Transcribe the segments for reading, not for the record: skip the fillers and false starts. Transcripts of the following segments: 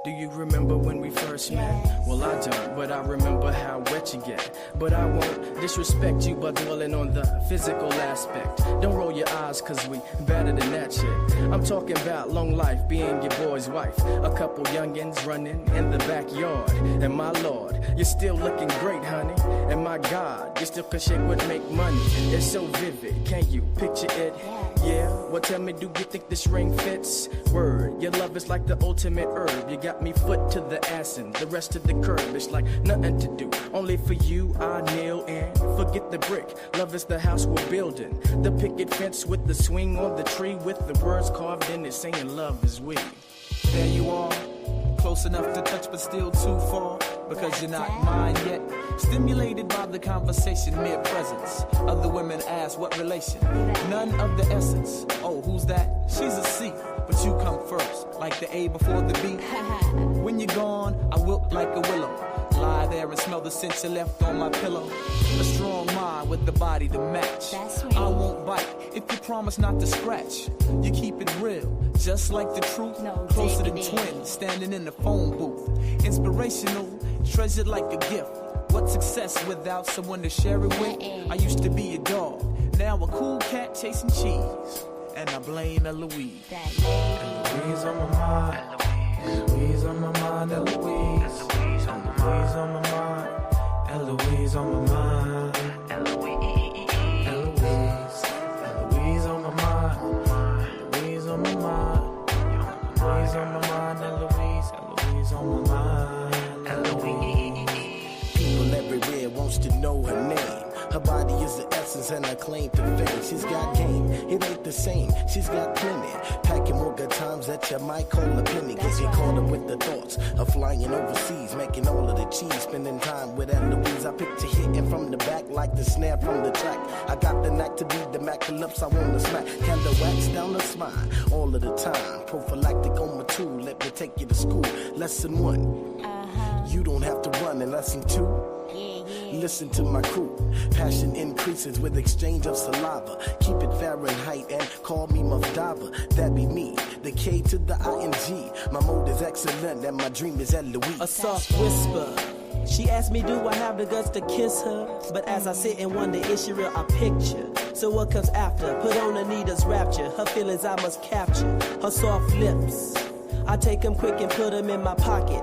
Do you remember when we first met? Well, I don't, but I remember how wet you get. But I won't disrespect you by dwelling on the physical aspect. Don't roll your eyes, cause we better than that shit. I'm talking about long life, being your boy's wife. A couple youngins running in the backyard. And my lord, you're still looking great, honey. And my God, you still can shake what make money. It's so vivid, can you picture it? Yeah, well tell me, do you think this ring fits? Word, your love is like the ultimate herb. You got me foot to the ass and the rest of the curb. It's like nothing to do, only for you I kneel and forget the brick. Love is the house we're building. The picket fence with the swing on the tree, with the words carved in it saying love is we. There you are, close enough to touch but still too far, because you're not mine yet. Stimulated by the conversation, mere presence. Other women ask what relation, none of the essence. Oh, who's that? She's a C, but you come first, like the A before the B. When you're gone, I wilt like a willow. Lie there and smell the scent you left on my pillow. A strong mind with the body to match. I won't bite if you promise not to scratch. You keep it real, just like the truth. Closer than twins, standing in the phone booth. Inspirational, treasured like a gift. What's success without someone to share it with? I used to be a dog, now a cool cat chasing cheese. And I blame Eloise. Eloise on my mind. Eloise on my mind. Eloise. Eloise on my mind. Eloise on my mind. Eloise. Eloise on my mind. Eloise on my mind. Eloise on my mind. Eloise. Eloise on my mind. Eloise. People everywhere wants to know her name. Her body is the essence and her claim to fame. She's got game, it ain't the same. She's got plenty, packing more good times that you might call a penny. Cause you caught up with the thoughts of flying overseas, making all of the cheese, spending time with Eloise. I picture hitting from the back like the snare from the track. I got the knack to be the Mac, the lips I wanna smack. Candle wax down the spine, all of the time. Prophylactic on my tool, let me take you to school. Lesson 1, you don't have to run. And lesson 2, listen to my crew. Passion increases with exchange of saliva. Keep it Fahrenheit and call me Muff Diver. That be me, the K to the ING. My mode is excellent and my dream is Eloise. A soft whisper. She asked me, do I have the guts to kiss her? But as I sit and wonder, is she real? I picture. So what comes after? Put on Anita's rapture. Her feelings I must capture. Her soft lips. I take them quick and put them in my pocket.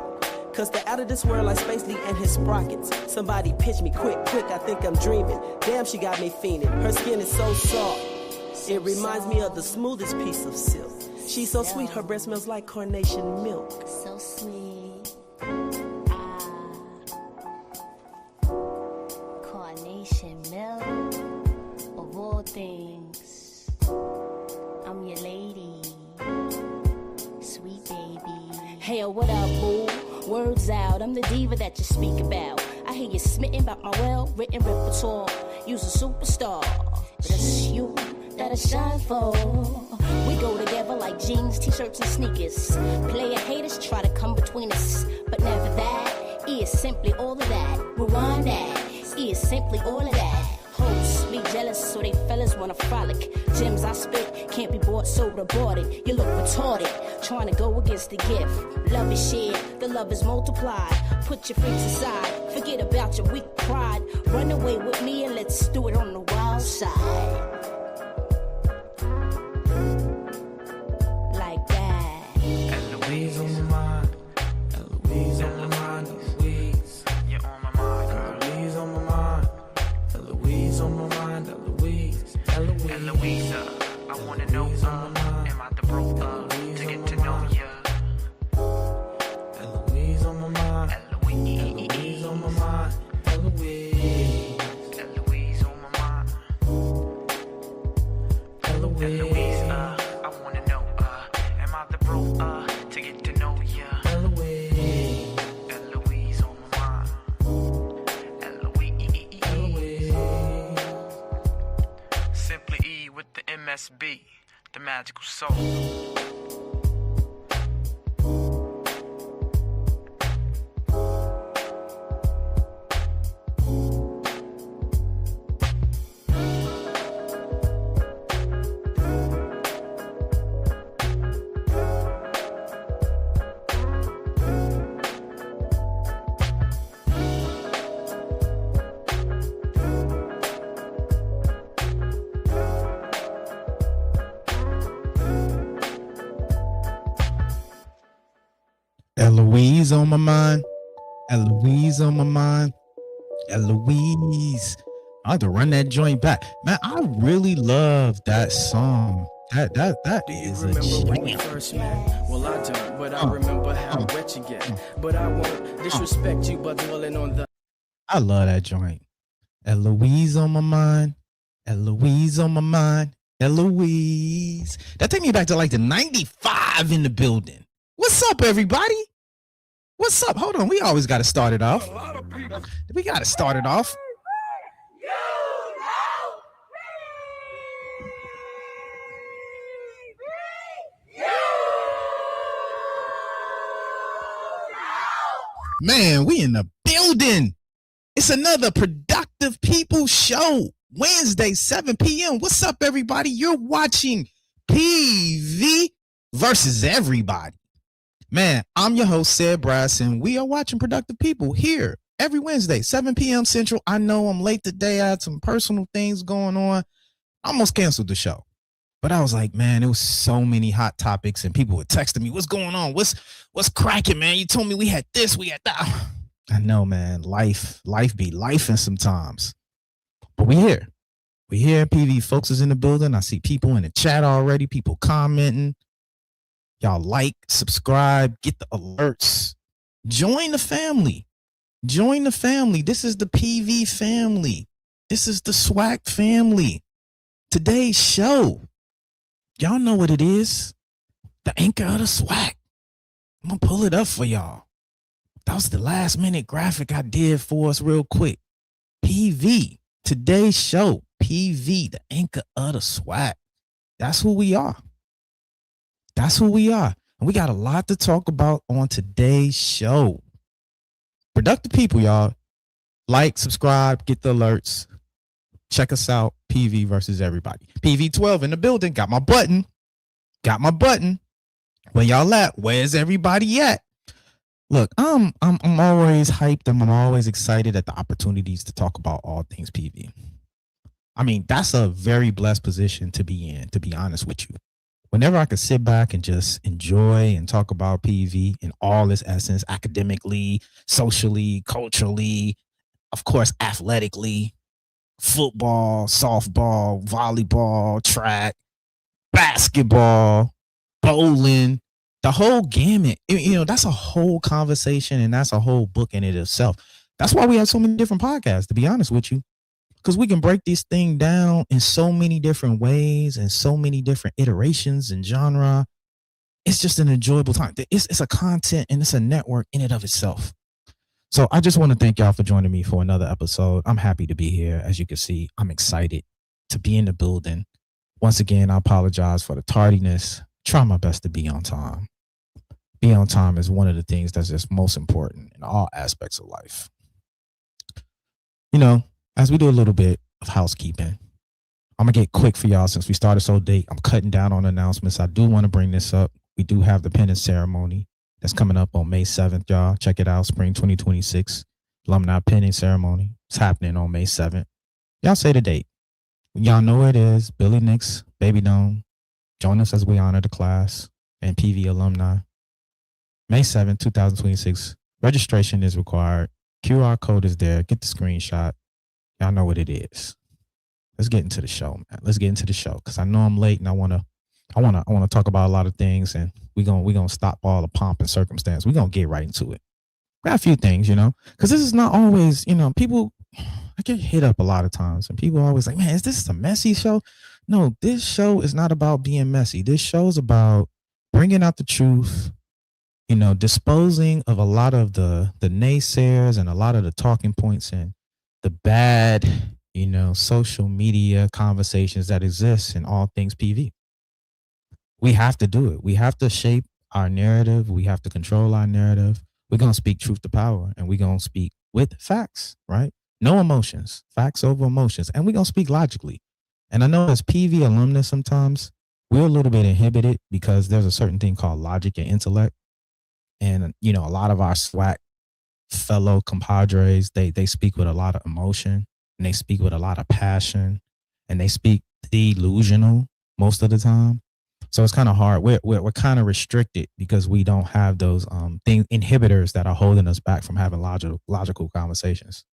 Cause they're out of this world like Space Lee and his sprockets. Somebody pitch me quick, I think I'm dreaming. Damn, she got me fiending. Her skin is so soft. It reminds me of the smoothest piece of silk. She's so sweet, her breath smells like carnation milk. So sweet. Carnation milk. Of all things, I'm your lady. Sweet baby. Hey, what up, boo? Words out, I'm the diva that you speak about. I hear you smitten about my well-written repertoire. You's a superstar, but it's you that I shine for. We go together like jeans, t-shirts, and sneakers. Player haters try to come between us, but never that. E is simply all of that. Rewind that. E is simply all of that. Hoes be jealous, so they fellas wanna frolic. Gems I spit can't be bought, sold or boarded. You look retarded, trying to go against the gift. Love is shared, the love is multiplied. Put your freaks aside, forget about your weak pride. Run away with me and let's do it on the wild side. Like that. Eloise on my mind. Eloise on my mind. Eloise, you're on my mind. Eloise on my mind. Eloise on my mind. Eloise. Eloise. Eloisa, I wanna know, am I the bro to get to know ya? Eloise on my mind. Eloise on my mind. Eloise. Eloise on my mind. Eloise, I wanna know, am I the bro to get to know ya? Eloise. Eloise on my mind. Eloise. Simply E with the MSB, the magical soul. Eloise on my mind. Eloise on my mind. Eloise. I have to run that joint back. Man, I really love that song. That Do you is a remember when we jam. first met? Well, I don't, but I remember how wet you get. But I won't disrespect you by dwelling on the. I love that joint. Eloise on my mind. Eloise on my mind. Eloise. That take me back to like the 95 in the building. What's up, everybody? What's up? Hold on. We always got to start it off. We got to start it off. Man, we in the building. It's another Productive People show. Wednesday, 7 p.m. What's up, everybody? You're watching PV versus everybody. Man, I'm your host, Sed Brass, and we are watching Productive People here every Wednesday, 7 p.m. Central. I know I'm late today. I had some personal things going on. I almost canceled the show. But I was like, man, there was so many hot topics, and people were texting me, what's going on? What's cracking, man? You told me we had this, we had that. I know, man. Life be lifing sometimes. But we here. We here. PV folks is in the building. I see people in the chat already, people commenting. Y'all like, subscribe, get the alerts. Join the family. Join the family. This is the PV family. This is the SWAC family. Today's show. Y'all know what it is. The anchor of the SWAC. I'm going to pull it up for y'all. That was the last minute graphic I did for us real quick. PV. Today's show. PV. The anchor of the SWAC. That's who we are. That's who we are. And we got a lot to talk about on today's show. Productive People, y'all. Like, subscribe, get the alerts. Check us out. PV versus everybody. PV12 in the building. Got my button. Where y'all at? Where's everybody at? Look, I'm always hyped and I'm always excited at the opportunities to talk about all things PV. I mean, that's a very blessed position to be in, to be honest with you. Whenever I could sit back and just enjoy and talk about PV in all its essence, academically, socially, culturally, of course, athletically, football, softball, volleyball, track, basketball, bowling, the whole gamut. You know, that's a whole conversation and that's a whole book in it itself. That's why we have so many different podcasts, to be honest with you, because we can break this thing down in so many different ways and so many different iterations and genre. It's just an enjoyable time. It's a content and it's a network in and of itself. So I just want to thank y'all for joining me for another episode. I'm happy to be here. As you can see, I'm excited to be in the building. Once again, I apologize for the tardiness. Try my best to be on time. Be on time is one of the things that's just most important in all aspects of life. You know, as we do a little bit of housekeeping, I'm going to get quick for y'all since we started so late. I'm cutting down on announcements. I do want to bring this up. We do have the penance ceremony that's coming up on May 7th, y'all. Check it out, spring 2026. Alumni penning ceremony. It's happening on May 7th. Y'all say the date. Y'all know where it is. Billy Nix, Baby Dome. Join us as we honor the class and PV alumni. May 7th, 2026. Registration is required. QR code is there. Get the screenshot. Y'all know what it is. Let's get into the show, man. Let's get into the show because I know I'm late and I wanna talk about a lot of things, and we're gonna stop all the pomp and circumstance. We're gonna get right into it. Got a few things, you know, because this is not always, you know, people. I get hit up a lot of times, and people are always like, "Man, is this a messy show?" No, this show is not about being messy. This show is about bringing out the truth. You know, disposing of a lot of the naysayers and a lot of the talking points and the bad, you know, social media conversations that exist in all things PV. We have to do it. We have to shape our narrative. We have to control our narrative. We're going to speak truth to power, and we're going to speak with facts, right? No emotions, facts over emotions. And we're going to speak logically. And I know as PV alumnus, sometimes we're a little bit inhibited because there's a certain thing called logic and intellect. And, you know, a lot of our SWAC fellow compadres, they speak with a lot of emotion and they speak with a lot of passion and they speak delusional most of the time. So it's kind of hard. We're kind of restricted because we don't have those inhibitors that are holding us back from having logical conversations.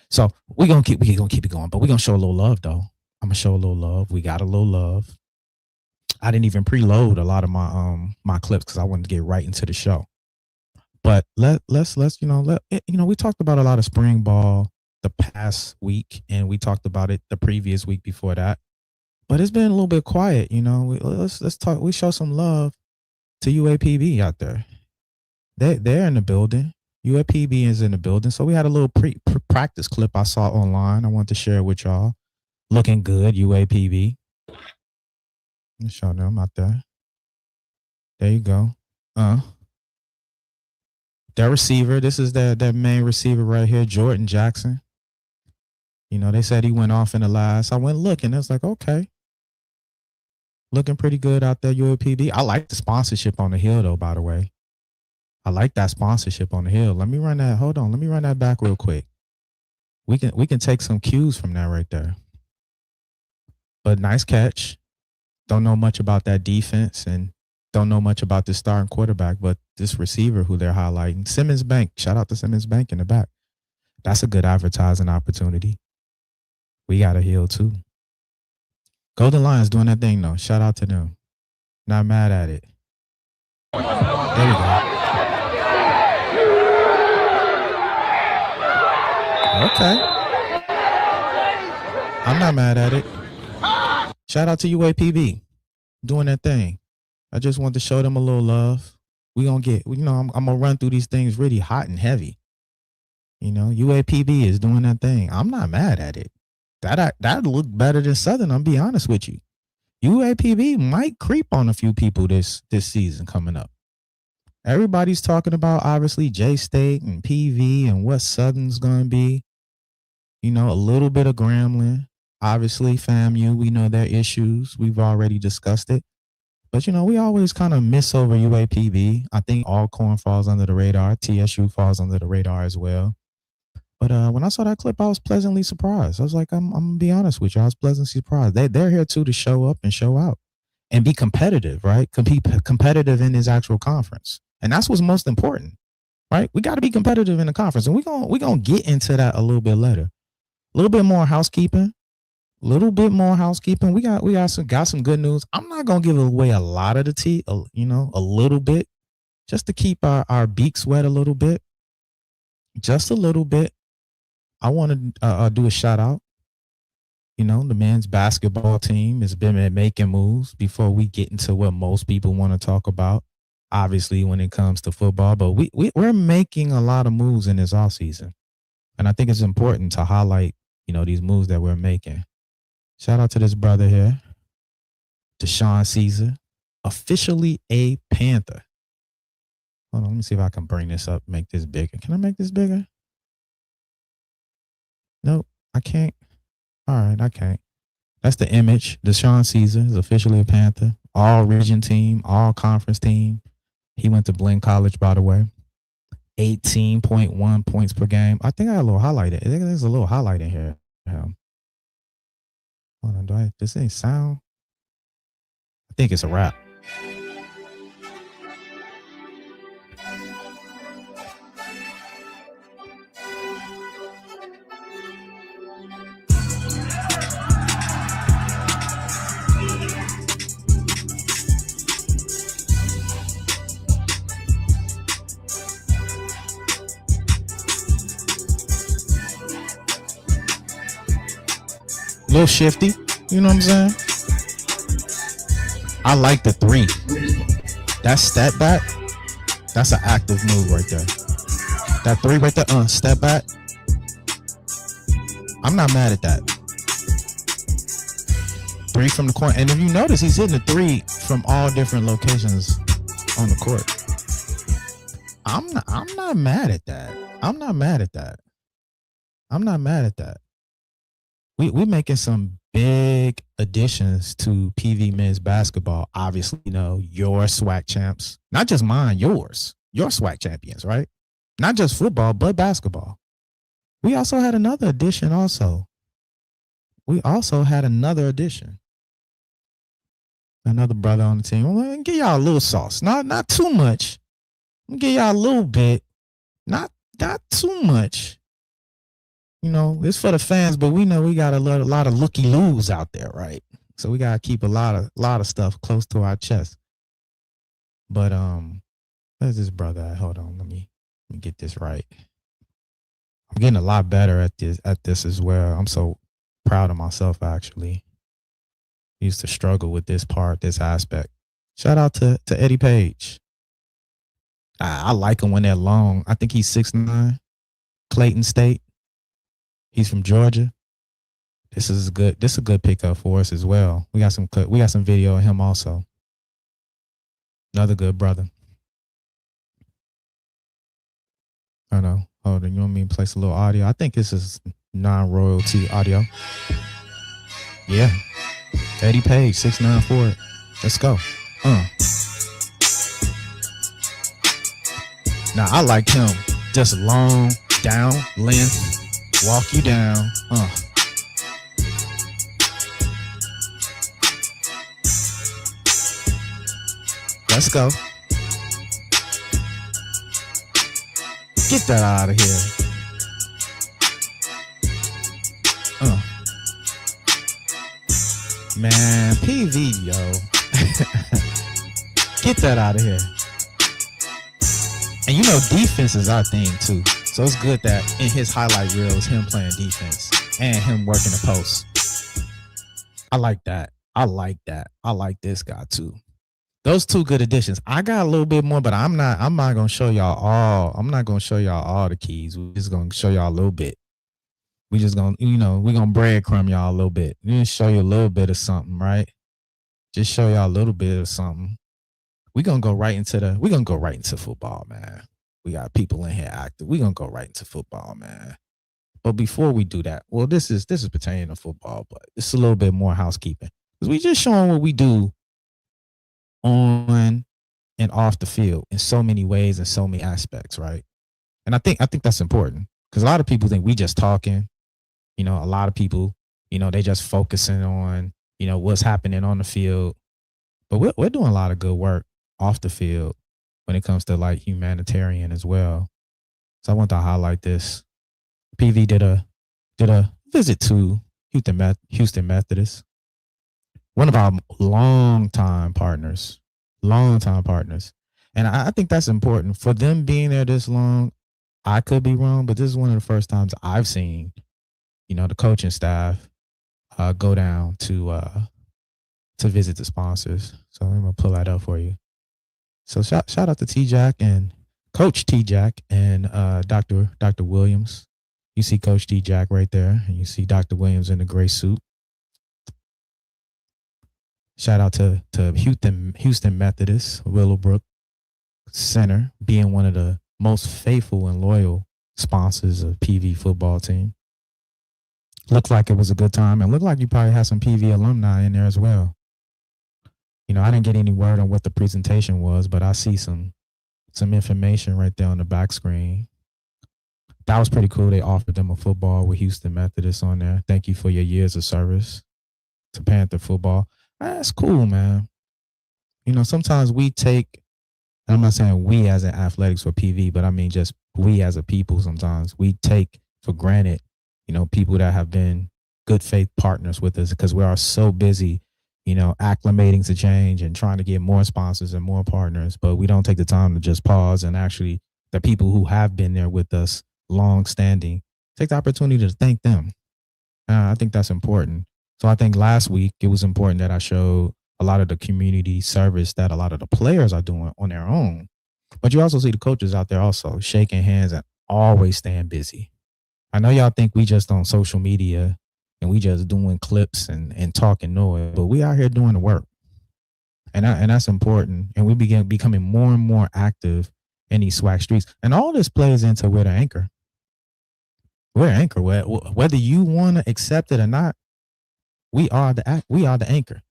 So we're gonna keep it going, but we're gonna show a little love though. I'm gonna show a little love. We got a little love. I didn't even preload a lot of my clips because I wanted to get right into the show. But let's we talked about a lot of spring ball the past week, and we talked about it the previous week before that. But it's been a little bit quiet, let's talk. We show some love to UAPB out there. They're in the building. UAPB is in the building. So we had a little practice clip I saw online. I want to share it with y'all. Looking good, UAPB. Let's show them out there. There you go. Their receiver. This is their main receiver right here, Jordan Jackson. They said he went off in the last. I went looking. It's like, okay. Looking pretty good out there, UAPB. I like the sponsorship on the hill, though, by the way. I like that sponsorship on the hill. Let me run that. Hold on. Let me run that back real quick. We can take some cues from that right there. But nice catch. Don't know much about that defense and don't know much about this starting quarterback, but this receiver who they're highlighting, Simmons Bank. Shout out to Simmons Bank in the back. That's a good advertising opportunity. We got a hill too. Golden Lions doing that thing though. Shout out to them. Not mad at it. There we go. Okay. I'm not mad at it. Shout out to UAPB doing that thing. I just want to show them a little love. We gonna get, I'm gonna run through these things really hot and heavy. UAPB is doing that thing. I'm not mad at it. That look better than Southern. I'm be honest with you. UAPB might creep on a few people this season coming up. Everybody's talking about obviously J-State and PV and what Southern's gonna be. A little bit of Grambling. Obviously, FAMU, we know their issues. We've already discussed it. But, we always kind of miss over UAPB. I think Alcorn falls under the radar. TSU falls under the radar as well. But when I saw that clip, I was pleasantly surprised. I was like, I'm going to be honest with you. I was pleasantly surprised. They're here, too, to show up and show out and be competitive, right? Competitive in this actual conference. And that's what's most important, right? We got to be competitive in the conference. And we're gonna get into that a little bit later. A little bit more housekeeping. We got some good news. I'm not gonna give away a lot of the tea, a little bit, just to keep our beaks wet a little bit, just a little bit. I want to do a shout out. The men's basketball team has been making moves before we get into what most people want to talk about. Obviously, when it comes to football, but we're making a lot of moves in this offseason, and I think it's important to highlight these moves that we're making. Shout out to this brother here, Deshaun Caesar, officially a Panther. Hold on, let me see if I can bring this up, make this bigger. Can I make this bigger? Nope, I can't. All right, I can't. That's the image. Deshaun Caesar is officially a Panther. All region team, all conference team. He went to Blinn College, by the way. 18.1 points per game. I think I got a little highlight. I think there's a little highlight in here. Hold on, this ain't sound? I think it's a wrap. A little shifty, you know what I'm saying? I like the 3. That step back, that's an active move right there. That 3 right there, step back. I'm not mad at that. 3 from the corner. And if you notice, he's hitting the 3 from all different locations on the court. I'm not mad at that. I'm not mad at that. We're making some big additions to PV men's basketball. Obviously, your SWAC champs, not just mine, yours, your SWAC champions, right? Not just football, but basketball. We also had another addition Another brother on the team. Well, give y'all a little sauce. Not too much. Give y'all a little bit. Not too much. You know, it's for the fans, but we know we got a lot of looky-loos out there, right? So we gotta keep a lot of stuff close to our chest. But where's this brother at? Hold on, let me get this right. I'm getting a lot better at this as well. I'm so proud of myself, actually. Used to struggle with this aspect. Shout out to Eddie Page. I like him when they're long. I think he's 6'9", Clayton State. He's from Georgia. This is a good pickup for us as well. We got some video of him also. Another good brother. I know. Hold on, you want me to place a little audio? I think this is non-royalty audio. Yeah. Eddie Page, 6'9" forward. Let's go. Now I like him. Just long, down, length, walk you down. Let's go. Get that out of here. Man, PV, yo. Get that out of here. And you know, defense is our thing too. So it's good that in his highlight reels, him playing defense and him working the post. I like that. I like this guy too. Those two good additions. I got a little bit more, but I'm not gonna show y'all all. I'm not gonna show y'all all the keys. We're just gonna show y'all a little bit. We just gonna, we're gonna breadcrumb y'all a little bit. We're gonna show you a little bit of something, right? Just show y'all a little bit of something. We're gonna go right into football, man. We got people in here active. We're gonna go right into football, man. But before we do that, well, this is pertaining to football, but it's a little bit more housekeeping. Because we just showing what we do on and off the field in so many ways and so many aspects, right? And I think that's important because a lot of people think we just talking. A lot of people, they just focusing on, what's happening on the field. But we're doing a lot of good work off the field when it comes to like humanitarian as well. So I want to highlight this. PV did a visit to Houston Methodist, one of our longtime partners. And I think that's important for them being there this long. I could be wrong, but this is one of the first times I've seen, the coaching staff go down to visit the sponsors. So I'm gonna pull that up for you. So shout out to T-Jack and Coach T-Jack and Dr. Williams. You see Coach T-Jack right there, and you see Dr. Williams in the gray suit. Shout out to Houston Methodist, Willowbrook Center, being one of the most faithful and loyal sponsors of PV football team. Looked like it was a good time, and looked like you probably had some PV alumni in there as well. I didn't get any word on what the presentation was, but I see some information right there on the back screen. That was pretty cool. They offered them a football with Houston Methodist on there. Thank you for your years of service to Panther football. That's cool, man. Sometimes we take, I'm not saying we as in athletics for PV, but I mean just we as a people sometimes, we take for granted, people that have been good faith partners with us because we are so busy, acclimating to change and trying to get more sponsors and more partners, but we don't take the time to just pause and actually the people who have been there with us long standing, take the opportunity to thank them. I think that's important. So I think last week it was important that I showed a lot of the community service that a lot of the players are doing on their own. But you also see the coaches out there also shaking hands and always staying busy. I know y'all think we just on social media and we just doing clips and talking noise, but we out here doing the work. And that's important. And we begin becoming more and more active in these SWAC streets. And all this plays into we're the anchor. We're anchor. Whether you want to accept it or not, we are the anchor.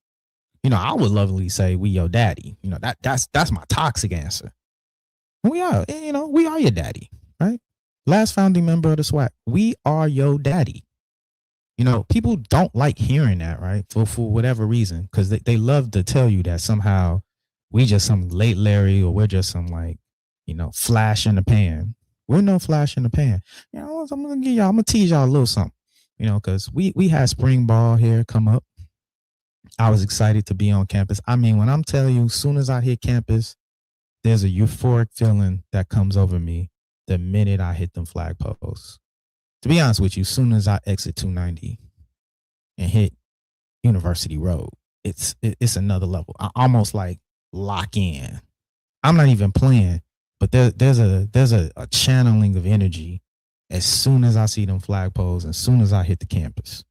I would lovingly say we your daddy. That's my toxic answer. We are, we are your daddy, right? Last founding member of the SWAC. We are your daddy. You know, people don't like hearing that, right? For whatever reason, because they love to tell you that somehow we just some late Larry or we're just some like, you know, flash in the pan. We're no flash in the pan. You know, I'm gonna tease y'all a little something. You know, because we had spring ball here come up. I was excited to be on campus. I mean, when I'm telling you, as soon as I hit campus, there's a euphoric feeling that comes over me the minute I hit them flagpoles. To be honest with you, as soon as I exit 290 and hit University Road, it's another level. I almost like lock in. I'm not even playing, but there's a channeling of energy as soon as I see them flagpoles, as soon as I hit the campus.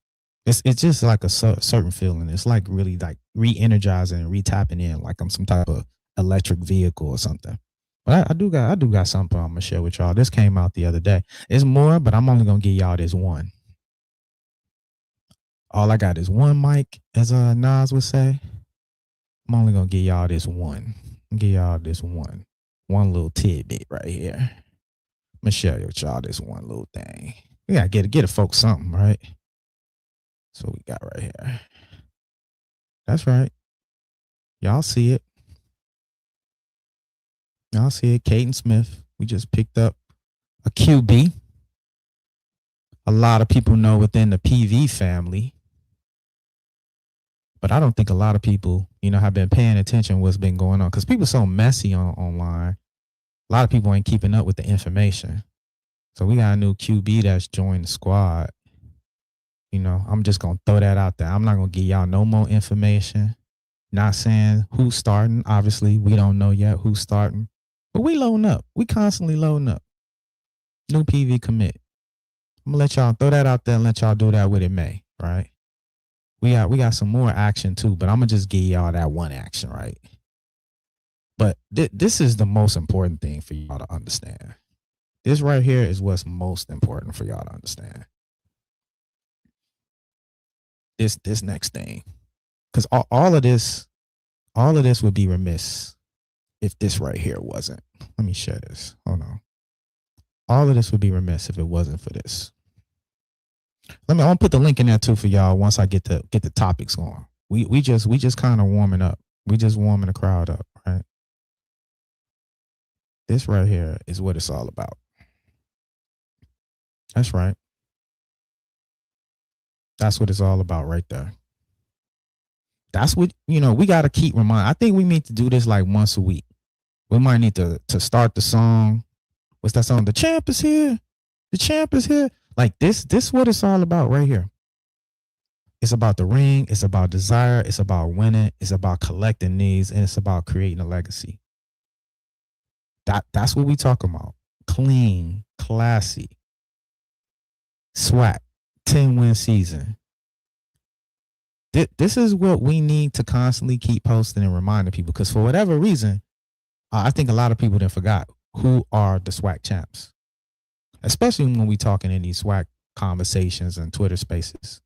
It's just like a certain feeling. It's like really like re-energizing and re-tapping in, like I'm some type of electric vehicle or something. But I do got something I'm gonna share with y'all. This came out the other day. It's more, but I'm only gonna give y'all this one. All I got is one mic, as Nas would say. I'm only gonna give y'all this one. Give y'all this one little tidbit right here. I'm gonna share with y'all this one little thing. We gotta get a folks something, right? So we got right here. That's right. Y'all see it. Y'all see it. Caden Smith. We just picked up a QB. A lot of people know within the PV family. But I don't think a lot of people, you know, have been paying attention to what's been going on. Because people are so messy online. A lot of people ain't keeping up with the information. So we got a new QB that's joined the squad. You know, I'm just going to throw that out there. I'm not going to give y'all no more information. Not saying who's starting. Obviously, we don't know yet who's starting. But we loading up. We constantly loading up. New PV commit. I'm going to let y'all throw that out there and let y'all do that with it May, right? We got some more action too, but I'm going to just give y'all that one action, right? But this is the most important thing for y'all to understand. This right here is what's most important for y'all to understand. This next thing, because all of this would be remiss if this right here wasn't. Let me share this. Hold on. All of this would be remiss if it wasn't for this. I'll put the link in there too for y'all once I get the topics going. We just kind of warming up. We just warming the crowd up, right? This right here is what it's all about. That's right. That's what it's all about right there. That's what, you know, we got to keep reminding. I think we need to do this like once a week. We might need to start the song. What's that song? The champ is here. The champ is here. Like this what it's all about right here. It's about the ring. It's about desire. It's about winning. It's about collecting these. And it's about creating a legacy. That's what we talking about. Clean, classy, SWAC, 10-win season. This is what we need to constantly keep posting and reminding people, because for whatever reason, I think a lot of people then forgot who are the SWAC champs, especially when we talking in these SWAC conversations and Twitter spaces.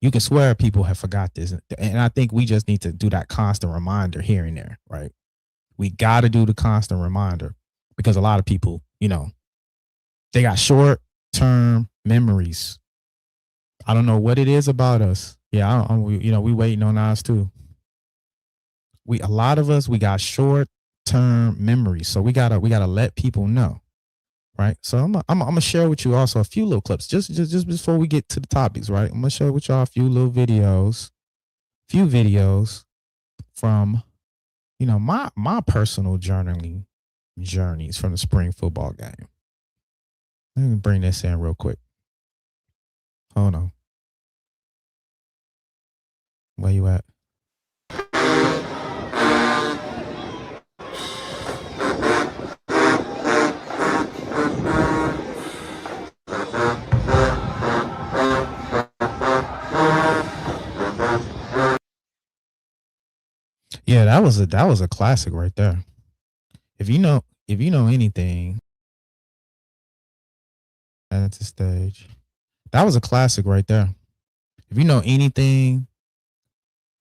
You can swear people have forgot this. And I think we just need to do that constant reminder here and there, right? We got to do the constant reminder, because a lot of people, you know, they got short-term memories. I don't know what it is about us. Yeah, we waiting on us too. A lot of us, we got short-term memories, so we gotta let people know, right? So I'm gonna share with you also a few little clips just before we get to the topics, right? I'm gonna share with y'all a few videos from, you know, my personal journaling journeys from the spring football game. Let me bring this in real quick. Hold on. Where you at? Yeah, that was a classic right there. If you know anything at the stage, that was a classic right there. If you know anything,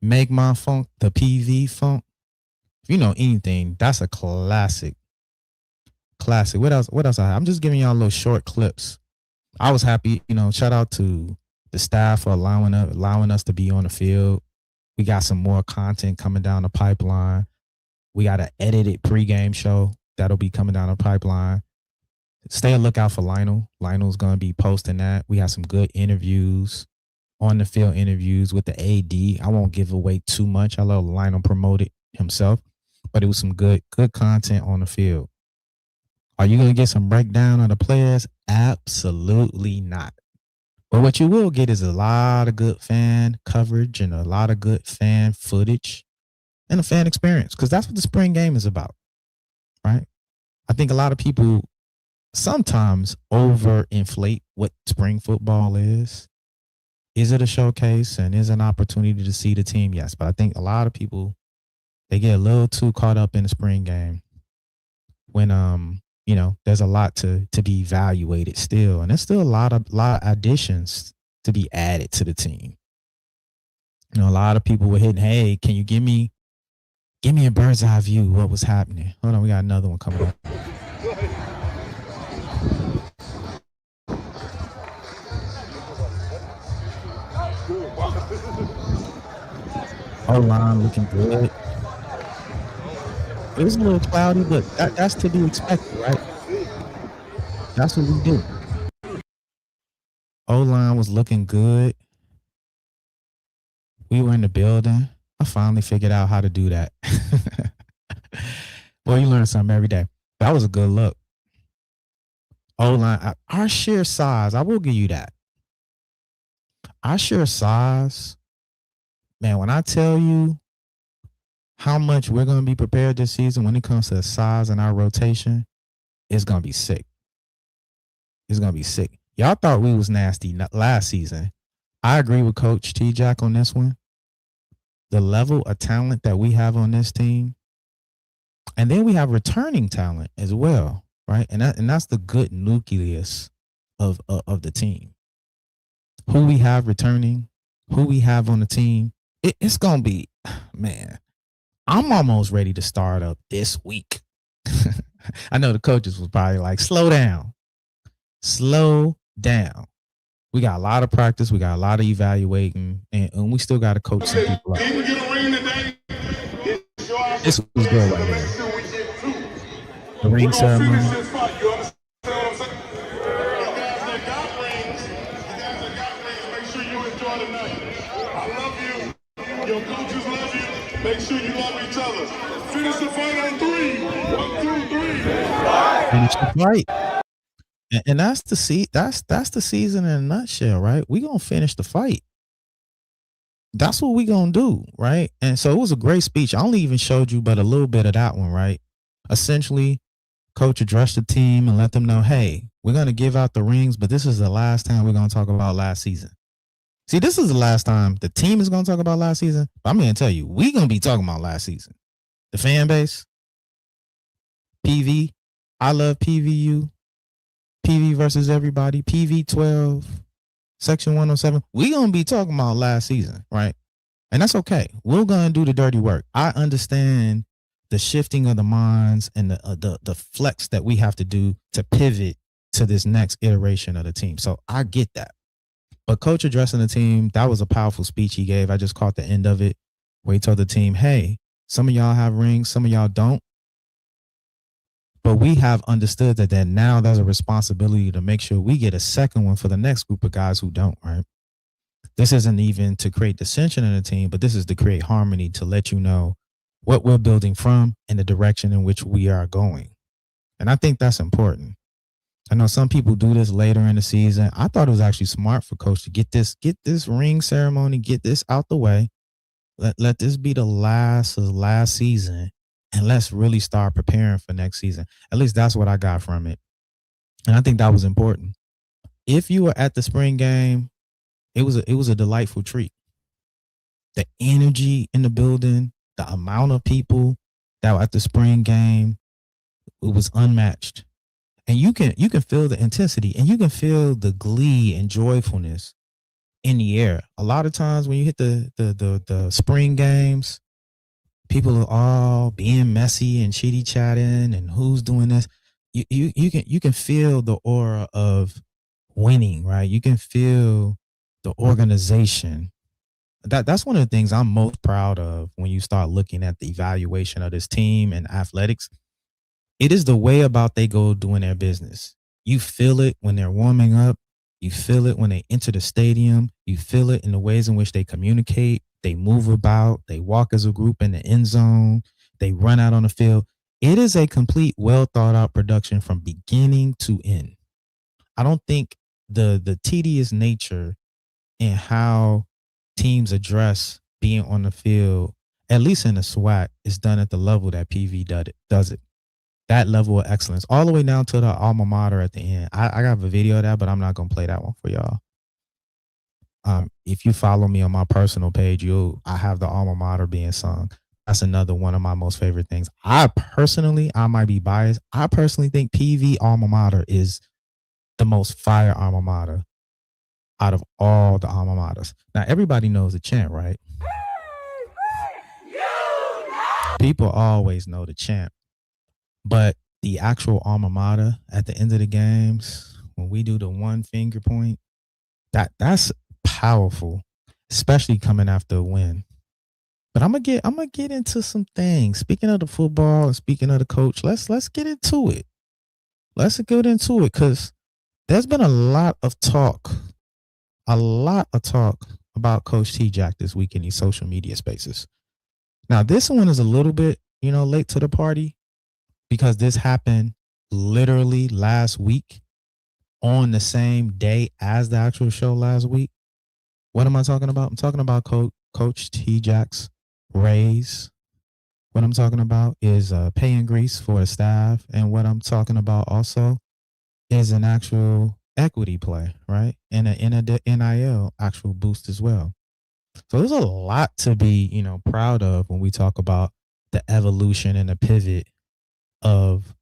Make My Funk, the PV Funk. If you know anything, that's a classic. What else? I'm just giving y'all little short clips. I was happy, you know, shout out to the staff for allowing us to be on the field. We got some more content coming down the pipeline. We got an edited pregame show that'll be coming down the pipeline. Stay a lookout for Lionel. Lionel's going to be posting that. We have some good interviews, on the field interviews with the AD. I won't give away too much. I'll let Lionel promote it himself, but it was some good content on the field. Are you going to get some breakdown of the players? Absolutely not. But what you will get is a lot of good fan coverage and a lot of good fan footage and a fan experience, because that's what the spring game is about, right? I think a lot of people sometimes overinflate what spring football is. Is it a showcase and is it an opportunity to see the team? Yes, but I think a lot of people, they get a little too caught up in the spring game when there's a lot to be evaluated still, and there's still a lot of additions to be added to the team. A lot of people were hitting, hey, can you give me a bird's eye view what was happening? Hold on, we got another one coming up. O-line looking good. It was a little cloudy, but that's to be expected, right? That's what we do. O-line was looking good. We were in the building. I finally figured out how to do that. Well, you learn something every day. That was a good look. O-line, our sheer size, I will give you that. Our sheer size, man, when I tell you how much we're going to be prepared this season when it comes to the size and our rotation, it's going to be sick. It's going to be sick. Y'all thought we was nasty last season. I agree with Coach T-Jack on this one. The level of talent that we have on this team, and then we have returning talent as well, right? And that's the good nucleus of the team. Who we have returning, who we have on the team, it's going to be, man, I'm almost ready to start up this week. I know the coaches was probably like, slow down. Slow down. We got a lot of practice. We got a lot of evaluating, and we still got to coach some people up. This was good right here. The ring ceremony. Your coaches love you. Make sure you love each other. Finish the fight on 3. 1, 2, 3. Finish the fight. And that's the season in a nutshell, right? We're going to finish the fight. That's what we're going to do, right? And so it was a great speech. I only even showed you but a little bit of that one, right? Essentially, Coach addressed the team and let them know, hey, we're going to give out the rings, but this is the last time we're going to talk about last season. See, this is the last time the team is going to talk about last season. But I'm going to tell you, we're going to be talking about last season. The fan base, PV, I love PVU, PV versus everybody, PV 12, Section 107. We're going to be talking about last season, right? And that's okay. We're going to do the dirty work. I understand the shifting of the minds and the flex that we have to do to pivot to this next iteration of the team. So I get that. But Coach addressing the team, that was a powerful speech he gave. I just caught the end of it where he told the team, hey, some of y'all have rings, some of y'all don't. But we have understood that now there's a responsibility to make sure we get a second one for the next group of guys who don't, right? This isn't even to create dissension in the team, but this is to create harmony, to let you know what we're building from and the direction in which we are going. And I think that's important. I know some people do this later in the season. I thought it was actually smart for Coach to get this ring ceremony, get this out the way. Let this be the last season, and let's really start preparing for next season. At least that's what I got from it. And I think that was important. If you were at the spring game, it was a delightful treat. The energy in the building, the amount of people that were at the spring game, it was unmatched. And you can feel the intensity, and you can feel the glee and joyfulness in the air. A lot of times when you hit the spring games, people are all being messy and chitty chatting and who's doing this. You can feel the aura of winning, right? You can feel the organization. That's one of the things I'm most proud of when you start looking at the evaluation of this team and athletics. It is the way about they go doing their business. You feel it when they're warming up. You feel it when they enter the stadium. You feel it in the ways in which they communicate. They move about. They walk as a group in the end zone. They run out on the field. It is a complete, well thought out production from beginning to end. I don't think the tedious nature in how teams address being on the field, at least in the SWAC, is done at the level that PV does it. That level of excellence, all the way down to the alma mater at the end. I got a video of that, but I'm not gonna play that one for y'all. If you follow me on my personal page, I have the alma mater being sung. That's another one of my most favorite things. I might be biased. I personally think PV alma mater is the most fire alma mater out of all the alma maters. Now, everybody knows the chant, right? People always know the chant. But the actual alma mater at the end of the games, when we do the one finger point, that's powerful, especially coming after a win. But I'm gonna get into some things. Speaking of the football and speaking of the coach, let's get into it. Let's get into it, because there's been a lot of talk about Coach T-Jack this week in these social media spaces. Now, this one is a little bit, late to the party, because this happened literally last week on the same day as the actual show last week. What am I talking about? I'm talking about Coach T-Jack's raise. What I'm talking about is pay increase for the staff. And what I'm talking about also is an actual equity play, right? And a NIL actual boost as well. So there's a lot to be, proud of when we talk about the evolution and the pivot of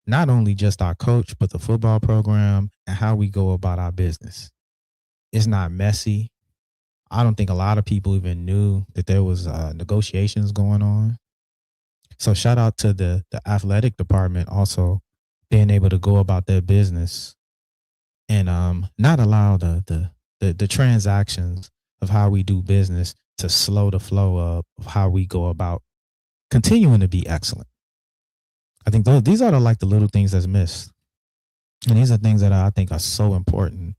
not only just our coach, but the football program and how we go about our business. It's not messy. I don't think a lot of people even knew that there was negotiations going on. So shout out to the athletic department also being able to go about their business and not allow the transactions of how we do business to slow the flow of how we go about continuing to be excellent. I think these are the little things that's missed. And these are things that I think are so important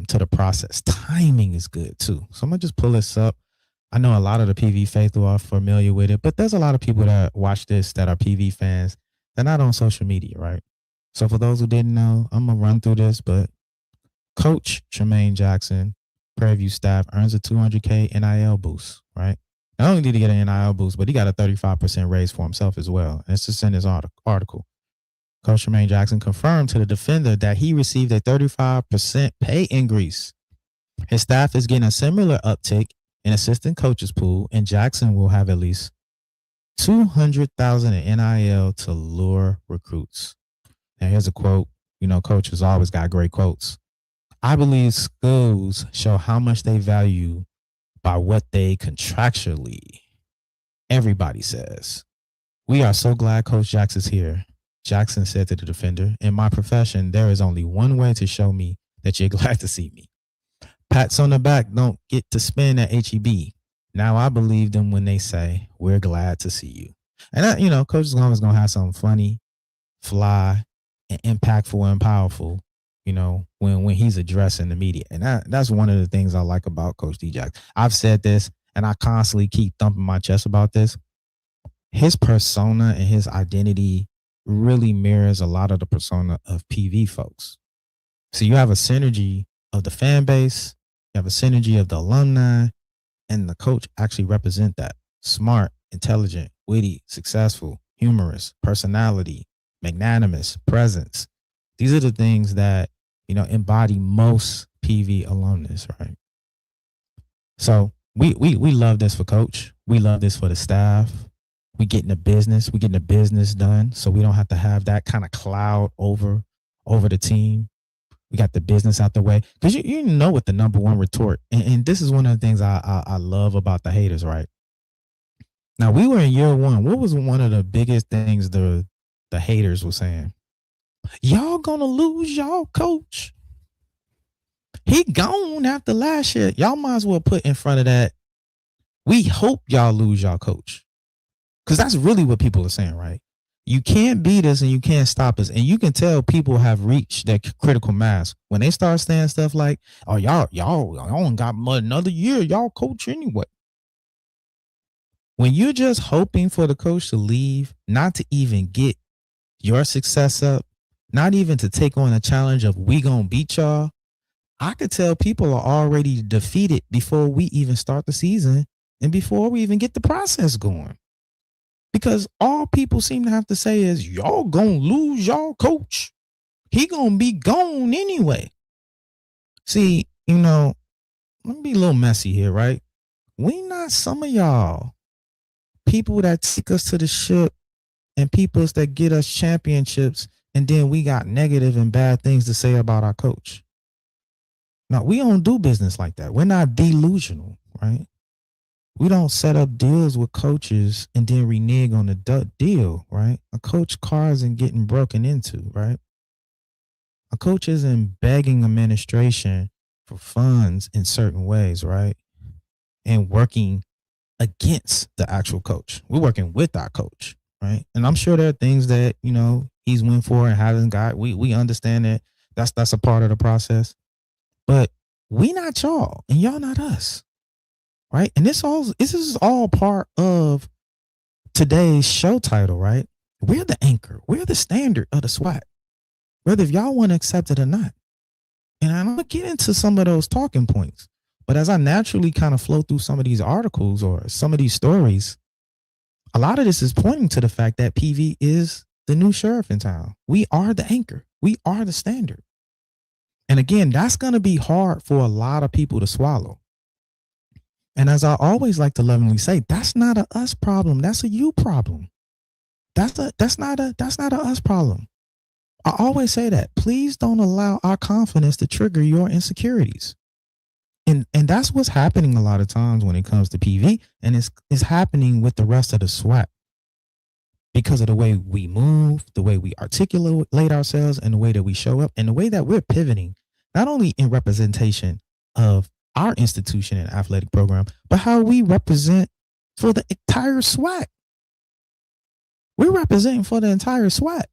to the process. Timing is good too. So I'm going to just pull this up. I know a lot of the PV faithful are familiar with it, but there's a lot of people that watch this that are PV fans. They're not on social media, right? So for those who didn't know, I'm going to run through this, but Coach Tremaine Jackson, Prairie View staff, earns a $200K NIL boost, right? Not only did he get an NIL boost, but he got a 35% raise for himself as well. And it's just in his article. Coach Tremaine Jackson confirmed to the Defender that he received a 35% pay increase. His staff is getting a similar uptick in assistant coaches pool, and Jackson will have at least $200,000 in NIL to lure recruits. Now here's a quote. Coach has always got great quotes. I believe schools show how much they value by what they contractually. Everybody says, we are so glad Coach Jackson's here. Jackson said to the Defender, in my profession, there is only one way to show me that you're glad to see me. Pats on the back don't get to spin at HEB. Now I believe them when they say, we're glad to see you. And that, Coach is always going to have something funny, fly, and impactful and powerful, when he's addressing the media. And that's one of the things I like about Coach T-Jack. I've said this, and I constantly keep thumping my chest about this. His persona and his identity really mirrors a lot of the persona of PV folks. So you have a synergy of the fan base, you have a synergy of the alumni, and the coach actually represent that. Smart, intelligent, witty, successful, humorous, personality, magnanimous, presence. These are the things that, embody most PV alumnus, right? So we love this for Coach. We love this for the staff. We getting the business done. So we don't have to have that kind of cloud over the team. We got the business out the way. Because you know what the number one retort. And this is one of the things I love about the haters, right? Now, we were in year one. What was one of the biggest things the haters were saying? Y'all gonna lose y'all coach. He gone after last year. Y'all might as well put in front of that. We hope y'all lose y'all coach. Because that's really what people are saying, right? You can't beat us and you can't stop us. And you can tell people have reached their critical mass when they start saying stuff like, oh, y'all only got another year. Y'all coach anyway. When you're just hoping for the coach to leave, not to even get your success up, not even to take on a challenge of we gonna beat y'all, I could tell people are already defeated before we even start the season and before we even get the process going. Because all people seem to have to say is, y'all gonna lose y'all coach. He gonna be gone anyway. See, let me be a little messy here, right? We not some of y'all people that take us to the ship and peoples that get us championships, and then we got negative and bad things to say about our coach. Now, we don't do business like that. We're not delusional, right? We don't set up deals with coaches and then renege on the deal, right? A coach car isn't getting broken into, right? A coach isn't begging administration for funds in certain ways, right? And working against the actual coach. We're working with our coach, right? And I'm sure there are things that, he's went for and hasn't got. We understand that that's a part of the process. But we not y'all and y'all not us. Right? And this is all part of today's show title, right? We're the anchor. We're the standard of the SWAC, whether if y'all want to accept it or not. And I'm going to get into some of those talking points. But as I naturally kind of flow through some of these articles or some of these stories, a lot of this is pointing to the fact that PV is the new sheriff in town. We are the anchor. We are the standard. And again, that's going to be hard for a lot of people to swallow. And as I always like to lovingly say, that's not a us problem. That's a you problem. That's not a us problem. I always say that. Please don't allow our confidence to trigger your insecurities. And that's what's happening a lot of times when it comes to PV, and it's happening with the rest of the SWAC because of the way we move, the way we articulate ourselves, and the way that we show up, and the way that we're pivoting, not only in representation of our institution and athletic program, but how we represent for the entire SWAC. We're representing for the entire SWAC,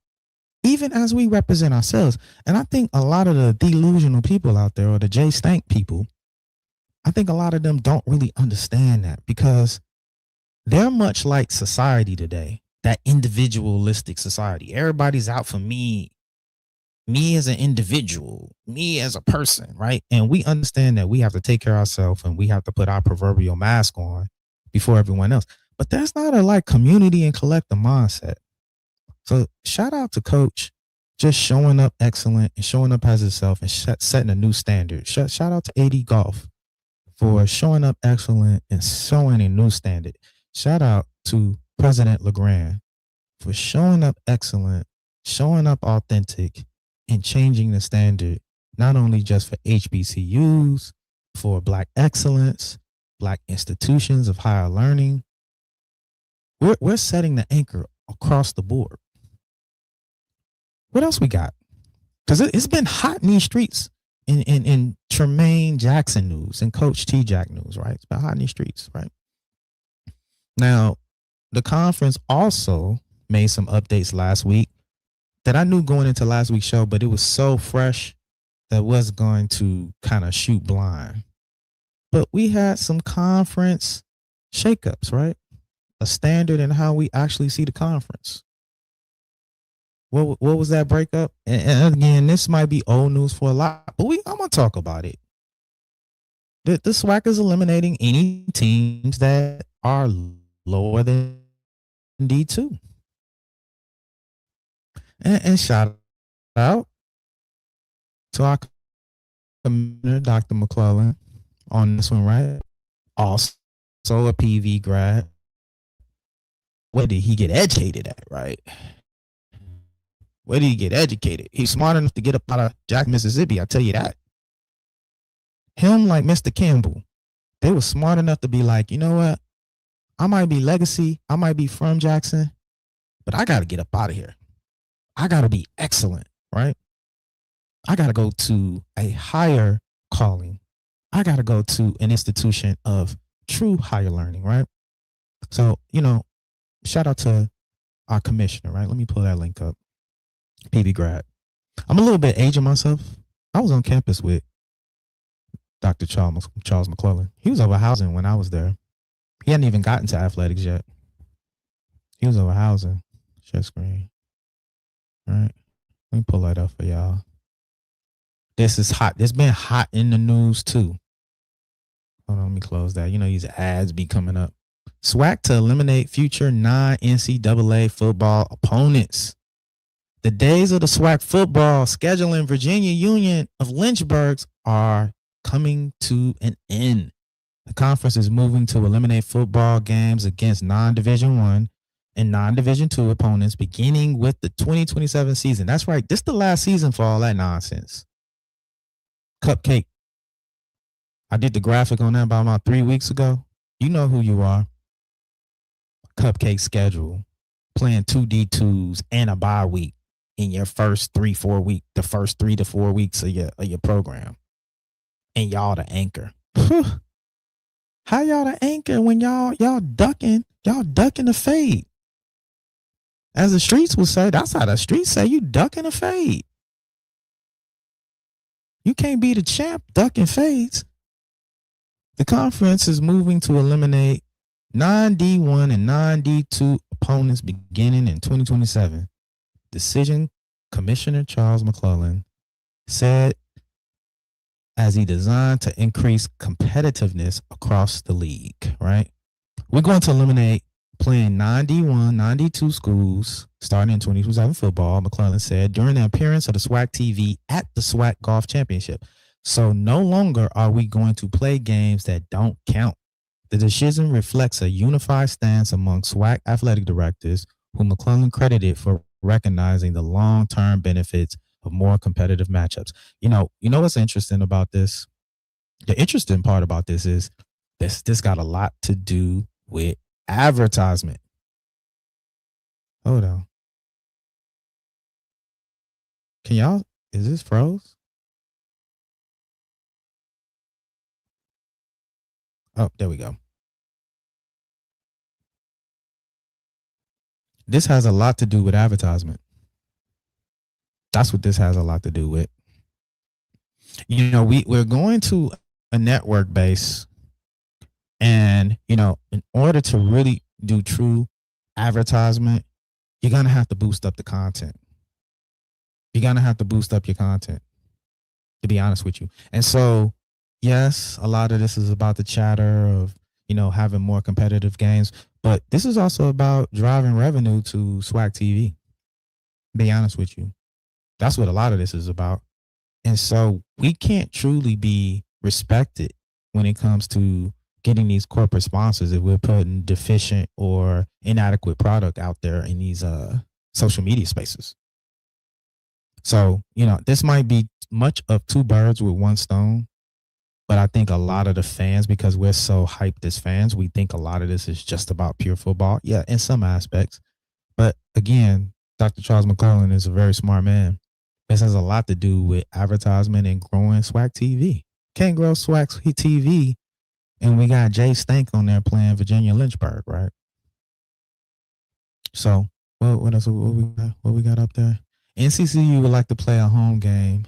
even as we represent ourselves. And I think a lot of the delusional people out there, or the J Stank people, I think a lot of them don't really understand that, because they're much like society today, that individualistic society. Everybody's out for me as an individual, me as a person, right? And we understand that we have to take care of ourselves and we have to put our proverbial mask on before everyone else. But that's not a community and collective mindset. So shout out to Coach just showing up excellent and showing up as himself and setting a new standard. Shout out to AD Golf for showing up excellent and showing a new standard. Shout out to President LeGrand for showing up excellent, showing up authentic, and changing the standard, not only just for HBCUs, for Black excellence, Black institutions of higher learning. We're setting the anchor across the board. What else we got? Because it's been hot in these streets in Tremaine Jackson news and Coach T Jack news, right? It's been hot in these streets, right? Now, the conference also made some updates last week that I knew going into last week's show, but it was so fresh that I was going to kind of shoot blind. But we had some conference shakeups, right? A standard in how we actually see the conference. What was that breakup? And again, this might be old news for a lot, but I'm going to talk about it. The SWAC is eliminating any teams that are lower than D2. And shout out to our commissioner, Dr. McClellan, on this one, right? Also a PV grad. Where did he get educated at, right? Where did he get educated? He's smart enough to get up out of Jack, Mississippi, I tell you that. Him, like Mr. Campbell, they were smart enough to be like, you know what? I might be legacy, I might be from Jackson, but I got to get up out of here. I got to be excellent, right? I got to go to a higher calling, I got to go to an institution of true higher learning, right? So, shout out to our commissioner, right? Let me pull that link up. PB grad. I'm a little bit aging myself. I was on campus with Dr. Charles McClellan. He was over housing when I was there. He hadn't even gotten to athletics yet. He was over housing. Share screen. All right. Let me pull that up for y'all. This is hot. It's been hot in the news too. Hold on, let me close that. These ads be coming up. SWAC to eliminate future non-NCAA football opponents. The days of the SWAC football schedule in Virginia Union of Lynchburgs are coming to an end. The conference is moving to eliminate football games against non-Division I and non-Division II opponents beginning with the 2027 season. That's right. This is the last season for all that nonsense. Cupcake. I did the graphic on that about 3 weeks ago. You know who you are. Cupcake schedule. Playing 2D2s and a bye week in your first 3-4 week, the first 3 to 4 weeks of your program. And y'all the anchor. How y'all the anchor when y'all ducking the fade? As the streets will say, that's how the streets say, you ducking the fade. You can't be the champ ducking fades. The conference is moving to eliminate non-D1 and non-D2 opponents beginning in 2027. Decision Commissioner Charles McClellan said as he designed to increase competitiveness across the league, right? We're going to eliminate playing non-D1, non-D2 schools starting in 2027 football, McClellan said during the appearance of the SWAC TV at the SWAC Golf Championship. So no longer are we going to play games that don't count. The decision reflects a unified stance among SWAC athletic directors, who McClellan credited for recognizing the long-term benefits of more competitive matchups. You know what's interesting about this? The interesting part about this is this got a lot to do with advertisement. Hold on. Is this froze? Oh, there we go. This has a lot to do with advertisement. That's what this has a lot to do with. We're going to a network base, and, in order to really do true advertisement, you're going to have to boost up the content. You're going to have to boost up your content, to be honest with you. And so, yes, a lot of this is about the chatter of, having more competitive games, but this is also about driving revenue to SWAC TV. Be honest with you. That's what a lot of this is about. And so we can't truly be respected when it comes to getting these corporate sponsors if we're putting deficient or inadequate product out there in these social media spaces. So, this might be much of two birds with one stone, but I think a lot of the fans, because we're so hyped as fans, we think a lot of this is just about pure football. Yeah, in some aspects. But again, Dr. Charles McClellan is a very smart man. This has a lot to do with advertisement and growing SWAC TV. Can't grow SWAC TV, and we got Jay Stank on there playing Virginia Lynchburg, right? So, what else? What we got up there? NCCU would like to play a home game.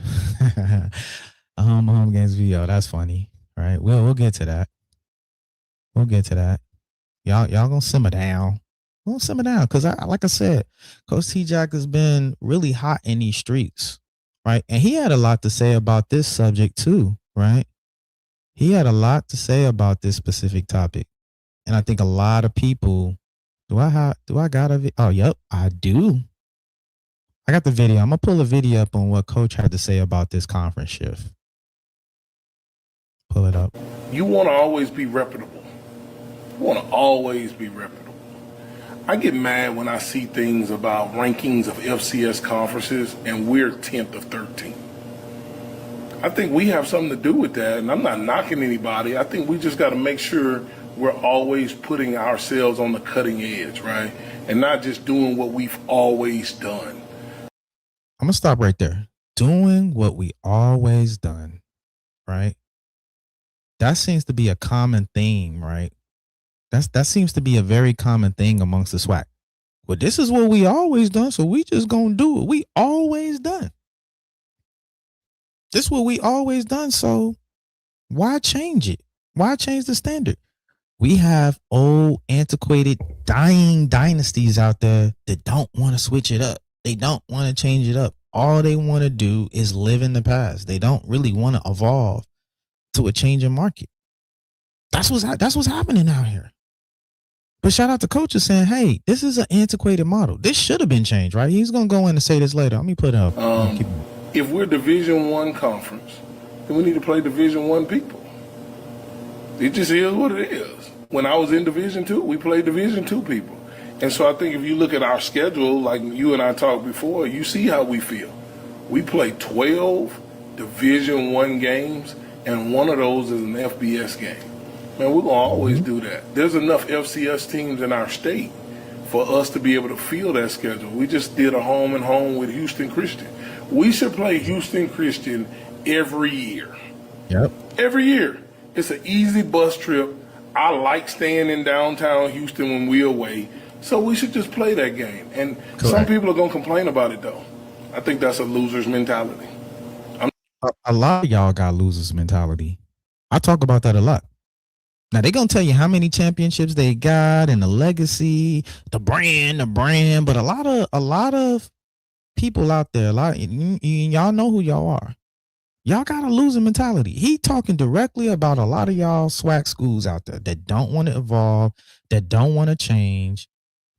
A home games video. That's funny, right? We'll get to that. We'll get to that. Y'all gonna simmer down. We'll simmer down because like I said, Coach T-Jack has been really hot in these streets, right? And he had a lot to say about this subject too, right? He had a lot to say about this specific topic, and I think a lot of people. Do I got a video? Oh, yep, I do. I got the video. I'm gonna pull a video up on what Coach had to say about this conference shift. Pull it up. You want to always be reputable. You want to always be reputable. I get mad when I see things about rankings of FCS conferences and we're 10th of 13. I think we have something to do with that, and I'm not knocking anybody. I think we just got to make sure we're always putting ourselves on the cutting edge, right? And not just doing what we've always done. I'm going to stop right there. Doing what we always done. right? That seems to be a common theme, right? That seems to be a very common thing amongst the SWAC. Well, this is what we always done, so we just gonna do it. We always done. This is what we always done, so why change it? Why change the standard? We have old, antiquated, dying dynasties out there that don't want to switch it up. They don't want to change it up. All they want to do is live in the past. They don't really want to evolve to a changing market. That's what's happening out here. But shout out to coaches saying, hey, this is an antiquated model. This should have been changed, right? He's going to go in and say this later. Let me put it up. If we're Division I conference, then we need to play Division I people. It just is what it is. When I was in Division II, we played Division II people. And so I think if you look at our schedule, like you and I talked before, you see how we feel. We play 12 Division I games, and one of those is an FBS game. Man, we're going to always do that. There's enough FCS teams in our state for us to be able to fill that schedule. We just did a home and home with Houston Christian. We should play Houston Christian every year. Yep. Every year. It's an easy bus trip. I like staying in downtown Houston when we're away. So we should just play that game. And some people are going to complain about it, though. I think that's a loser's mentality. A lot of y'all got loser's mentality. I talk about that a lot. Now they're gonna tell you how many championships they got and the legacy, the brand, but a lot of people out there, y'all know who y'all are. Y'all got a losing mentality. He talking directly about a lot of y'all SWAC schools out there that don't want to evolve, that don't want to change,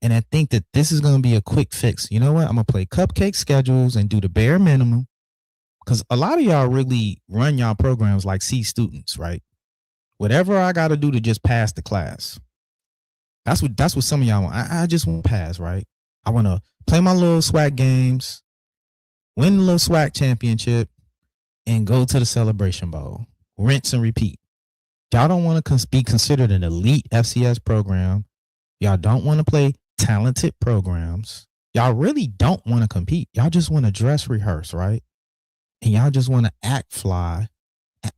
and I think that this is gonna be a quick fix. You know what? I'm gonna play cupcake schedules and do the bare minimum, because a lot of y'all really run y'all programs like C students, right? Whatever I got to do to just pass the class. That's what some of y'all want. I just want to pass, right? I want to play my little SWAC games, win the little SWAC championship, and go to the Celebration Bowl. Rinse and repeat. Y'all don't want to be considered an elite FCS program. Y'all don't want to play talented programs. Y'all really don't want to compete. Y'all just want to dress rehearse, right? And y'all just want to act fly.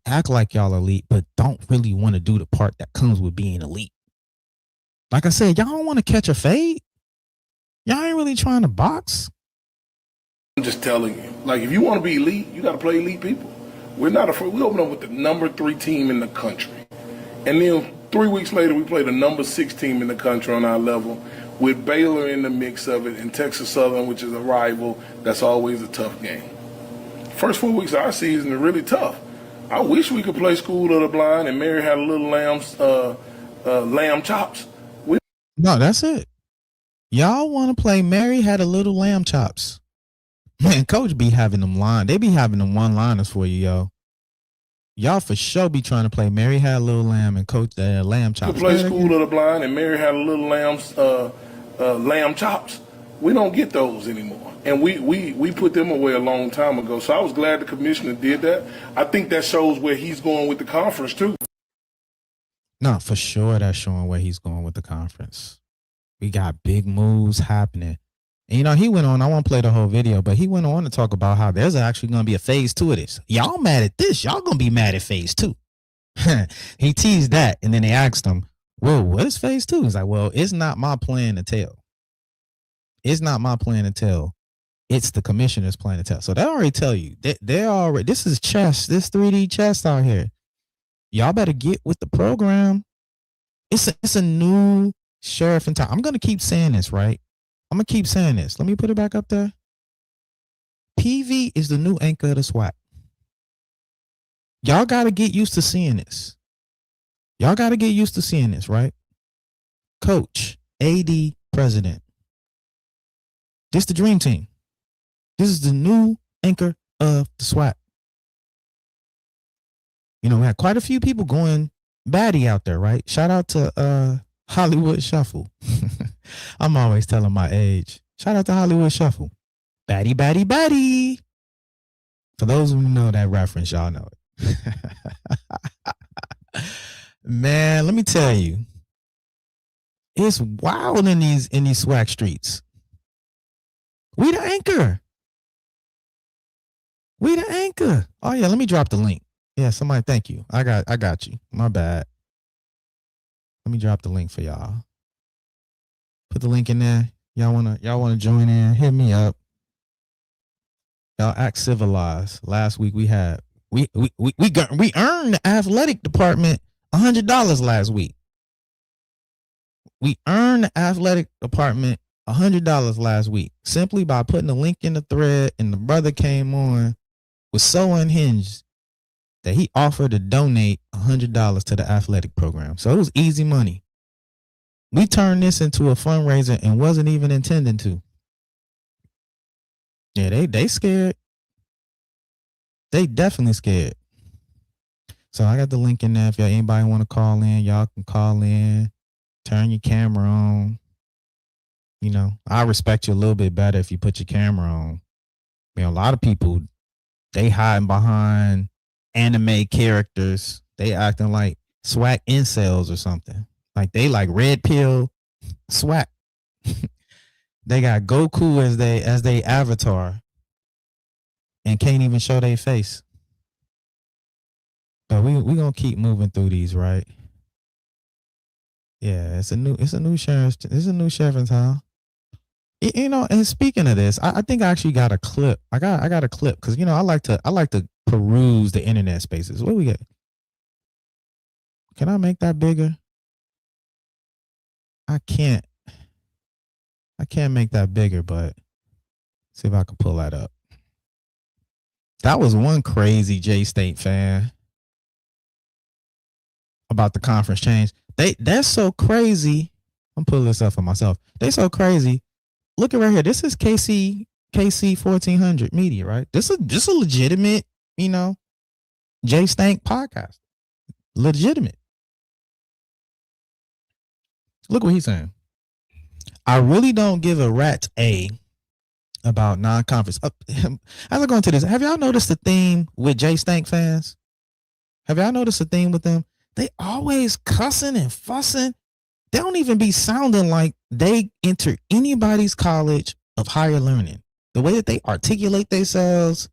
Act like y'all elite, but don't really want to do the part that comes with being elite. Like I said, y'all don't want to catch a fade. Y'all ain't really trying to box. I'm just telling you, like, if you want to be elite, you got to play elite people. We're not afraid. We open up with the number 3 team in the country. And then 3 weeks later, we play the number 6 team in the country on our level with Baylor in the mix of it and Texas Southern, which is a rival. That's always a tough game. First 4 weeks of our season are really tough. I wish we could play School of the Blind and Mary had a little lamb chops. No, that's it. Y'all want to play Mary had a little lamb chops. Man, coach be having them they be having them one-liners for you, yo. Y'all for sure be trying to play Mary had a little lamb and coach lamb chops. We play School of the Blind and Mary had a little lamb chops. We don't get those anymore. And we put them away a long time ago. So I was glad the commissioner did that. I think that shows where he's going with the conference, too. No, for sure that's showing where he's going with the conference. We got big moves happening. And, he went on, I won't play the whole video, but he went on to talk about how there's actually going to be a phase 2 of this. Y'all mad at this. Y'all going to be mad at phase 2. He teased that. And then they asked him, well, what is phase 2? He's like, well, it's not my plan to tell. It's not my plan to tell. It's the commissioner's plan to tell. So they already tell you. They already, this is chess. This 3D chess out here. Y'all better get with the program. It's a new sheriff in town. I'm going to keep saying this, right? I'm going to keep saying this. Let me put it back up there. PV is the new anchor of the SWAC. Y'all got to get used to seeing this. Y'all got to get used to seeing this, right? Coach, AD, president. This the dream team. This is the new anchor of the SWAC. We had quite a few people going batty out there, right? Shout out to Hollywood Shuffle. I'm always telling my age. Shout out to Hollywood Shuffle. Batty, batty, batty. For those who know that reference, y'all know it. Man, let me tell you. It's wild in these SWAC streets. We the anchor. We the anchor. Oh, yeah, let me drop the link. Yeah, somebody, thank you. I got you. My bad. Let me drop the link for y'all. Put the link in there. Y'all wanna join in? Hit me up. Y'all act civilized. Last week we earned the athletic department $100 last week. We earned the athletic department $100 last week simply by putting the link in the thread, and the brother came on, was so unhinged that he offered to donate $100 to the athletic program. So it was easy money. We turned this into a fundraiser and wasn't even intending to. Yeah, they scared. They definitely scared. So I got the link in there. If anybody want to call in, y'all can call in. Turn your camera on. You know, I respect you a little bit better if you put your camera on. I mean, a lot of people, they hiding behind anime characters. They acting like SWAC incels or something. Like they like red pill SWAC. They got Goku as they avatar and can't even show their face. But we gonna keep moving through these, right? Yeah, it's a new sheriff in town. You know, and speaking of this, I think I actually got a clip. I got a clip because, you know, I like to peruse the internet spaces. What we get? Can I make that bigger? I can't make that bigger, but see if I can pull that up. That was one crazy J-State fan about the conference change. They're so crazy. I'm pulling this up for myself. They so crazy. Look at right here. This is KC 1400 Media, right? This is a legitimate, you know, J-Stank podcast. Legitimate. Look what he's saying. I really don't give a rat's A about non-conference. As I go into this, have y'all noticed the theme with J-Stank fans? Have y'all noticed the theme with them? They always cussing and fussing. They don't even be sounding like they enter anybody's college of higher learning. The way that they articulate themselves,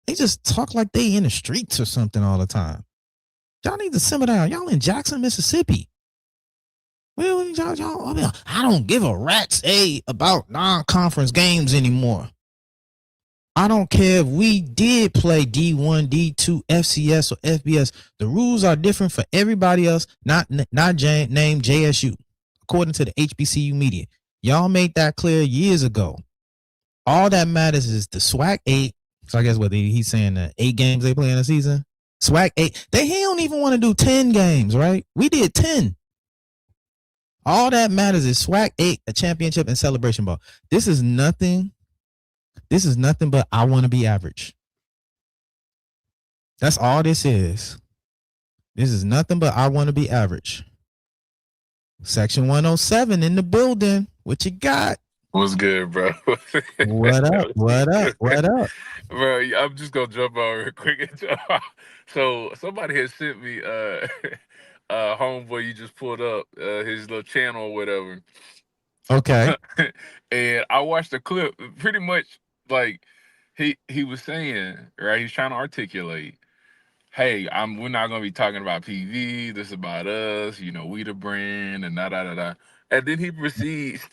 they just talk like they in the streets or something all the time. Y'all need to simmer down. Y'all in Jackson, Mississippi. Well, y'all, I mean, I don't give a rat's A about non-conference games anymore. I don't care if we did play D1, D2, FCS, or FBS. The rules are different for everybody else, not named JSU, according to the HBCU media. Y'all made that clear years ago. All that matters is the SWAC 8. So I guess what he's saying, the 8 games they play in a season. SWAC 8. He don't even want to do 10 games, right? We did 10. All that matters is SWAC 8, a championship, and Celebration Ball. This is nothing but I want to be average. That's all this is. This is nothing but I want to be average. Section 107 in the building. What you got? What's good, bro? What up? Bro, I'm just going to jump on real quick. So somebody has sent me homeboy you just pulled up, his little channel or whatever. Okay. And I watched the clip. Pretty much like he was saying, right? He's trying to articulate, hey, we're not gonna be talking about PV. This is about us, you know, we the brand and da. And then he proceeds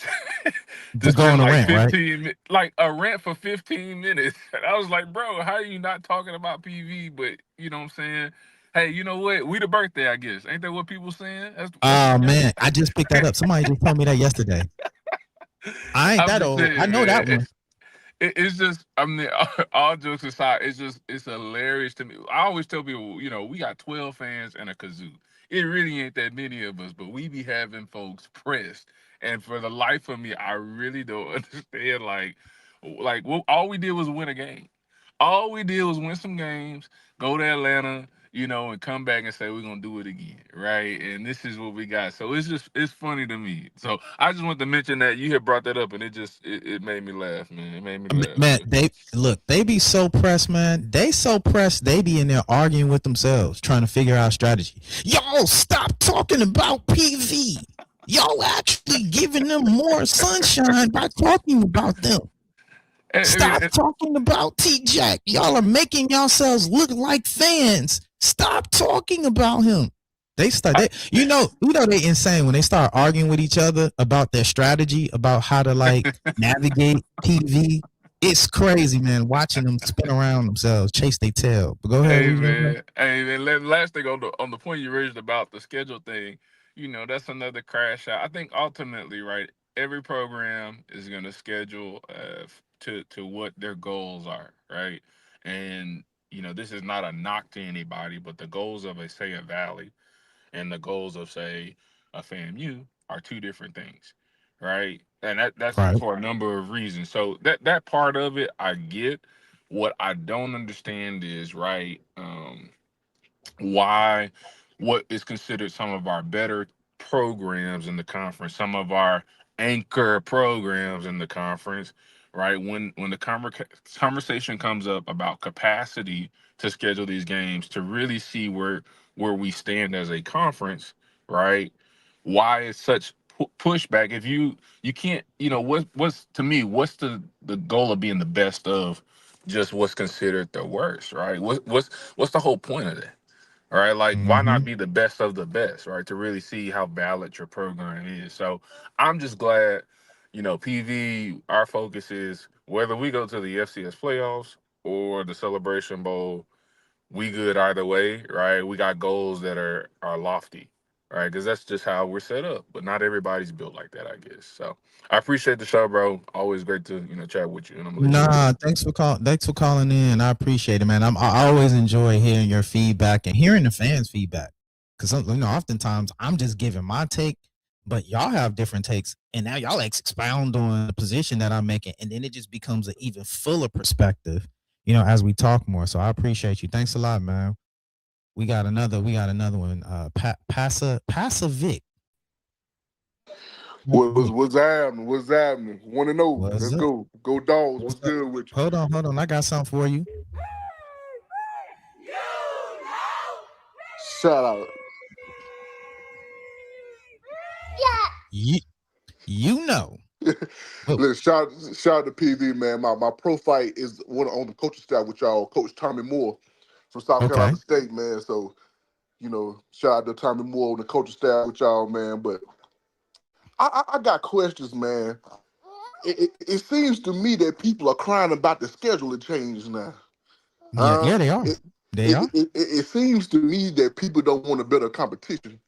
to go on a rant, 15 right? Like a rant for 15 minutes. And I was like, bro, how are you not talking about PV? But you know what I'm saying? Hey, you know what? We the birthday, I guess. Ain't that what people saying? Oh man, I just picked that up. Somebody just told me that yesterday. I ain't that old. I know that one. It's just, I mean, all jokes aside, it's hilarious to me. I always tell people, you know, we got 12 fans and a kazoo. It really ain't that many of us, but we be having folks pressed. And for the life of me, I really don't understand. Like all we did was win a game. All we did was win some games, go to Atlanta, you know, and come back and say we're gonna do it again, right? And this is what we got. So it's funny to me. So I just want to mention that you had brought that up, and it made me laugh, man. It made me laugh. Man, they be so pressed, man. They so pressed, they be in there arguing with themselves, trying to figure out strategy. Y'all stop talking about PV. Y'all actually giving them more sunshine by talking about them. Stop talking about T-Jack. Y'all are making yourselves look like fans. Stop talking about him. They start they you know they insane when they start arguing with each other about their strategy about how to like navigate PV. It's crazy, man, watching them spin around themselves, chase their tail. But go ahead, Hey what you gonna say? man, hey man. Last thing on the point you raised about the schedule thing, that's another crash out. I think ultimately, right, every program is going to schedule to what their goals are, right, and this is not a knock to anybody, but the goals of a Valley and the goals of say a FAMU are two different things, right? And that's Right. for a number of reasons. So that part of it I get. What I don't understand is right. Why what is considered some of our better programs in the conference, some of our anchor programs in the conference, right? When the conversation comes up about capacity to schedule these games to really see where we stand as a conference, right? Why is such pushback? If you can't, what's to me, what's the goal of being the best of just what's considered the worst, right? What's the whole point of that? All right, like why Mm-hmm. not be the best of the best, right? To really see how valid your program is. So I'm just glad, PV, our focus is whether we go to the FCS playoffs or the Celebration Bowl, we good either way, right? We got goals that are lofty, right? Because that's just how we're set up. But not everybody's built like that, I guess. So I appreciate the show, bro. Always great to chat with you, and I'm gonna let you have it. Nah, thanks for calling in. I appreciate it, man. I always enjoy hearing your feedback and hearing the fans' feedback. Cause oftentimes I'm just giving my take, but y'all have different takes, and now y'all expound on the position that I'm making, and then it just becomes an even fuller perspective, as we talk more. So I appreciate you. Thanks a lot, man. We got another one. Passa Vic. What's happening? What's happening? Want to know? What's Let's up? go. Go dogs. What's What's up? good with you? Hold on. I got something for you. Shout out. You, you know. Oh, Look, shout out to PV, man. My pro fight is one on the coaching staff with y'all, Coach Tommy Moore from South okay. Carolina State, man. So, shout out to Tommy Moore on the coaching staff with y'all, man. But I got questions, man. It seems to me that people are crying about the scheduling change now. Yeah, yeah, they are. It, They it, are. it, it seems to me that people don't want a better competition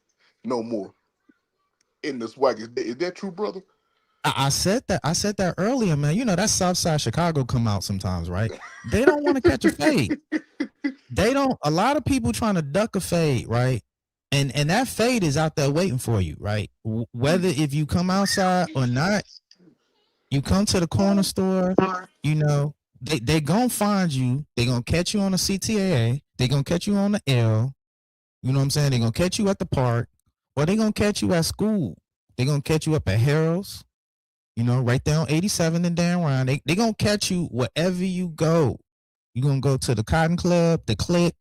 no more in the SWAC. Is that true, brother? I said that. I said that earlier, man. That Southside Chicago come out sometimes, right? They don't want to catch a fade. They don't. A lot of people trying to duck a fade, right? And that fade is out there waiting for you, right? Whether if you come outside or not, you come to the corner store, you know, they gonna find you. They gonna catch you on the CTAA. They gonna catch you on the L. You know what I'm saying? They gonna catch you at the park, or they gonna catch you at school. They gonna catch you up at Harold's. Right there on 87 and Dan Ryan. They gonna catch you wherever you go. You gonna go to the Cotton Club, the Click,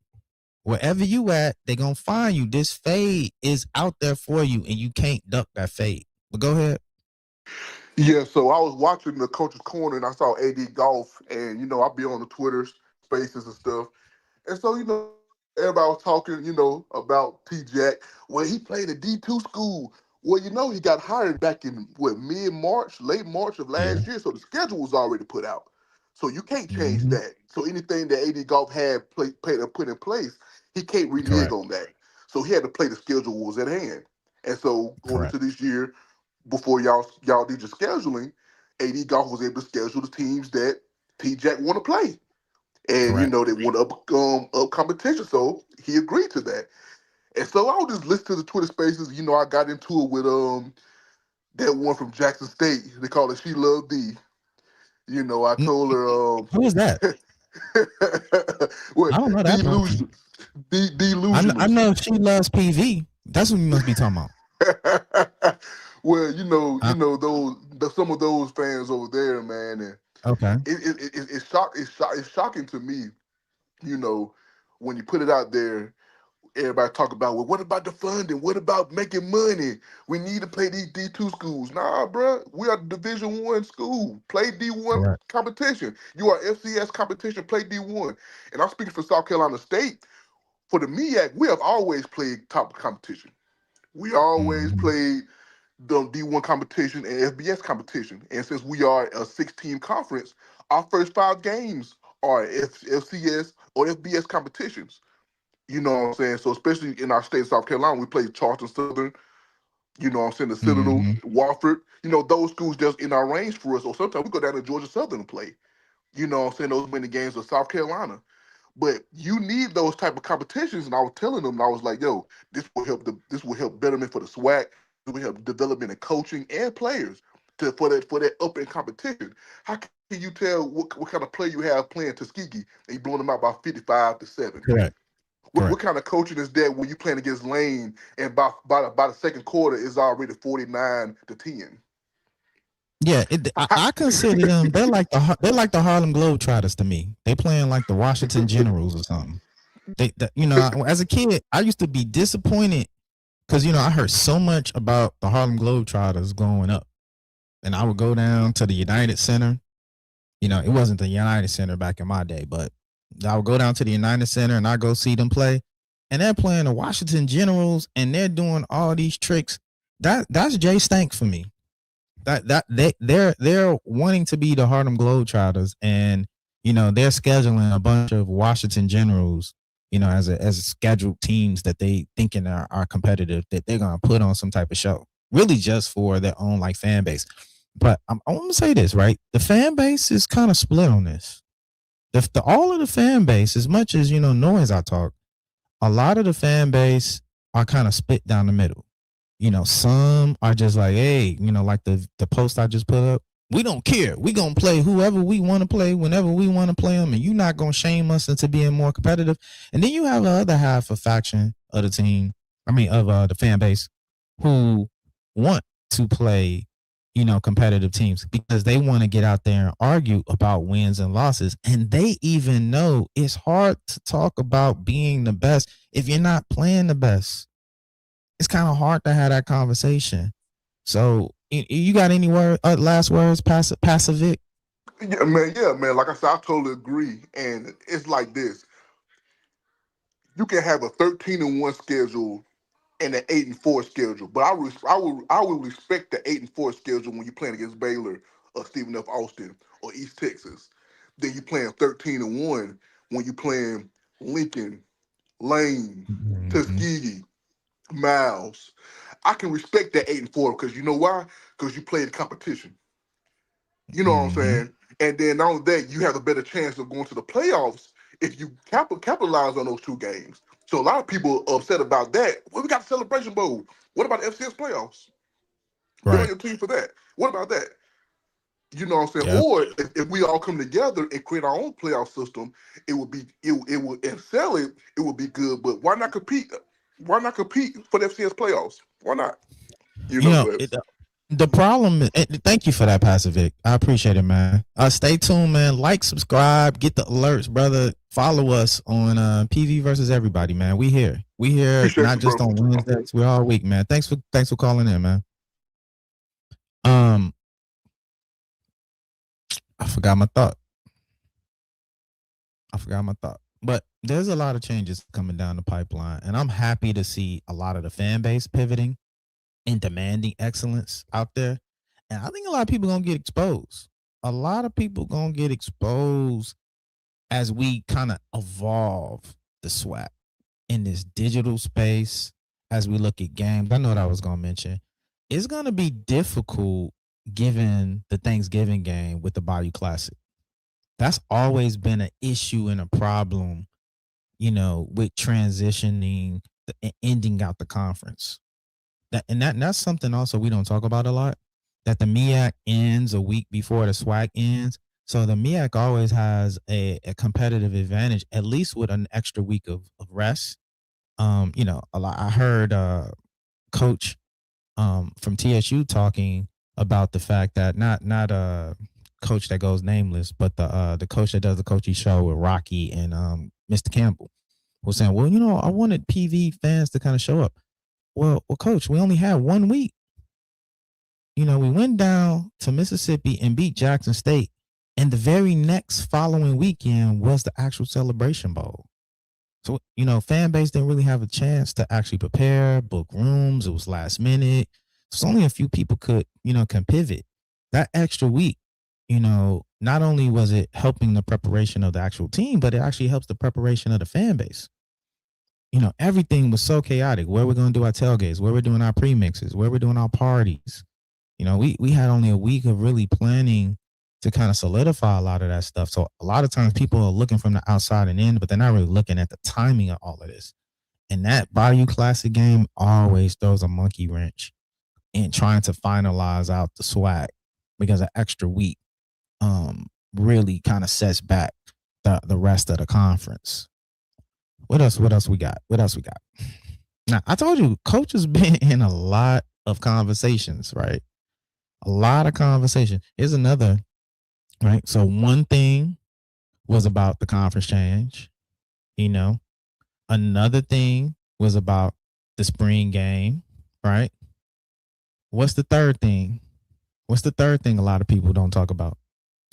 wherever you at. They gonna find you. This fade is out there for you, and you can't duck that fade. But go ahead. Yeah, so I was watching the coach's corner and I saw AD Golf, and I be on the Twitter spaces and stuff. And so, everybody was talking, about T Jack. Well, he played at D2 school. Well, he got hired back in mid-March, late March of Yeah. last year. So the schedule was already put out. So you can't change Mm-hmm. that. So anything that AD Golf had put in place, he can't renege Correct. on that. So he had to play the schedule was at hand. And so going Correct. into this year, before y'all did your scheduling, AD Golf was able to schedule the teams that T Jack want to play, and Correct. they want up competition. So he agreed to that, and so I would just listen to the Twitter Spaces. I got into it with that one from Jackson State. They call it She Love D. I Mm, told her Who is that? what I don't know that person. I delusionals. know she loves PV. That's what you must be talking about. Well, Uh, some of those fans over there, man, and okay. it's shocking to me, you know, when you put it out there. Everybody talk about, well, what about the funding? What about making money? We need to play these D2 schools. Nah, bro, we are Division 1 school. Play D1 Correct. competition. You are FCS competition. Play D1. And I'm speaking for South Carolina State. for the MEAC, we have always played top competition. We always Mm-hmm. played the D1 competition and FBS competition. And since we are a 6-team conference, our first 5 games are FCS or FBS competitions. You know what I'm saying? So especially in our state of South Carolina, we played Charleston Southern, you know what I'm saying, the Citadel, Mm-hmm. Wofford, you know, those schools just in our range for us. Or sometimes we go down to Georgia Southern and play. You know what I'm saying? Those many games of South Carolina. But you need those type of competitions. And I was telling them, I was like, yo, this will help betterment for the SWAC. It will help development and coaching and players for that up in competition. How can you tell what kind of player you have playing Tuskegee and you blowing them out by 55-7? Correct. What kind of coaching is that when you playing against Lane and by the second quarter is already 49-10? Yeah, I consider them. They're like the Harlem Globetrotters to me. They playing like the Washington Generals or something. As a kid, I used to be disappointed because I heard so much about the Harlem Globetrotters growing up, and I would go down to the United Center. It wasn't the United Center back in my day, but I would go down to the United Center and I go see them play, and they're playing the Washington Generals, and they're doing all these tricks. That's Jay Stank for me. They're wanting to be the Harlem Globetrotters, and they're scheduling a bunch of Washington Generals, as scheduled teams that they thinking are competitive, that they're gonna put on some type of show, really just for their own like fan base. But I want to say this, right? The fan base is kind of split on this. All of the fan base, as much as noise I talk, a lot of the fan base are kind of split down the middle. Some are just like, hey, like the post I just put up. We don't care. We gonna play whoever we want to play whenever we want to play them, and you're not gonna shame us into being more competitive. And then you have the other half of faction of the team. Of the fan base, who want to play, competitive teams because they want to get out there and argue about wins and losses. And they even know it's hard to talk about being the best if you're not playing the best. It's kind of hard to have that conversation. So, you got any last words, Pacific? Yeah, man. Like I said, I totally agree. And it's like this: you can have a 13-1 schedule and an 8-4 schedule, but I would respect the 8-4 schedule when you're playing against Baylor or Stephen F. Austin or East Texas. Then you playing 13-1 when you playing Lincoln, Lane, Mm-hmm. Tuskegee, Miles. I can respect that 8-4 because you know why? Because you played competition. You know what I'm Mm-hmm. saying? And then not only that, you have a better chance of going to the playoffs if you capitalize on those 2 games. So a lot of people are upset about that. Well, we got the Celebration Bowl. What about the FCS playoffs? Bet on Right. your team for that. What about that? You know what I'm saying? Yep. Or if we all come together and create our own playoff system, it would be it would and sell it. It would be good. But why not compete? Why not compete for the FCS playoffs? Why not? But The problem is, thank you for that, Pacific. I appreciate it, man. Stay tuned, man. Like, subscribe, get the alerts, brother. Follow us on PV versus everybody, man. We here. appreciate Not you, just bro. on Wednesdays. We're all week, man. Thanks for calling in, man. I forgot my thought. But there's a lot of changes coming down the pipeline, and I'm happy to see a lot of the fan base pivoting and demanding excellence out there. And I think a lot of people gonna get exposed. A lot of people gonna get exposed as we kind of evolve the SWAC in this digital space. As we look at games, I know what I was gonna mention. It's gonna be difficult given the Thanksgiving game with the Bayou Classic. That's always been an issue and a problem, with transitioning and ending out the conference. That's something also we don't talk about a lot. That the MEAC ends a week before the SWAC ends, so the MEAC always has a competitive advantage, at least with an extra week of rest. A lot. I heard Coach from TSU talking about the fact that not a coach that goes nameless, but the coach that does the coaching show with Rocky and Mr. Campbell was saying, well, I wanted PV fans to kind of show up. Well, coach, we only had 1 week. We went down to Mississippi and beat Jackson State. And the very next following weekend was the actual Celebration Bowl. So, fan base didn't really have a chance to actually prepare, book rooms. It was last minute. So only a few people can pivot. That extra week, not only was it helping the preparation of the actual team, but it actually helps the preparation of the fan base. Everything was so chaotic. Where we're going to do our tailgates, where we're doing our premixes, where we're doing our parties. We had only a week of really planning to kind of solidify a lot of that stuff. So a lot of times people are looking from the outside and in, but they're not really looking at the timing of all of this. And that Bayou Classic game always throws a monkey wrench in trying to finalize out the SWAC, because an extra week really kind of sets back the rest of the conference. What else we got? Now, I told you, Coach has been in a lot of conversations, right? A lot of conversation. Here's another, right? So one thing was about the conference change, Another thing was about the spring game, right? What's the third thing? What's the third thing a lot of people don't talk about?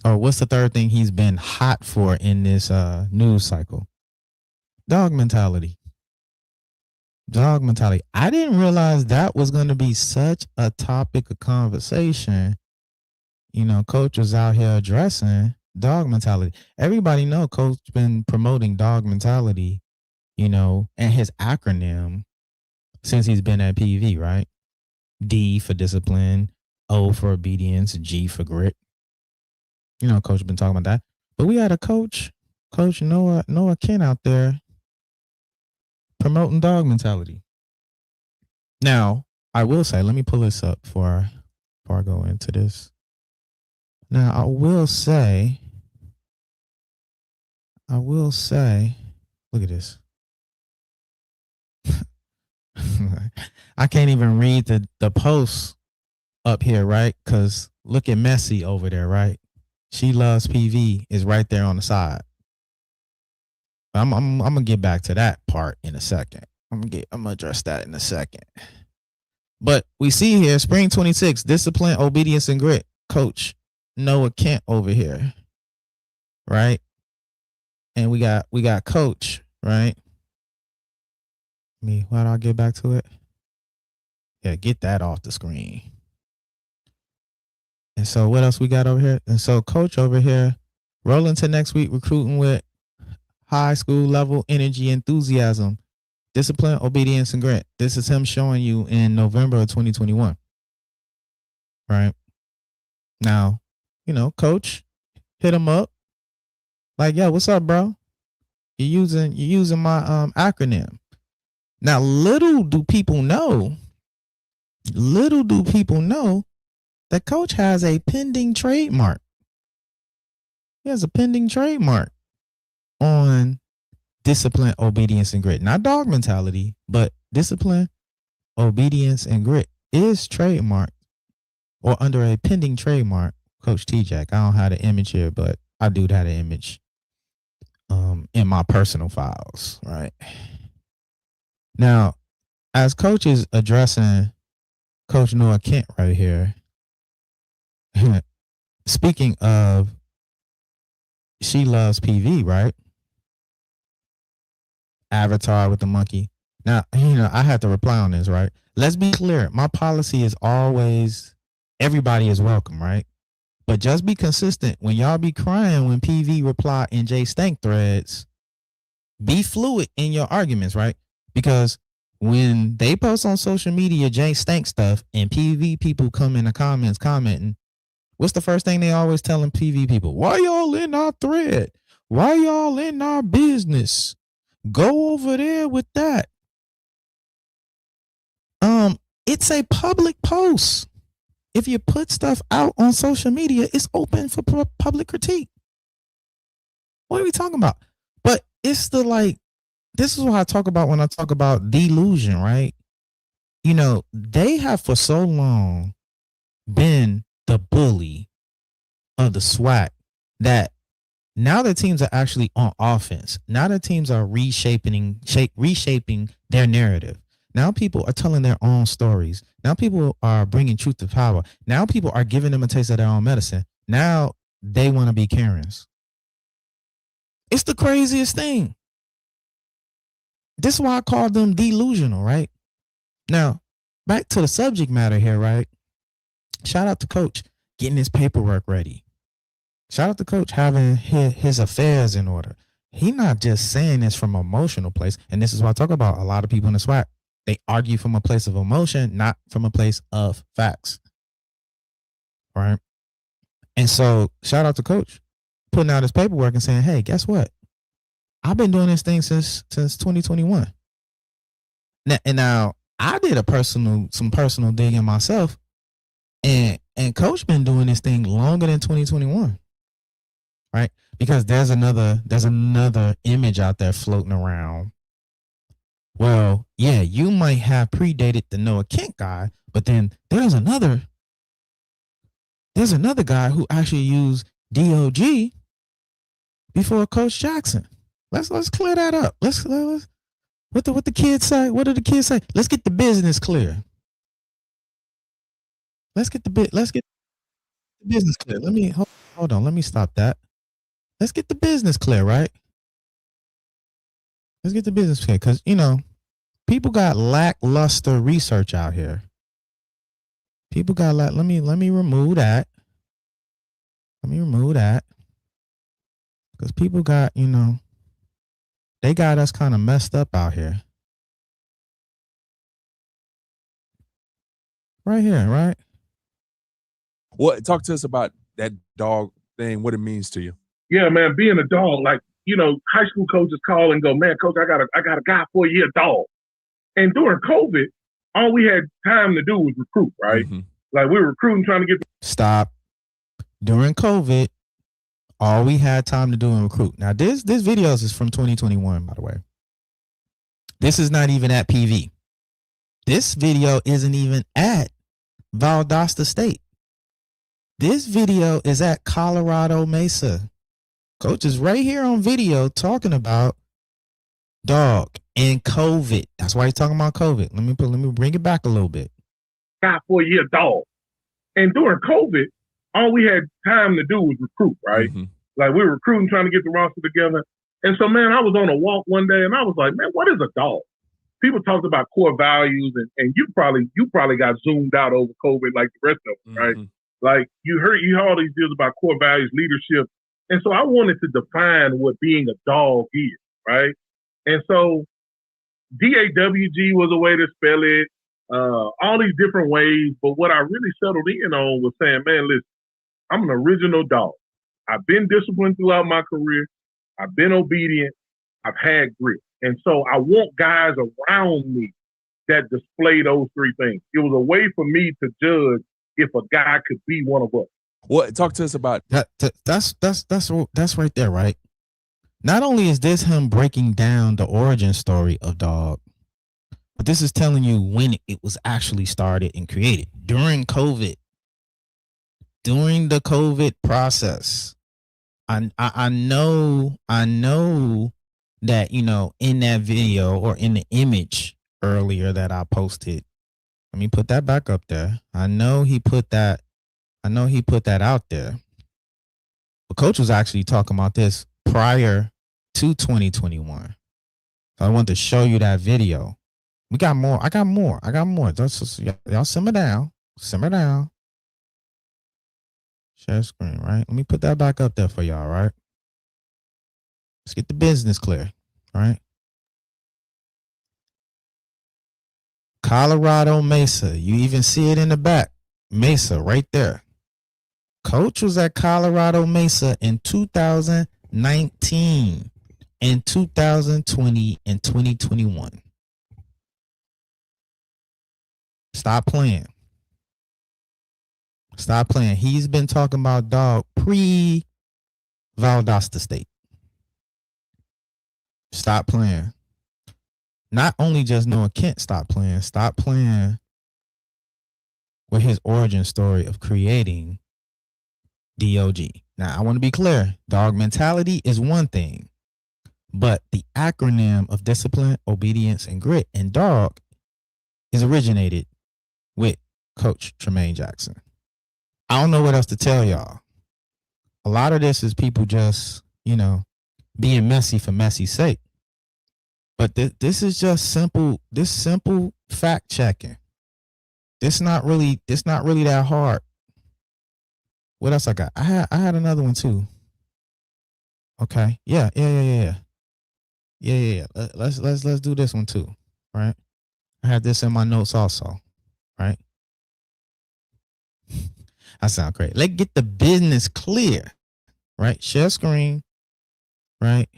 Or what's the third thing he's been hot for in this news cycle? Dog mentality. Dog mentality. I didn't realize that was going to be such a topic of conversation. Coach was out here addressing dog mentality. Everybody know Coach been promoting dog mentality, and his acronym since he's been at PV, right? D for discipline, O for obedience, G for grit. Coach been talking about that. But we had a Coach Noah Kent out there promoting dog mentality. Now, I will say, let me pull this up before I go into this. Now, I will say, look at this. I can't even read the post up here, right? Because look at Messi over there, right? She loves PV is right there on the side. I'm gonna get back to that part in a second. I'm gonna address that in a second. But we see here, spring 26, discipline, obedience, and grit. Coach Noah Kent over here, right? And we got Coach, right? Why do I get back to it? Yeah, get that off the screen. And so what else we got over here? And so Coach over here, rolling to next week, recruiting with high school level energy, enthusiasm, discipline, obedience, and grit. This is him showing you in November of 2021. Right? Now, Coach hit him up. Like, yo, what's up, bro? You're using my acronym. Now, little do people know that Coach has a pending trademark. He has a pending trademark on discipline, obedience, and grit. Not dog mentality, but discipline, obedience, and grit is trademarked or under a pending trademark. Coach T-Jack. I don't have the image here, but I do have the image in my personal files, right? Now, as Coach is addressing Coach Noah Kent right here, speaking of she loves PV, right? Avatar with the monkey. Now, I had to reply on this, right? Let's be clear. My policy is always everybody is welcome, right? But just be consistent. When y'all be crying when PV reply in J Stank threads, be fluid in your arguments, right? Because when they post on social media J Stank stuff and PV people come in the comments commenting, what's the first thing they always telling PV people? Why y'all in our thread? Why y'all in our business? Go over there with that. It's a public post. If you put stuff out on social media, it's open for public critique. What are we talking about? But it's this is what I talk about when I talk about delusion, right? They have for so long been the bully of the SWAC that now the teams are actually on offense. Now the teams are reshaping their narrative. Now people are telling their own stories. Now people are bringing truth to power. Now people are giving them a taste of their own medicine. Now they want to be Karens. It's the craziest thing. This is why I call them delusional, right? Now, back to the subject matter here, right? Shout out to Coach getting his paperwork ready. Shout out to Coach having his affairs in order. He not just saying this from an emotional place. And this is what I talk about. A lot of people in the SWAC, they argue from a place of emotion, not from a place of facts. Right? And so shout out to Coach putting out his paperwork and saying, hey, guess what? I've been doing this thing since 2021. Now I did some personal digging myself, and Coach been doing this thing longer than 2021, right? Because there's another image out there floating around. Well, yeah, you might have predated the Noah Kent guy, but then there's another guy who actually used DOG before Coach Jackson. Let's clear that up. Let's what the kids say? What do the kids say? Let's get the business clear. Let's get the business clear. Let me hold on. Let me stop that. Let's get the business clear, right? Let's get the business clear, because people got lackluster research out here. People got let me remove that. Let me remove that, because people got they got us kind of messed up out here. Right here, right? What? Talk to us about that dog thing, what it means to you. Yeah, man, being a dog, like, high school coaches call and go, man, coach, I got a guy for you, a dog. And during COVID, all we had time to do was recruit, right? Mm-hmm. Like, we were recruiting, trying to get... Stop. During COVID, all we had time to do and recruit. Now, this video is from 2021, by the way. This is not even at PV. This video isn't even at Valdosta State. This video is at Colorado Mesa. Coach is right here on video talking about dog and COVID. That's why he's talking about COVID. Let me bring it back a little bit. Got for a year dog. And during COVID, all we had time to do was recruit, right? Mm-hmm. Like, we were recruiting, trying to get the roster together. And so, man, I was on a walk one day and I was like, man, what is a dog? People talked about core values, and you probably got zoomed out over COVID like the rest of them, right? Mm-hmm. Like, you heard all these deals about core values, leadership. And so I wanted to define what being a dog is, right? And so DAWG was a way to spell it, all these different ways. But what I really settled in on was saying, man, listen, I'm an original dog. I've been disciplined throughout my career. I've been obedient. I've had grit. And so I want guys around me that display those three things. It was a way for me to judge if a guy could be one of us. What? Talk to us about that. That's right there, right? Not only is this him breaking down the origin story of dog, but this is telling you when it was actually started and created during COVID. During the COVID process, I know that in that video or in the image earlier that I posted. Let me put that back up there. I know he put that out there. But Coach was actually talking about this prior to 2021. So I want to show you that video. We got more. I got more. Y'all simmer down. Share screen, right? Let me put that back up there for y'all, right? Let's get the business clear, right? Colorado Mesa. You even see it in the back. Mesa right there. Coach was at Colorado Mesa in 2019, in 2020, and 2021. Stop playing. He's been talking about dog pre-Valdosta State. Stop playing. Not only just Noah Kent stop playing with his origin story of creating DOG. Now, I want to be clear. Dog mentality is one thing, but the acronym of discipline, obedience, and grit and dog is originated with Coach Tremaine Jackson. I don't know what else to tell y'all. A lot of this is people just, being messy for messy's sake. But this is just simple. This simple fact checking. This not really that hard. What else I got? I had another one too. Okay. Yeah. Let's do this one too. Right. I had this in my notes also. Right. I sound great. Let's get the business clear. Right. Share screen. Right.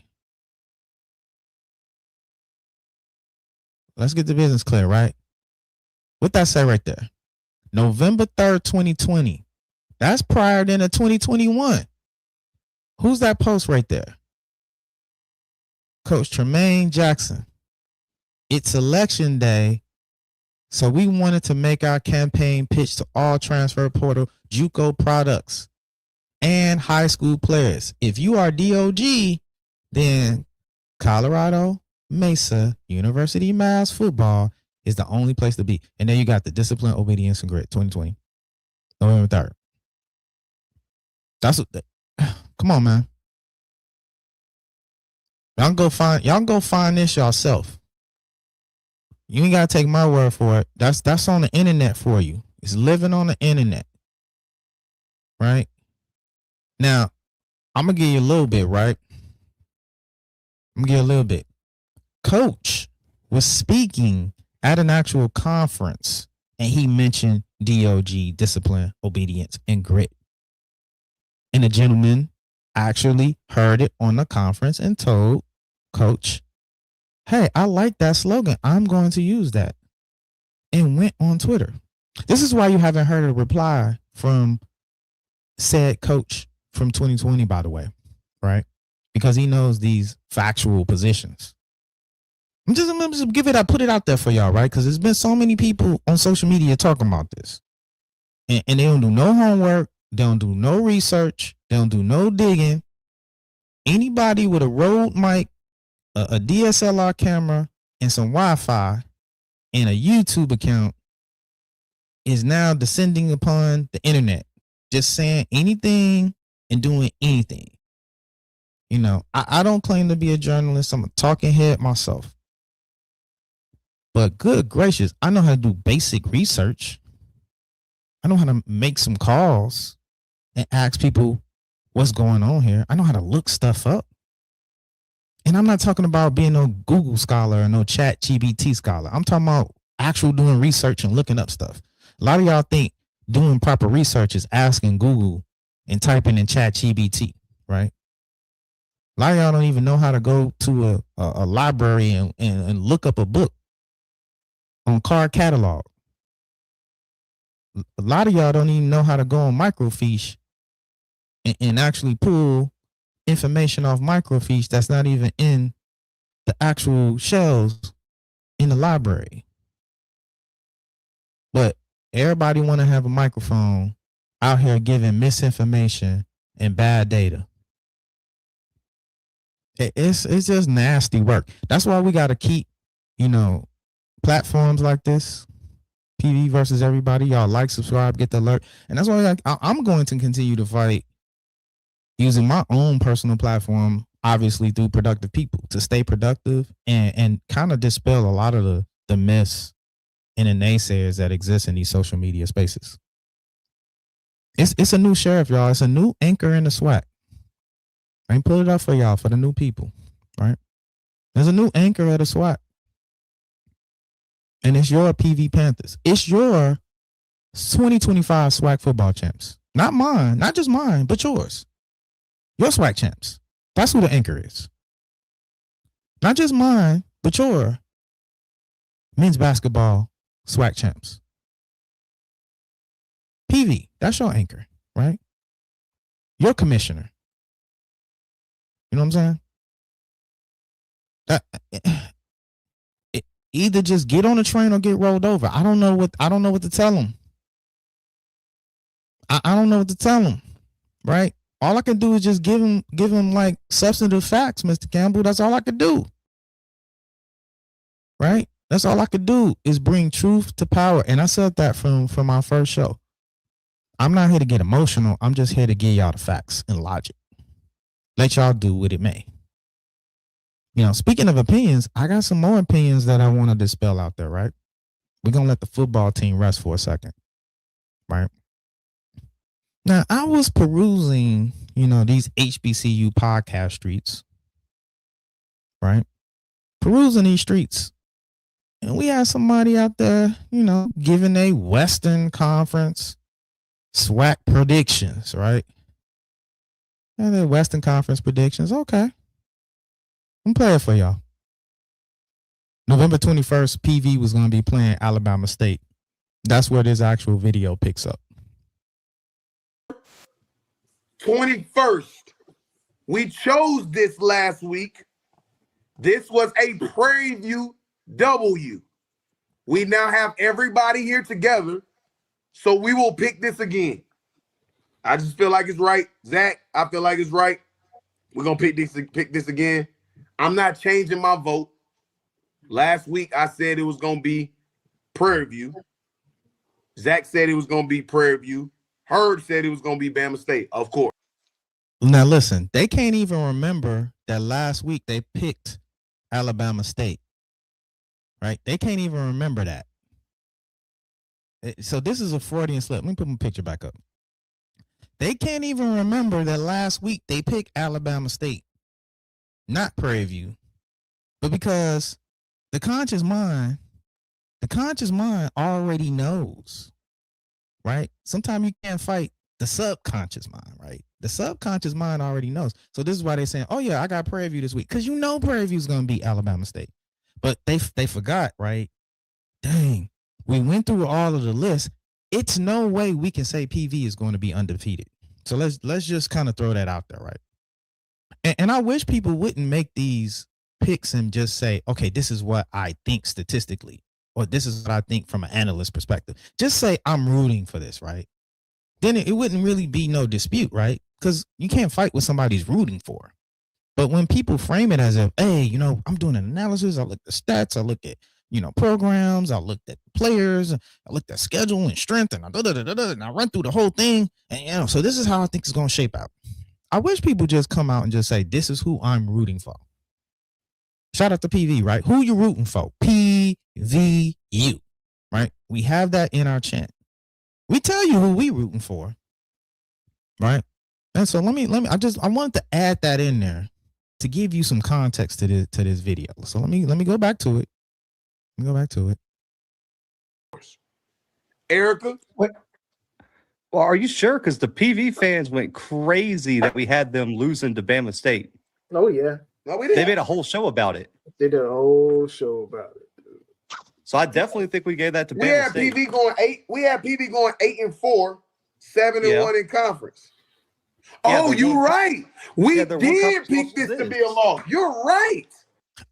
Let's get the business clear. Right. What that say right there? November 3rd, 2020. That's prior than 2021. Who's that post right there? Coach Tremaine Jackson. It's election day, so we wanted to make our campaign pitch to all transfer portal JUCO products and high school players. If you are DOG, then Colorado Mesa University Mass football is the only place to be. And then you got the discipline, obedience, and grit 2020. November 3rd. That's what come on, man. Y'all go find this yourself. You ain't gotta take my word for it. That's on the internet for you. It's living on the internet. Right? Now, I'm gonna give you a little bit, right? I'm gonna give you a little bit. Coach was speaking at an actual conference and he mentioned DOG, discipline, obedience, and grit. And the gentleman actually heard it on the conference and told Coach, hey, I like that slogan. I'm going to use that. And went on Twitter. This is why you haven't heard a reply from said coach from 2020, by the way, right? Because he knows these factual positions. I'm just give it, I put it out there for y'all, right? Because there's been so many people on social media talking about this. And they don't do no homework. They don't do no research. They don't do no digging. Anybody with a Rode mic, a DSLR camera, and some Wi-Fi, and a YouTube account is now descending upon the internet, just saying anything and doing anything. You know, I don't claim to be a journalist. I'm a talking head myself. But good gracious, I know how to do basic research. I know how to make some calls and ask people what's going on here. I know how to look stuff up. And I'm not talking about being no Google scholar or no Chat GPT scholar. I'm talking about actual doing research and looking up stuff. A lot of y'all think doing proper research is asking Google and typing in Chat GPT, right? A lot of y'all don't even know how to go to a library and look up a book on card catalog. A lot of y'all don't even know how to go on microfiche and actually pull information off microfiche that's not even in the actual shelves in the library. But everybody want to have a microphone out here giving misinformation and bad data. It's just nasty work. That's why we got to keep, platforms like this, PV versus everybody. Y'all like, subscribe, get the alert. And that's why I'm going to continue to fight using my own personal platform, obviously through productive people, to stay productive and kind of dispel a lot of the myths and the naysayers that exist in these social media spaces. It's a new sheriff, y'all. It's a new anchor in the SWAC. I ain't put it up for y'all, for the new people, right? There's a new anchor at the SWAC. And it's your PV Panthers. It's your 2025 SWAC football champs. Not mine, not just mine, but yours. Your SWAC champs. That's who the anchor is. Not just mine, but your men's basketball SWAC champs. PV, that's your anchor, right? Your commissioner. You know what I'm saying? Either just get on the train or get rolled over. I don't know what to tell them. I don't know what to tell them, right? All I can do is just give him like substantive facts, Mr. Campbell. That's all I could do, right? That's all I could do is bring truth to power. And I said that from our first show. I'm not here to get emotional. I'm just here to give y'all the facts and logic. Let y'all do what it may. Speaking of opinions, I got some more opinions that I want to dispel out there, right? We're going to let the football team rest for a second, right? Now, I was perusing, these HBCU podcast streets, right? Perusing these streets. And we had somebody out there, giving a Western Conference SWAC predictions, right? And the Western Conference predictions. Okay. I'm playing for y'all. November 21st, PV was going to be playing Alabama State. That's where this actual video picks up. 21st. We chose this last week. This was a Prairie View W. We now have everybody here together, so we will pick this again. I just feel like it's right. Zach, I feel like it's right. We're going to pick this again. I'm not changing my vote. Last week, I said it was going to be Prairie View. Zach said it was going to be Prairie View. Hurd said it was going to be Bama State, of course. Now, listen, they can't even remember that last week they picked Alabama State, right? They can't even remember that. So this is a Freudian slip. Let me put my picture back up. They can't even remember that last week they picked Alabama State, not Prairie View. But because the conscious mind already knows, right? Sometimes you can't fight the subconscious mind, right? The subconscious mind already knows. So this is why they're saying, oh yeah, I got Prairie View this week. Because Prairie View is going to beat Alabama State. But they forgot, right? Dang, we went through all of the lists. It's no way we can say PV is going to be undefeated. So let's just kind of throw that out there, right? And I wish people wouldn't make these picks and just say, okay, this is what I think statistically, or this is what I think from an analyst perspective. Just say I'm rooting for this, right? Then it wouldn't really be no dispute, right? Because you can't fight what somebody's rooting for. But when people frame it as if, hey, I'm doing an analysis, I look at the stats, I look at, programs, I looked at players, I looked at schedule and strength, and I run through the whole thing. And, so this is how I think it's going to shape out. I wish people just come out and just say, this is who I'm rooting for. Shout out to PV, right? Who you rooting for? PVU, right? We have that in our chant. We tell you who we rooting for, right? And so let me. I wanted to add that in there to give you some context to this video. So let me go back to it. Let me go back to it. Erica? What? Well, are you sure? Because the PV fans went crazy that we had them losing to Bama State. Oh, yeah. No, we didn't. They made a whole show about it. They did a whole show about it. So I definitely think we gave that to We Bama had State. PV going 8. We had PV going 8-4, 7-1 in conference. Yeah, Oh, you're right. We their one did conference pick this losses to is. be a loss. You're right.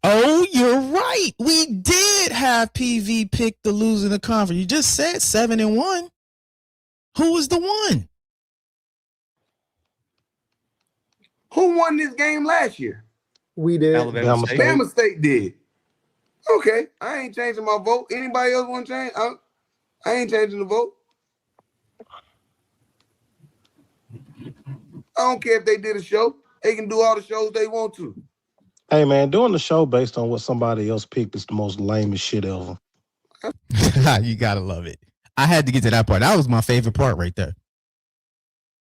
Oh, you're right. We did have PV pick the loser in the conference. You just said 7-1. Who was the one? Who won this game last year? We did. Alabama State. Bama State did. Okay, I ain't changing my vote. Anybody else want to change? I ain't changing the vote. I don't care if they did a show. They can do all the shows they want to. Hey man, doing the show based on what somebody else picked is the most lamest shit ever. You gotta love it. I had to get to that part. That was my favorite part right there.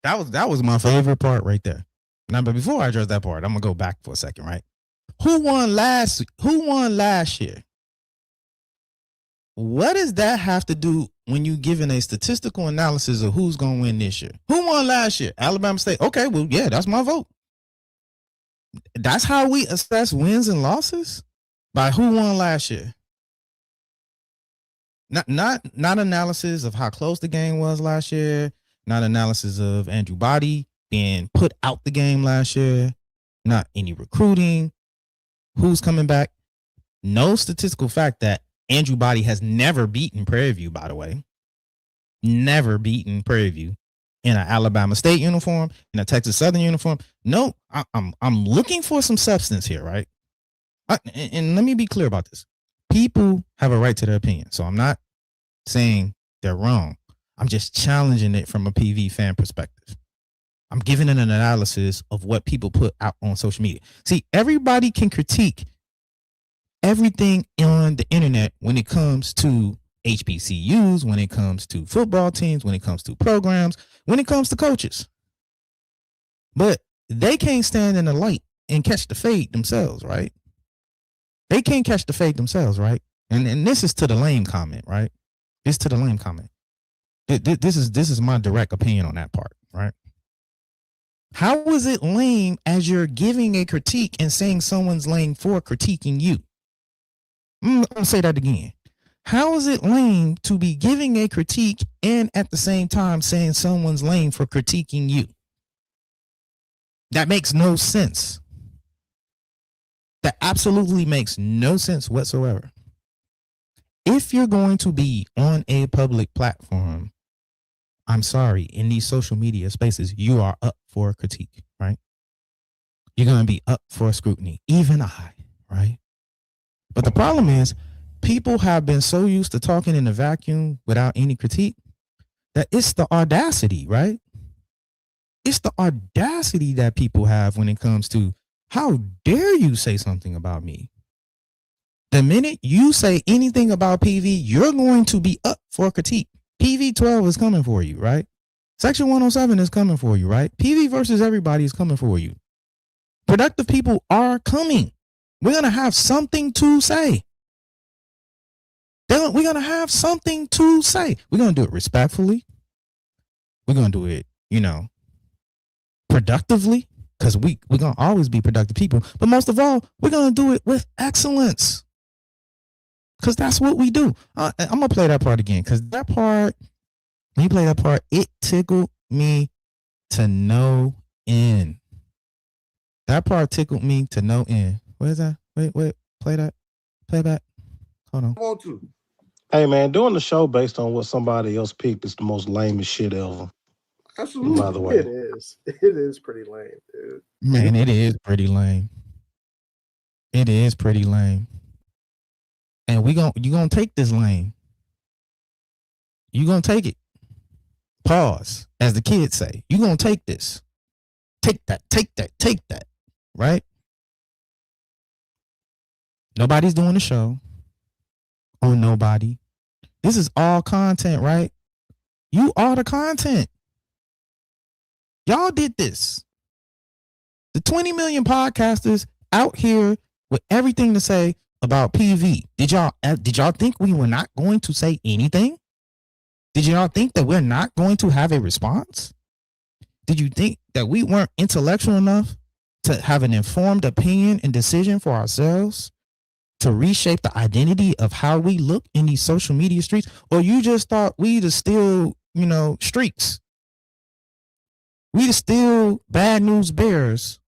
That was my favorite part right there. Now, but before I address that part, I'm gonna go back for a second, right? Who won last year? What does that have to do when you giving a statistical analysis of who's gonna win this year? Who won last year? Alabama State. Okay, well, yeah, that's my vote. That's how we assess wins and losses? By who won last year. Not analysis of how close the game was last year, not analysis of Andrew Body being put out the game last year, not any recruiting, who's coming back. No statistical fact that Andrew Body has never beaten Prairie View, by the way. Never beaten Prairie View in an Alabama State uniform, in a Texas Southern uniform. No, I'm looking for some substance here, right? And let me be clear about this. People have a right to their opinion. So I'm not saying they're wrong. I'm just challenging it from a PV fan perspective. I'm giving an analysis of what people put out on social media. See, everybody can critique everything on the internet when it comes to HBCUs, when it comes to football teams, when it comes to programs, when it comes to coaches. But they can't stand in the light and catch the fade themselves, right? They can't catch the fade themselves, right? And this is to the lame comment, right? This to the lame comment. This is my direct opinion on that part, right? How is it lame as you're giving a critique and saying someone's lame for critiquing you? I'm gonna say that again. How is it lame to be giving a critique and at the same time saying someone's lame for critiquing you? That makes no sense. That absolutely makes no sense whatsoever. If you're going to be on a public platform, I'm sorry, in these social media spaces, you are up for critique, right? You're going to be up for scrutiny, even I, right? But the problem is, people have been so used to talking in a vacuum without any critique that it's the audacity, right? It's the audacity that people have when it comes to, how dare you say something about me? The minute you say anything about PV, you're going to be up for critique. PV 12 is coming for you, right? Section 107 is coming for you, right? PV versus everybody is coming for you. Productive people are coming. We're going to have something to say. We're going to have something to say. We're going to do it respectfully. We're going to do it, productively, because we're going to always be productive people. But most of all, we're going to do it with excellence, because that's what we do. I'm going to play that part again, because that part, when you play that part, it tickled me to no end. That part tickled me to no end. Where is that? Wait, play that. Play back. Hold on. I want to. Hey man, doing the show based on what somebody else picked is the most lamest shit ever. Absolutely. By the way. It is. It is pretty lame, dude. Man, it is pretty lame. It is pretty lame. And you gonna take this lame. You gonna take it. Pause, as the kids say. You gonna take this. Take that, take that, take that. Right? Nobody's doing the show. Oh, nobody. This is all content, right? You are the content. Y'all did this. The 20 million podcasters out here with everything to say about PV. Did y'all think we were not going to say anything? Did y'all think that we're not going to have a response? Did you think that we weren't intellectual enough to have an informed opinion and decision for ourselves, to reshape the identity of how we look in these social media streets? Or you just thought we just still, streaks? We just still bad news bears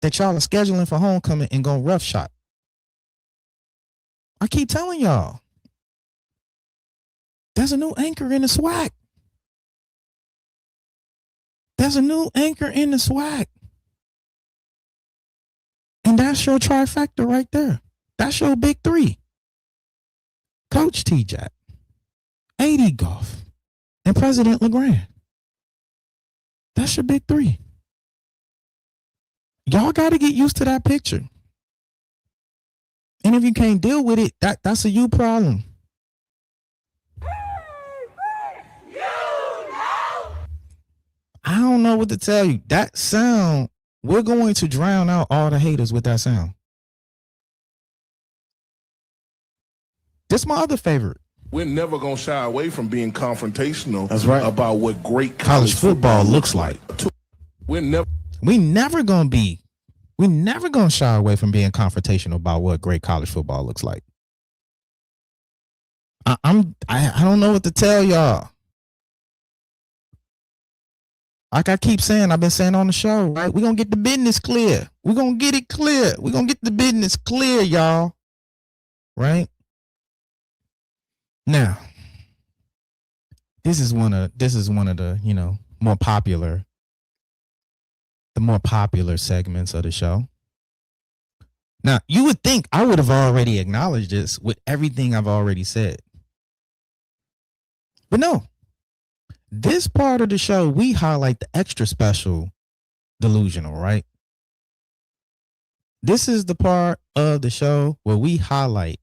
that y'all are scheduling for homecoming and go roughshod? I keep telling y'all, there's a new anchor in the SWAC. There's a new anchor in the SWAC. And that's your trifecta right there. That's your big three. Coach T-Jack, AD Golf, and President LeGrand. That's your big three. Y'all got to get used to that picture. And if you can't deal with it, that's a you problem. I don't know what to tell you. That sound, we're going to drown out all the haters with that sound. This is my other favorite. We're never going to shy away from being confrontational. That's right. About what great college football looks like. We're never going to shy away from being confrontational about what great college football looks like. I don't know what to tell y'all. Like I keep saying, I've been saying on the show, right? We're going to get the business clear. We're going to get it clear. We're going to get the business clear, y'all. Right? Now, this is one of the, more popular segments of the show. Now, you would think I would have already acknowledged this with everything I've already said. But no. This part of the show, we highlight the extra special delusional, right? This is the part of the show where we highlight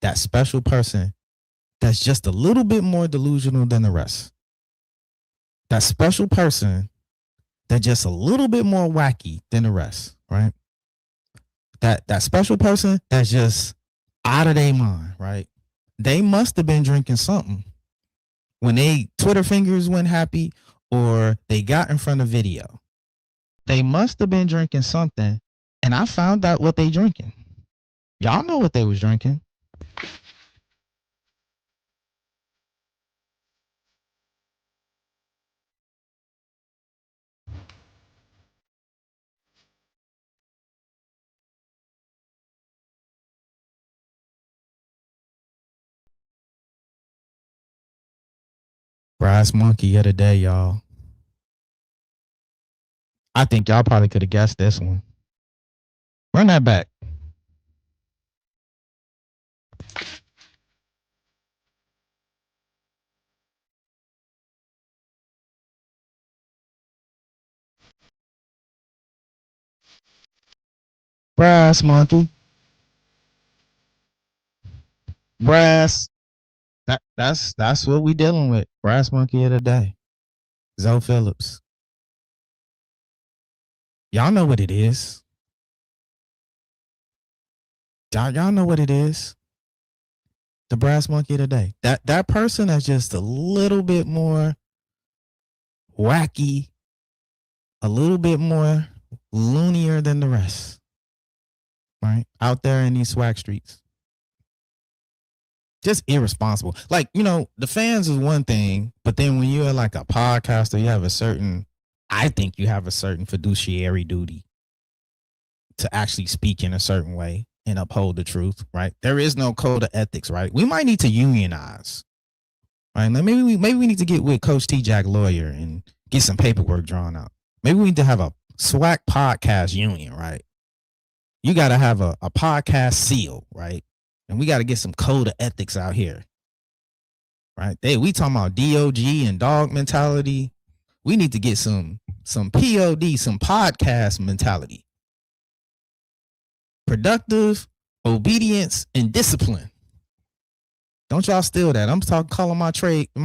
that special person that's just a little bit more delusional than the rest. That special person that's just a little bit more wacky than the rest, right? That special person that's just out of their mind, right? They must have been drinking something when they Twitter fingers went happy or they got in front of video. They must have been drinking something, and I found out what they drinking. Y'all know what they was drinking. Brass monkey of the day, y'all. I think y'all probably could have guessed this one. Run that back. Brass monkey. Brass. That's what we dealing with. Brass monkey of the day. Zoe Phillips. Y'all know what it is. Y'all know what it is. The brass monkey of the day. That person that's just a little bit more wacky, a little bit more loonier than the rest. Right? Out there in these SWAC streets. Just irresponsible. Like, the fans is one thing, but then when you're like a podcaster, I think you have a certain fiduciary duty to actually speak in a certain way and uphold the truth, right? There is no code of ethics, right? We might need to unionize, right? Maybe we need to get with Coach T-Jack lawyer and get some paperwork drawn out. Maybe we need to have a SWAC podcast union, right? You got to have a podcast seal, right? And we got to get some code of ethics out here, right? We talking about DOG and dog mentality. We need to get some POD, some podcast mentality. Productive, obedience, and discipline. Don't y'all steal that. I'm calling my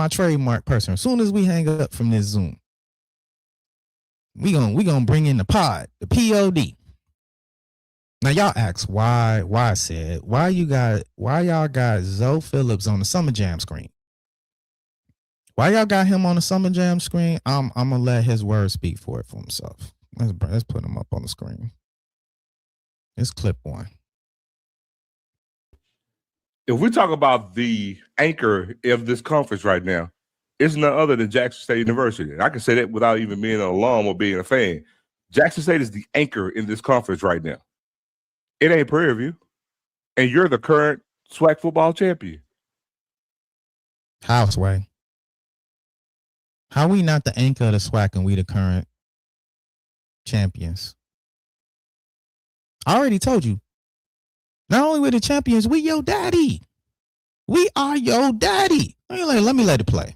trademark person. As soon as we hang up from this Zoom, we gonna bring in the POD. Now y'all ask why y'all got Zoe Phillips on the Summer Jam screen? Why y'all got him on the Summer Jam screen? I'm gonna let his words speak for himself. Let's put him up on the screen. It's clip one. If we talk about the anchor of this conference right now, it's none other than Jackson State University. And I can say that without even being an alum or being a fan. Jackson State is the anchor in this conference right now. It ain't Prairie View. And you're the current SWAC football champion. Houseway. How we not the anchor of the SWAC and we the current champions? I already told you. Not only we the champions, we your daddy. We are your daddy. Let me let it play.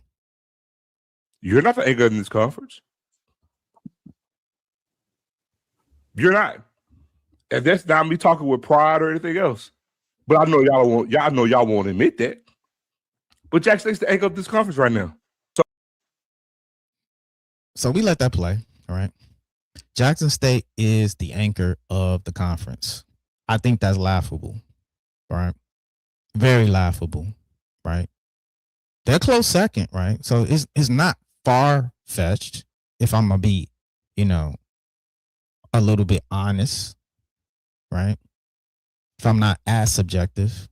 You're not the anchor in this conference. You're not. And that's not me talking with pride or anything else. But I know y'all won't admit that. But Jackson State's the anchor of this conference right now. So we let that play. All right. Jackson State is the anchor of the conference. I think that's laughable. Right. Very laughable. Right. They're close second. Right. So it's not far fetched if I'm gonna be, a little bit honest. Right. If I'm not as subjective.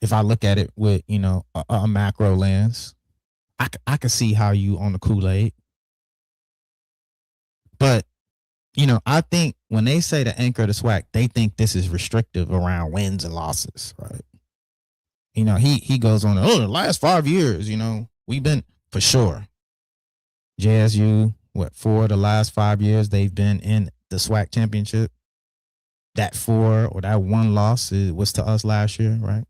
If I look at it with, a macro lens, I can see how you on the Kool-Aid. But, I think when they say the anchor of the SWAC, they think this is restrictive around wins and losses, right? He goes on, the last 5 years, we've been, for sure. JSU, for the last 5 years, they've been in the SWAC championship. That 4 or that 1 loss was to us last year, right?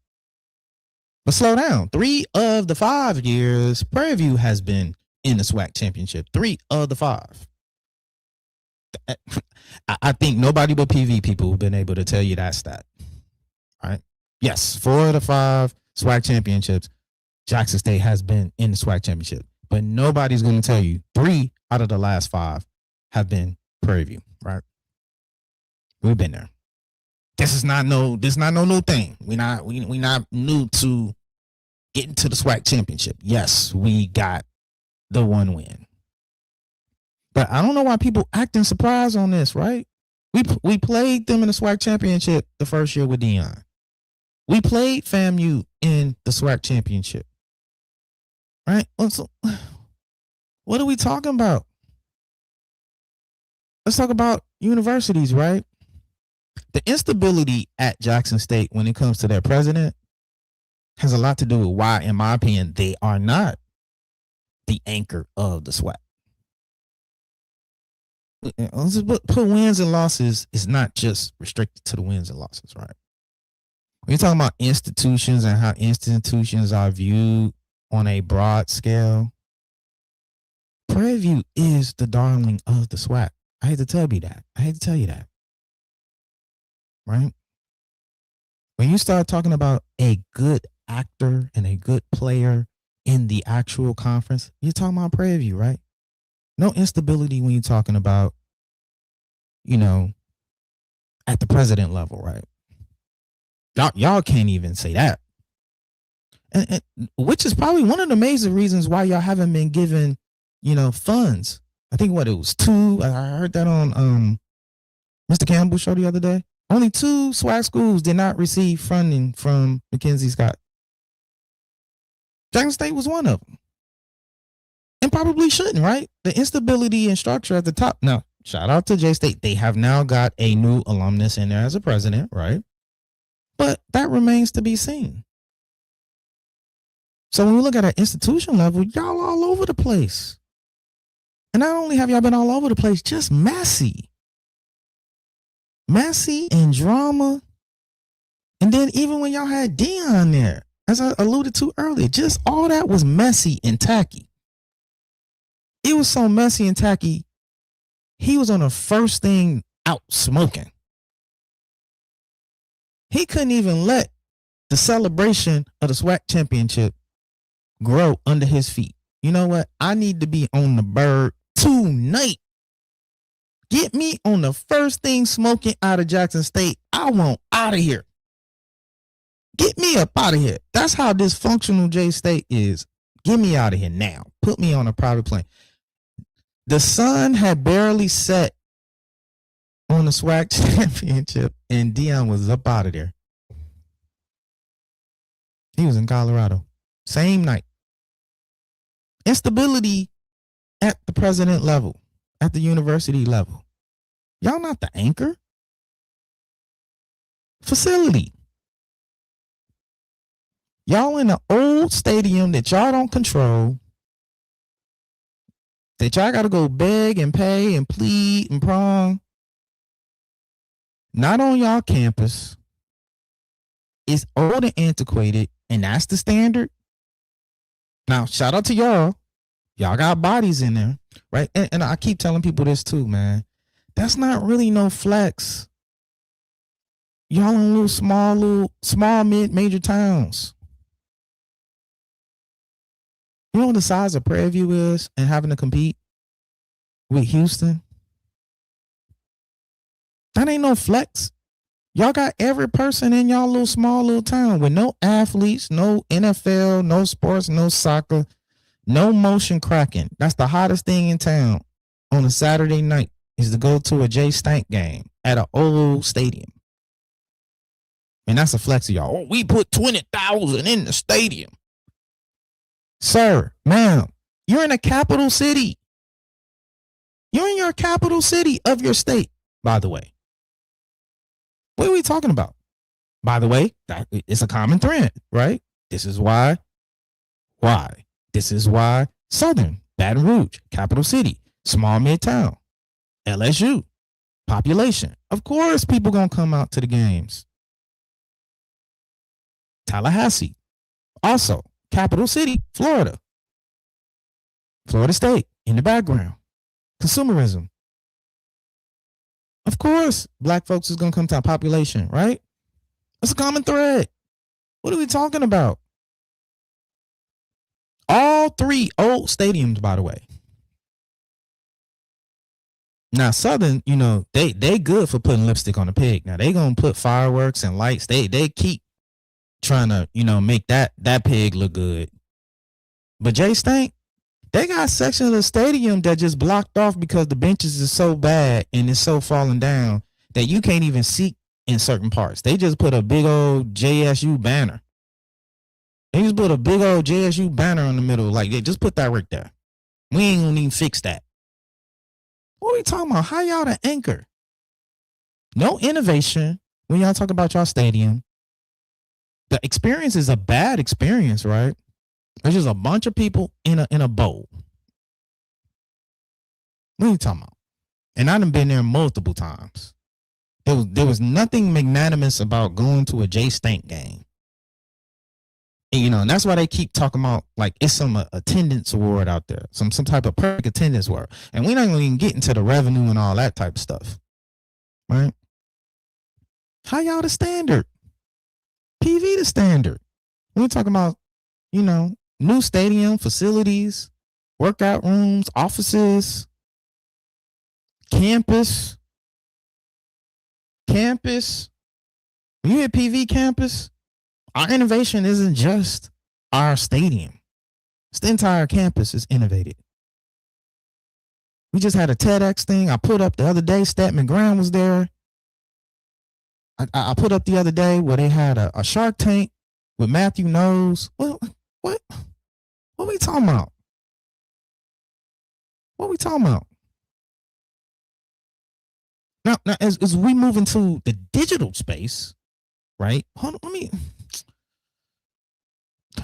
But slow down. 3 of the 5 years, Prairie View has been in the SWAC championship. 3 of the 5. I think nobody but PV people have been able to tell you that stat. Right? Yes, 4 of the 5 SWAC championships, Jackson State has been in the SWAC championship. But nobody's going to tell you 3 out of the last 5 have been Prairie View, right? We've been there. This is not no new thing. We not new to getting to the SWAC championship. Yes, we got the 1 win. But I don't know why people acting surprised on this, right? We played them in the SWAC championship the first year with Dion. We played FAMU in the SWAC championship. Right? So, what are we talking about? Let's talk about universities, right? The instability at Jackson State when it comes to their president has a lot to do with why, in my opinion, they are not the anchor of the SWAC. Put wins and losses is not just restricted to the wins and losses, right? When you're talking about institutions and how institutions are viewed on a broad scale, Prairie View is the darling of the SWAC. I hate to tell you that. Right? When you start talking about a good actor and a good player in the actual conference, you're talking about Prairie View, right? No instability when you're talking about, at the president level, right? Y'all can't even say that. And which is probably one of the major reasons why y'all haven't been given, funds. I think it was 2. I heard that on Mr. Campbell's show the other day. Only 2 SWAC schools did not receive funding from Mackenzie Scott. Jackson State was one of them. And probably shouldn't, right? The instability and structure at the top. Now, shout out to J State. They have now got a new alumnus in there as a president, right? But that remains to be seen. So when we look at an institution level, y'all all over the place. And not only have y'all been all over the place, just messy. Messy and drama. And then even when y'all had Dion there, as I alluded to earlier, just all that was messy and tacky. It was so messy and tacky, he was on the first thing out smoking. He couldn't even let the celebration of the SWAC championship grow under his feet. You know what? I need to be on the bird tonight. Get me on the first thing smoking out of Jackson State. I want out of here. Get me up out of here. That's how dysfunctional J State is. Get me out of here now. Put me on a private plane. The sun had barely set on the SWAC championship, and Dion was up out of there. He was in Colorado. Same night. Instability at the president level, at the university level. Y'all not the anchor. Facility. Y'all in an old stadium that y'all don't control, that y'all got to go beg and pay and plead and prong. Not on y'all campus. It's old and antiquated, and that's the standard. Now, shout out to y'all. Y'all got bodies in there, right? And I keep telling people this too, man. That's not really no flex. Y'all in little small mid-major towns. You know what the size of Prairie View is and having to compete with Houston? That ain't no flex. Y'all got every person in y'all small little town with no athletes, no NFL, no sports, no soccer, no motion cracking. That's the hottest thing in town on a Saturday night is to go to a J Stank game at an old stadium. And that's a flex of y'all. Oh, we put 20,000 in the stadium. Sir, ma'am, you're in a capital city. You're in your capital city of your state, by the way. What are we talking about? By the way, it's a common thread, right? This is why. This is why Southern, Baton Rouge, capital city, small midtown, LSU, population. Of course, people gonna come out to the games. Tallahassee, Also, capital city, Florida. Florida State in the background. Consumerism. Of course, black folks is going to come to our population, right? That's a common thread. What are we talking about? All three old stadiums, by the way. Now, Southern, you know, they good for putting lipstick on a pig. Now, they going to put fireworks and lights. They keep trying to, you know, make that pig look good. But J-Stank, they got a section of the stadium that just blocked off because the benches is so bad and it's so falling down that you can't even see in certain parts. They just put a big old JSU banner. They just put a big old JSU banner in the middle. Like, they just put that right there. We ain't gonna even fix that. What are we talking about? How y'all the anchor? No innovation when y'all talk about y'all stadium. The experience is a bad experience, right? There's just a bunch of people in a bowl. What are you talking about? And I done been there multiple times. There was nothing magnanimous about going to a J-Stank game. And, you know, and that's why they keep talking about like it's some attendance award out there, some type of perfect attendance award. And we're not going to even get into the revenue and all that type of stuff. Right? How y'all the standard? PV the standard. We're talking about, you know, new stadium, facilities, workout rooms, offices, campus, UAPB campus. Our innovation isn't just our stadium. It's the entire campus is innovated. We just had a TEDx thing I put up the other day. Statman Graham was there. I put up the other day where they had a Shark Tank with Matthew Knowles. What are we talking about? What are we talking about? Now as we move into the digital space, right? Hold on,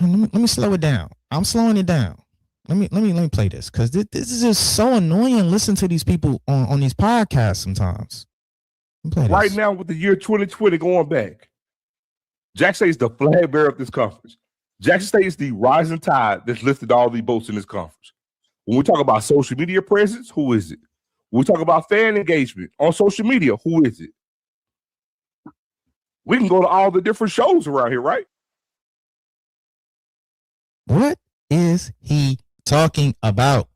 let me slow it down. I'm slowing it down. Let me play this because this is just so annoying. Listen to these people on these podcasts sometimes. Right now, with the year 2020 going back, Jackson State is the flag bearer of this conference. Jackson State is the rising tide that's lifted all the boats in this conference. When we talk about social media presence, who is it? When we talk about fan engagement on social media, who is it? We can go to all the different shows around here, right? What is he talking about?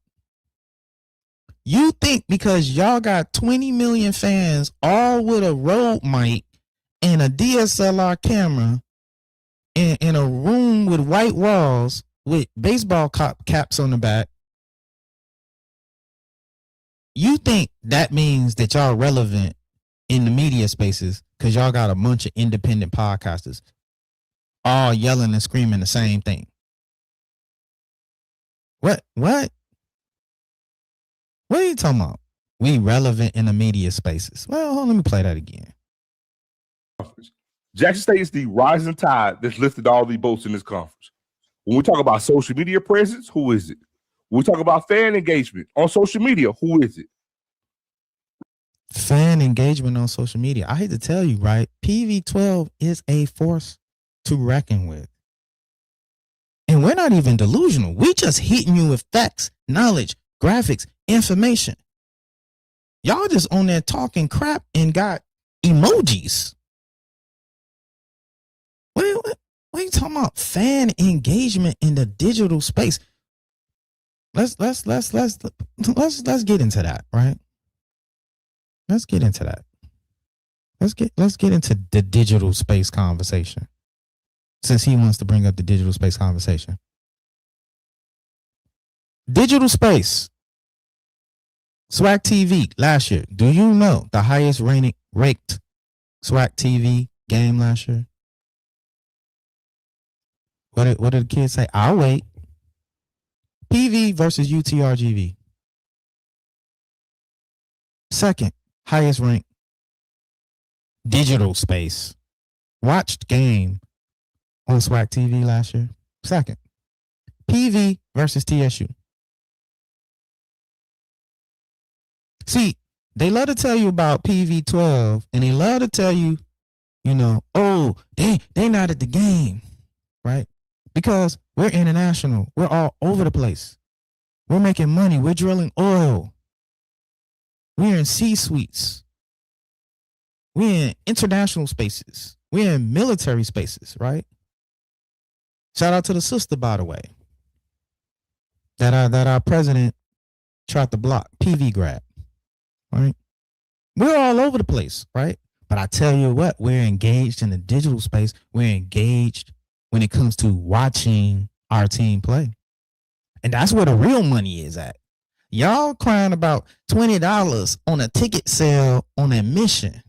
You think because y'all got 20 million fans all with a Rode mic and a DSLR camera in a room with white walls with baseball caps on the back, you think that means that y'all relevant in the media spaces because y'all got a bunch of independent podcasters all yelling and screaming the same thing? What are you talking about? We relevant in the media spaces. Well, let me play that again. Jackson State is the rising tide that's lifted all the boats in this conference. When we talk about social media presence, who is it? When we talk about fan engagement on social media, who is it? Fan engagement on social media. I hate to tell you, right? PV12 is a force to reckon with. And we're not even delusional. We just hitting you with facts, knowledge, graphics, information. Y'all just on there talking crap and got emojis. What are you talking about? Fan engagement in the digital space. Let's get into that, right? Let's get into that. Let's get into the digital space conversation. Since he wants to bring up the digital space conversation. Digital space. SWAC TV last year. Do you know the highest ranked SWAC TV game last year? What did the kids say? I'll wait. PV versus UTRGV. Second highest ranked digital space watched game on SWAC TV last year. Second, PV versus TSU. See, they love to tell you about PV12 and they love to tell you, you know, oh, they not at the game, right? because we're international. We're all over the place. We're making money. We're drilling oil. We're in C-suites. We're in international spaces. We're in military spaces, right? Shout out to the sister, by the way, that our president tried to block, PV grab, right? We're all over the place, right? But I tell you what, we're engaged in the digital space. We're engaged when it comes to watching our team play. And that's where the real money is at. Y'all crying about $20 on a ticket sale on admission.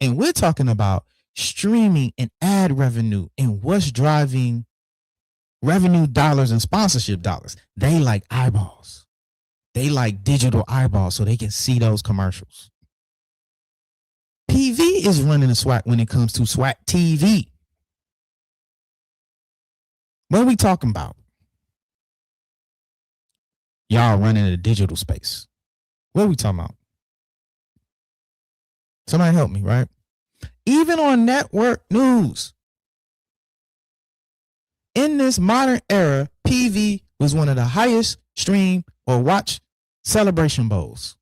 And we're talking about streaming and ad revenue and what's driving revenue dollars and sponsorship dollars. They like eyeballs. They like digital eyeballs so they can see those commercials. PV is running the SWAC when it comes to SWAC TV. What are we talking about? Y'all running the digital space. What are we talking about? Somebody help me, right? Even on network news. In this modern era, PV was one of the highest stream or watch celebration bowls.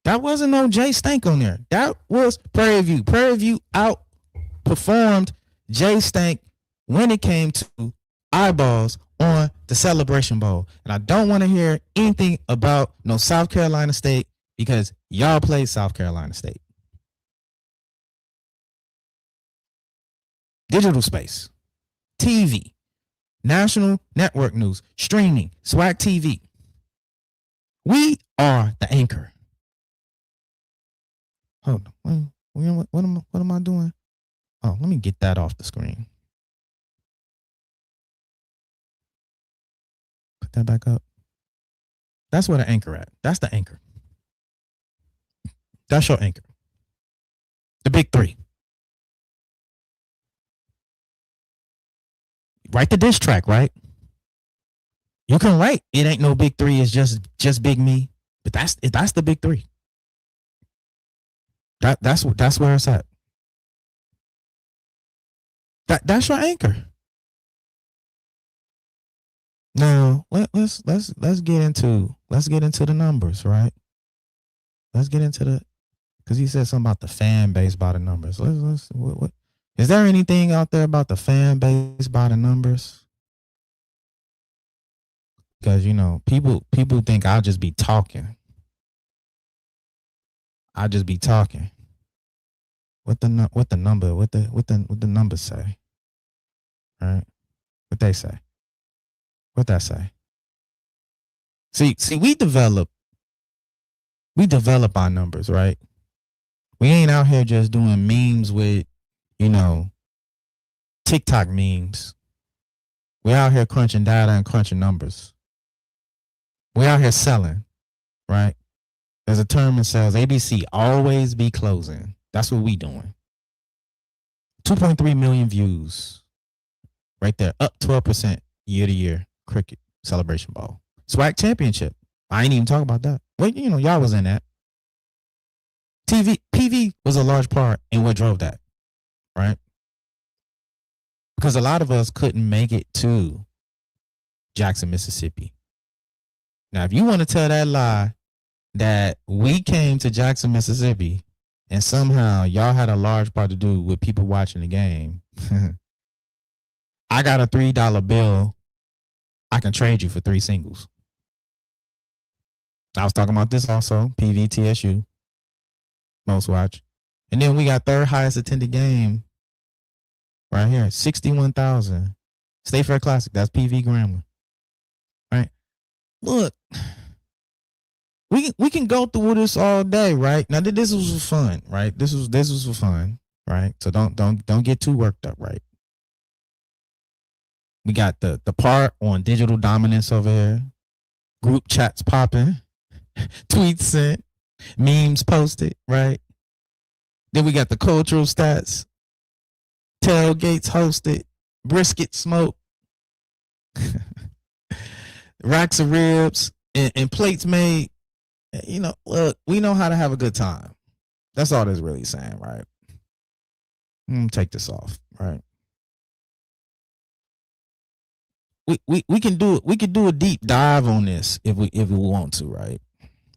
That wasn't no Jay Stank on there. That was Prairie View. Prairie View outperformed Jay Stank when it came to eyeballs on the Celebration Bowl. And I don't want to hear anything about no South Carolina State because y'all played South Carolina State. Digital space, TV, national network news, streaming, SWAC TV. We are the anchor. Hold on. What am I doing? Oh, let me get that off the screen. Put that back up. That's where the anchor at. That's the anchor. That's your anchor. The big three. Write the diss track, right? You can write. It ain't no big three. It's just big me. But that's the big three. That's where it's at. That's your anchor. Now let's get into the numbers, right? Let's get into because he said something about the fan base by the numbers. What is there anything out there about the fan base by the numbers? Because people think I'll just be talking. What the numbers say? Right? What they say? What that say? See, we develop our numbers, right? We ain't out here just doing memes with, TikTok memes. We out here crunching data and crunching numbers. We out here selling, right? There's a term in sales, ABC, always be closing. That's what we doing. 2.3 million views. Right there, up 12% year to year. Cricket Celebration Bowl. SWAC Championship. I ain't even talking about that. Well, y'all was in that. PV was a large part in what drove that, right? Because a lot of us couldn't make it to Jackson, Mississippi. Now, if you want to tell that lie that we came to Jackson, Mississippi, and somehow y'all had a large part to do with people watching the game, I got a $3 bill. I can trade you for 3 singles. I was talking about this also, PVTSU, most watch. And then we got third highest attended game right here, 61,000. State Fair Classic, that's PV Grambling. Right? Look, we can go through this all day, right? Now this was for fun, right? This was for fun, right? So don't get too worked up, right? We got the part on digital dominance over here. Group chats popping, tweets sent, memes posted, right? Then we got the cultural stats, tailgates hosted, brisket smoked, racks of ribs, and plates made. Look, we know how to have a good time. That's all that's really saying, right? Take this off, right? we can do it. We can do a deep dive on this if we want to, right?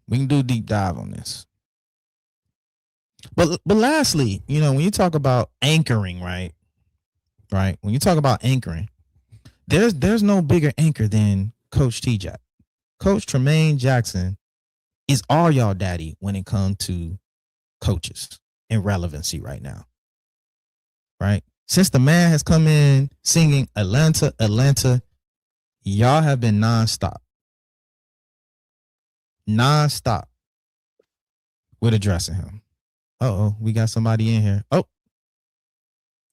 We can do a deep dive on this. But lastly, when you talk about anchoring, right? Right? When you talk about anchoring, there's no bigger anchor than Coach T-Jack. Coach Tremaine Jackson is all y'all daddy when it comes to coaches and relevancy right now. Right? Since the man has come in singing Atlanta, y'all have been nonstop with addressing him. Uh-oh, we got somebody in here. Oh,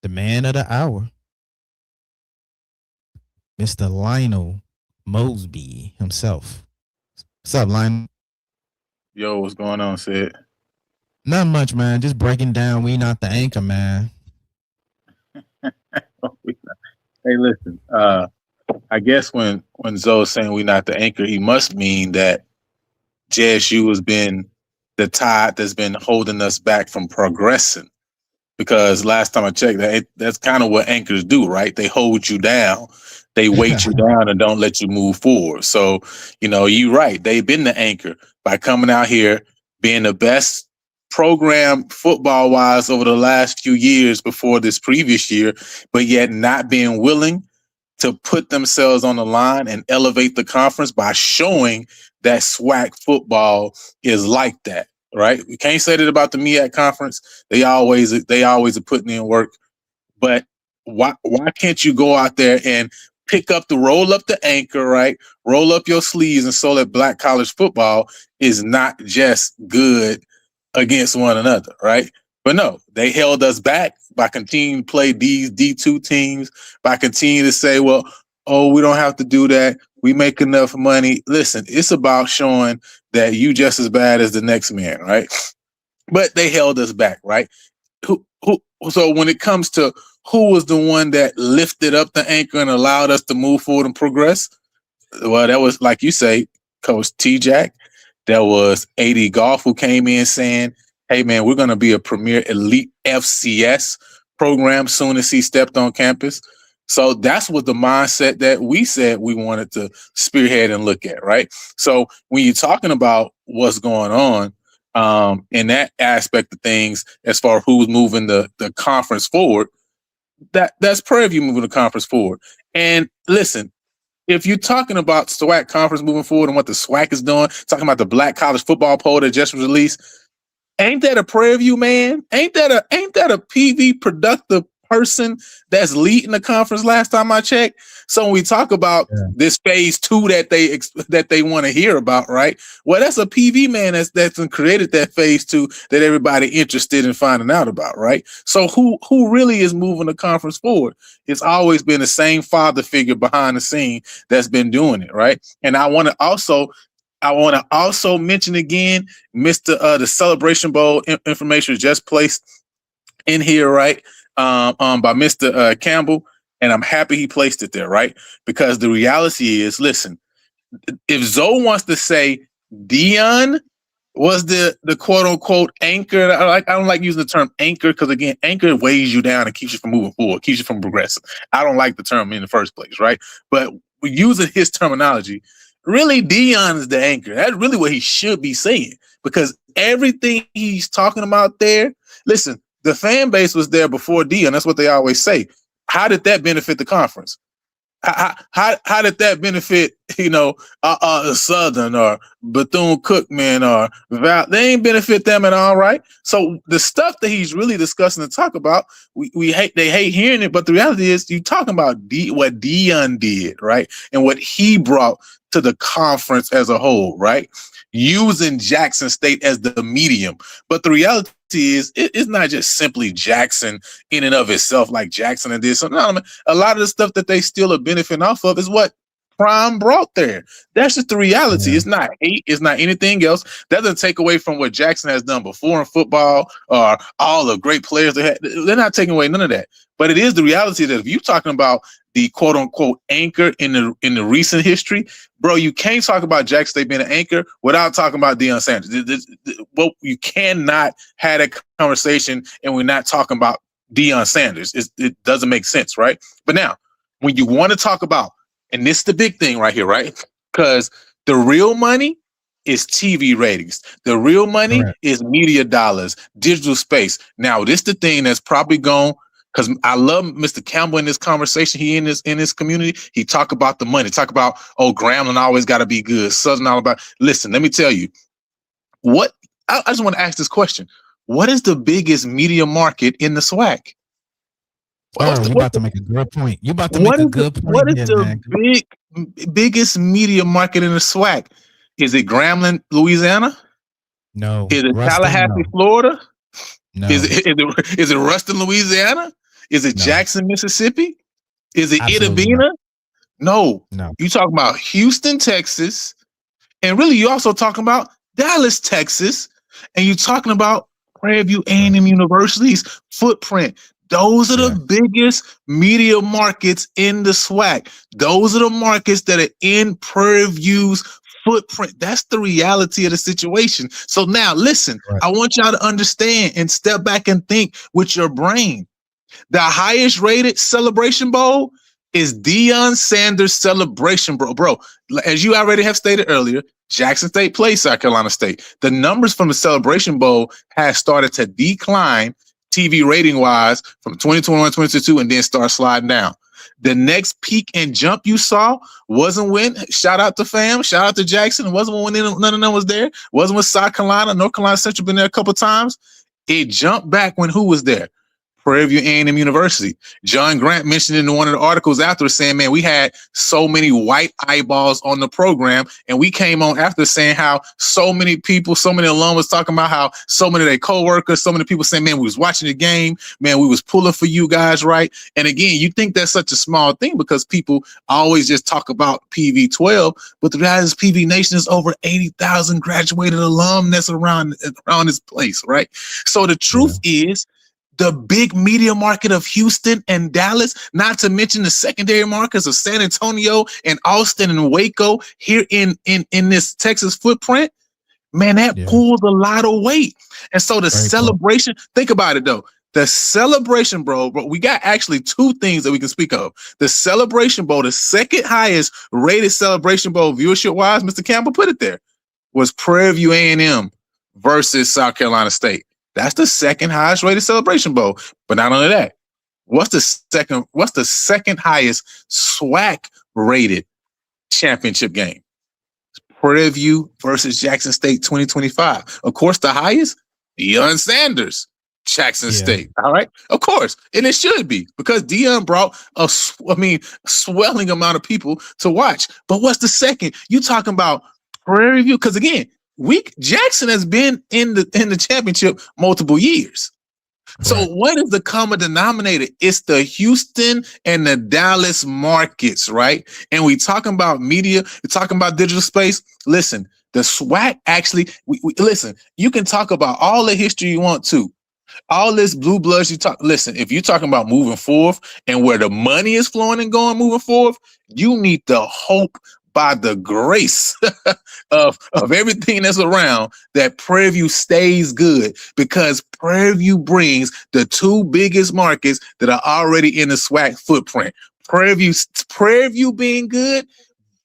the man of the hour, Mr. Lionel Mosby himself. What's up, Lionel? Yo, what's going on, Sid? Not much, man. Just breaking down. We not the anchor, man. Hey, listen. I guess when Zoe's saying we not the anchor, he must mean that JSU has been the tide that's been holding us back from progressing. Because last time I checked, that's kind of what anchors do, right? They hold you down, they weight you down, and don't let you move forward. So, you're right. They've been the anchor by coming out here, being the best program football-wise over the last few years before this previous year, but yet not being willing to put themselves on the line and elevate the conference by showing that SWAC football is like that. Right? We can't say that about the MEAC conference. They always are putting in work. But why can't you go out there and roll up the anchor, right? Roll up your sleeves and show that black college football is not just good against one another, right? But no, they held us back by continuing to play these D2 teams, by continuing to say, well, we don't have to do that. We make enough money. Listen, it's about showing that you just as bad as the next man, right? But they held us back, right? So when it comes to who was the one that lifted up the anchor and allowed us to move forward and progress, well, that was, like you say, Coach T-Jack. There was AD Golf, who came in saying, hey, man, we're going to be a premier elite FCS program soon as he stepped on campus. So that's what the mindset that we said we wanted to spearhead and look at, right? So when you're talking about what's going on in that aspect of things, as far as who's moving the conference forward, that's Prairie View moving the conference forward. And listen, if you're talking about SWAC conference moving forward and what the SWAC is doing, talking about the Black College Football Poll that just was released, ain't that a Prairie View man? Ain't that a PV productive person that's leading the conference last time I checked? So when we talk about this phase 2 that they want to hear about, right? Well, that's a PV man that's created that phase 2 that everybody interested in finding out about, right? So who really is moving the conference forward? It's always been the same father figure behind the scene that's been doing it, right? And I want to also mention again, the Celebration Bowl information was just placed in here, right? By Mr. Campbell, and I'm happy he placed it there, right? Because the reality is, listen, if Zoe wants to say Dion was the quote unquote anchor, I don't like using the term anchor because, again, anchor weighs you down and keeps you from moving forward, keeps you from progressing. I don't like the term in the first place, right? But we're using his terminology. Really, Dion is the anchor. That's really what he should be saying, because everything he's talking about there, listen, the fan base was there before Dion. That's what they always say. How did that benefit the conference? How did that benefit, Southern or Bethune-Cookman or Val? They ain't benefit them at all, right? So the stuff that he's really discussing and talk about, they hate hearing it, but the reality is you talking about what Dion did, right? And what he brought to the conference as a whole, right? Using Jackson State as the medium. But the reality is it's not just simply Jackson in and of itself, like Jackson and this. So no, a lot of the stuff that they still are benefiting off of is what Prime brought there. That's just the reality. It's not hate. It's not anything else. That doesn't take away from what Jackson has done before in football or all the great players they had. They're not taking away none of that. But it is the reality that if you're talking about the quote unquote anchor in the recent history, bro, you can't talk about Jackson State being an anchor without talking about Deion Sanders. Well, you cannot have a conversation and we're not talking about Deion Sanders. It doesn't make sense, right? But now, when you want to talk about And this is the big thing right here, right? Because the real money is TV ratings. The real money is media dollars, digital space. Now, this the thing that's probably gone, because I love Mr. Campbell in this conversation. He in this community. He talk about the money. Talk about, oh, Grambling always got to be good. Southern all about. Listen, let me tell you. What I just want to ask this question: what is the biggest media market in the SWAC? You about to make a good point. You about to make a good point. What is the biggest media market in the SWAC? Is it Grambling, Louisiana? No. Is it Ruston, Tallahassee, Florida? No. Is it Ruston, Louisiana? Is it Jackson, Mississippi? Is it Itabena? No. You talking about Houston, Texas, and really you also talking about Dallas, Texas, and you talking about Prairie View A&M University's footprint. Those are the biggest media markets in the SWAC. Those are the markets that are in Prairie View's footprint. That's the reality of the situation. So now, listen, I want y'all to understand and step back and think with your brain. The highest rated Celebration Bowl is Deion Sanders Celebration Bowl. Bro, as you already have stated earlier, Jackson State plays South Carolina State. The numbers from the Celebration Bowl has started to decline TV rating wise from 2021, 2022, and then start sliding down. The next peak and jump you saw wasn't when, shout out to fam, shout out to Jackson. It wasn't when none of them was there. It wasn't when South Carolina, North Carolina Central been there a couple times. It jumped back when who was there? Prairie View A&M University. John Grant mentioned in one of the articles after saying, man, we had so many white eyeballs on the program, and we came on after saying how so many people, so many alums talking about how so many of their coworkers, so many people saying, man, we was watching the game, man, we was pulling for you guys, right? And again, you think that's such a small thing because people always just talk about PV12, but the reality is PV Nation is over 80,000 graduated alum that's around this place, right? So the truth is, the big media market of Houston and Dallas, not to mention the secondary markets of San Antonio and Austin and Waco here in this Texas footprint, man, that pulls a lot of weight. And so the celebration, think about it though. The Celebration Bowl, but we got actually two things that we can speak of. The Celebration Bowl, the second highest rated Celebration Bowl viewership wise, Mr. Campbell put it there, was Prairie View A&M versus South Carolina State. That's the second highest rated Celebration Bowl. But not only that, what's the second highest SWAC rated championship game? Prairie View versus Jackson State 2025. Of course, the highest, Deion Sanders, Jackson State. All right. Of course. And it should be because Deion brought a swelling amount of people to watch. But what's the second? You talking about Prairie View? Because again, Jackson has been in the championship multiple years. So what is the common denominator? It's the Houston and the Dallas markets, right? And we talking about media, we're talking about digital space. Listen, the SWAC actually, listen, you can talk about all the history you want to. All this blue bloods you talk. Listen, if you're talking about moving forward and where the money is flowing and going moving forward, you need to hope by the grace of everything that's around that Prairie View stays good because Prairie View brings the two biggest markets that are already in the SWAC footprint. Prairie View being good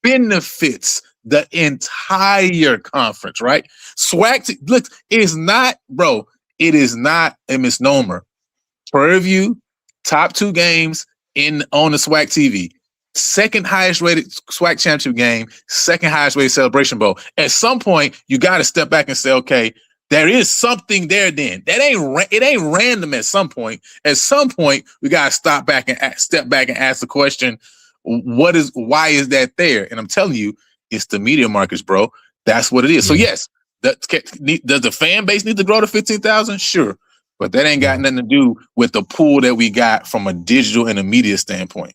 benefits the entire conference, right? SWAC, look, is not, bro, it is not a misnomer. Prairie View, top two games on the SWAC TV. Second highest rated SWAC championship game, second highest rated Celebration Bowl. At some point, you got to step back and say, okay, there is something there then. It ain't random at some point. At some point, we got to step back and ask the question, why is that there? And I'm telling you, it's the media markets, bro. That's what it is. So yes, does the fan base need to grow to 15,000? Sure. But that ain't got nothing to do with the pool that we got from a digital and a media standpoint.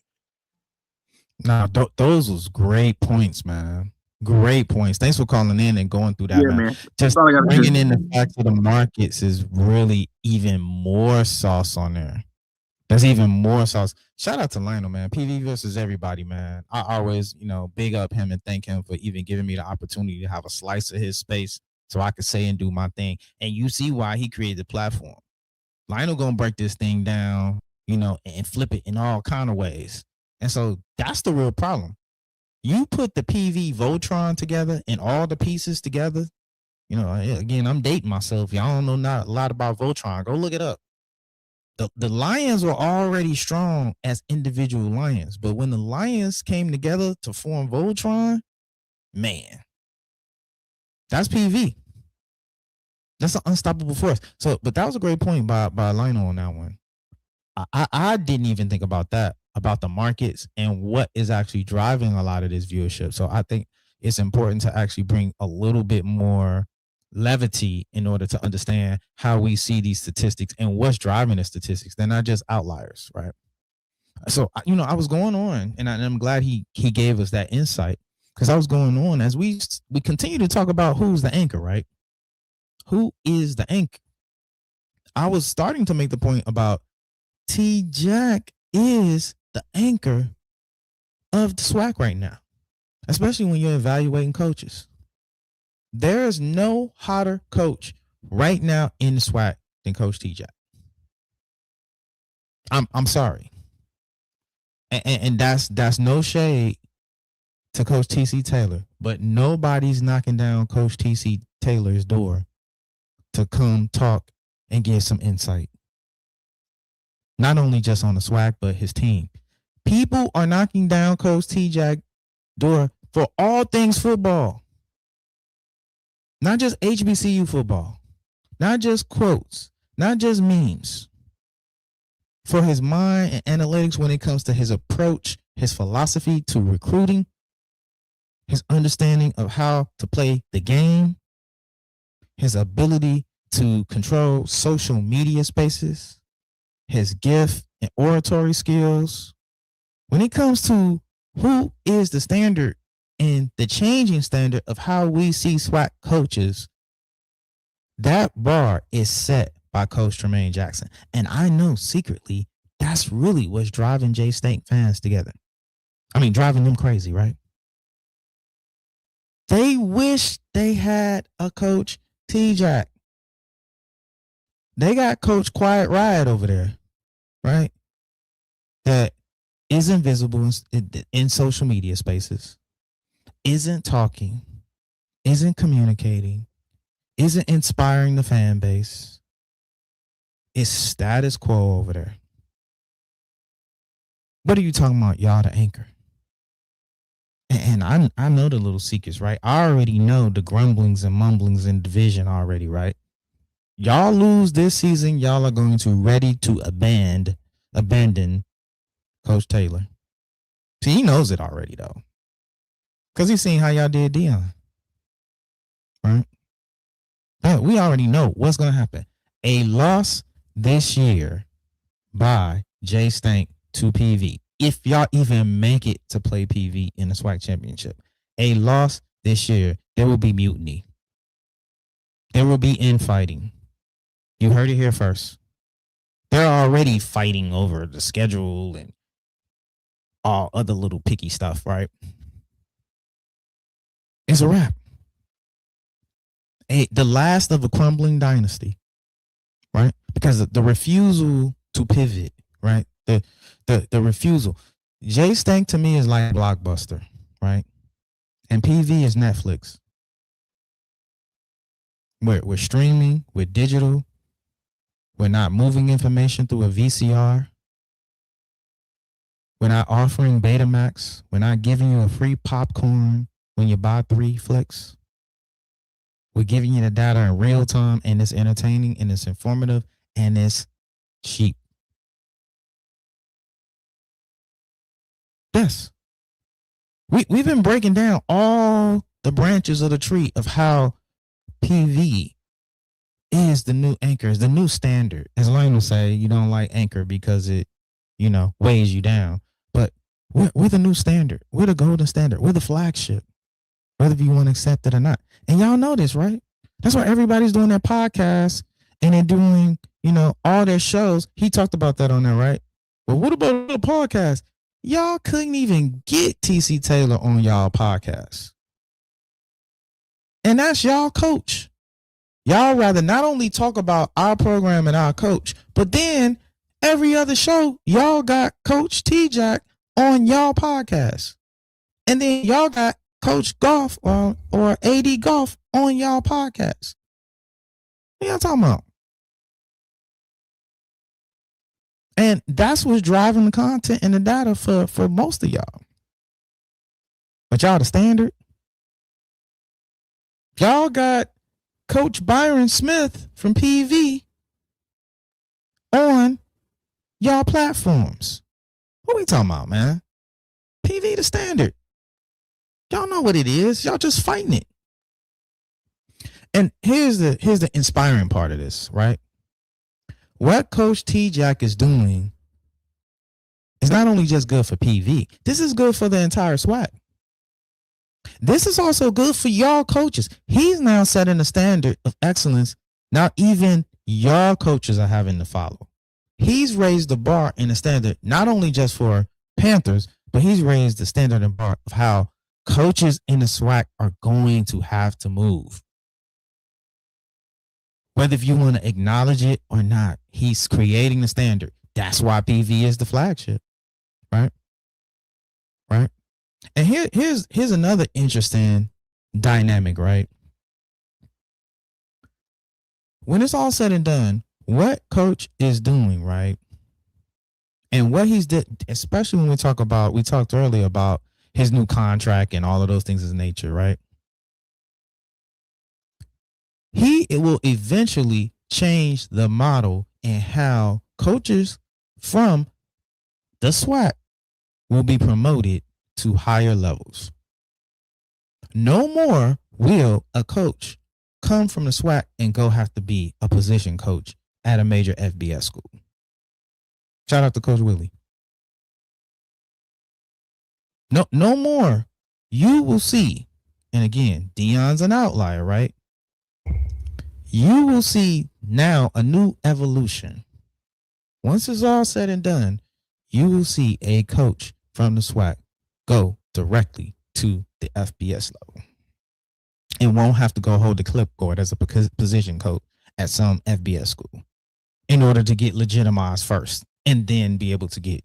Nah, those was great points, man. Great points. Thanks for calling in and going through that, man. Just bringing in the fact of the markets is really even more sauce on there. There's even more sauce. Shout out to Lionel, man. PV versus everybody, man. I always, big up him and thank him for even giving me the opportunity to have a slice of his space so I could say and do my thing. And you see why he created the platform. Lionel gonna break this thing down, and flip it in all kind of ways. And so that's the real problem. You put the PV Voltron together and all the pieces together. You know, again, I'm dating myself. Y'all don't know not a lot about Voltron. Go look it up. The Lions were already strong as individual Lions, but when the Lions came together to form Voltron, man, that's PV. That's an unstoppable force. So, but that was a great point by Lionel on that one. I didn't even think about that, about the markets and what is actually driving a lot of this viewership. So I think it's important to actually bring a little bit more levity in order to understand how we see these statistics and what's driving the statistics. They're not just outliers, right? So, you know, I was going on, and I'm glad he gave us that insight, because I was going on as we continue to talk about who's the anchor, right? Who is the anchor? I was starting to make the point about T-Jack is the anchor of the SWAC right now, especially when you're evaluating coaches. There is no hotter coach right now in the SWAC than Coach T-Jack. I'm sorry. And that's no shade to Coach TC Taylor, but nobody's knocking down Coach TC Taylor's door to come talk and give some insight. Not only just on the SWAC, but his team. People are knocking down Coach T-Jack's door for all things football. Not just HBCU football. Not just quotes. Not just memes. For his mind and analytics when it comes to his approach, his philosophy to recruiting, his understanding of how to play the game, his ability to control social media spaces, his gift and oratory skills. When it comes to who is the standard and the changing standard of how we see SWAC coaches, that bar is set by Coach Tremaine Jackson. And I know secretly that's really what's driving J Stank fans together. I mean, driving them crazy, right? They wish they had a Coach T-Jack. They got Coach Quiet Riot over there, right? That is invisible in social media spaces, isn't talking, isn't communicating, isn't inspiring the fan base. It's status quo over there. What are you talking about, y'all, the anchor? And I know the little secrets, right? I already know the grumblings and mumblings in division already, right? Y'all lose this season, y'all are going to ready to abandon Coach Taylor. See, he knows it already, though. Because he's seen how y'all did Dion. Right? But we already know what's going to happen. A loss this year by J Stank to PV. If y'all even make it to play PV in the SWAC championship. A loss this year, there will be mutiny. There will be infighting. You heard it here first. They're already fighting over the schedule and all other little picky stuff, right? It's a wrap. The last of a crumbling dynasty, right? Because the refusal to pivot, right? The refusal. J Stank to me is like Blockbuster, right? And PV is Netflix. We're streaming, we're digital. We're not moving information through a VCR. We're not offering Betamax. We're not giving you a free popcorn when you buy 3 flicks. We're giving you the data in real time, and it's entertaining, and it's informative, and it's cheap. Yes. We've been breaking down all the branches of the tree of how PV is the new anchor, is the new standard. As Lane will say, you don't like anchor because it, weighs you down. But we're the new standard. We're the golden standard. We're the flagship, whether you want to accept it or not. And y'all know this, right? That's why everybody's doing their podcasts and they're doing, all their shows. He talked about that on there, right? But what about the podcast? Y'all couldn't even get TC Taylor on y'all podcast. And that's y'all coach. Y'all rather not only talk about our program and our coach, but then every other show, y'all got Coach T-Jack on y'all podcast. And then y'all got Coach Golf or AD Golf on y'all podcast. What y'all talking about? And that's what's driving the content and the data for most of y'all. But y'all the standard. Y'all got Coach Byron Smith from PV on y'all platforms. What we talking about, man? PV the standard. Y'all know what it is. Y'all just fighting it. And here's the inspiring part of this, right? What Coach T Jack is doing is not only just good for PV. This is good for the entire SWAC. This is also good for y'all coaches. He's now setting a standard of excellence. Now even y'all coaches are having to follow. He's raised the bar and the standard, not only just for Panthers, but he's raised the standard and bar of how coaches in the SWAC are going to have to move. Whether if you want to acknowledge it or not, he's creating the standard. That's why PV is the flagship, right? Right? And here's another interesting dynamic, right? When it's all said and done, what Coach is doing, right? And what he's did, especially when we talked earlier about his new contract and all of those things of nature, right? It will eventually change the model and how coaches from the SWAC will be promoted to higher levels. No more will a coach come from the SWAC and go have to be a position coach at a major FBS school. Shout out to Coach Willie. No more. You will see, and again, Deion's an outlier, right? You will see now a new evolution. Once it's all said and done, you will see a coach from the SWAC go directly to the FBS level and won't have to go hold the clipboard as a position coach at some FBS school in order to get legitimized first and then be able to get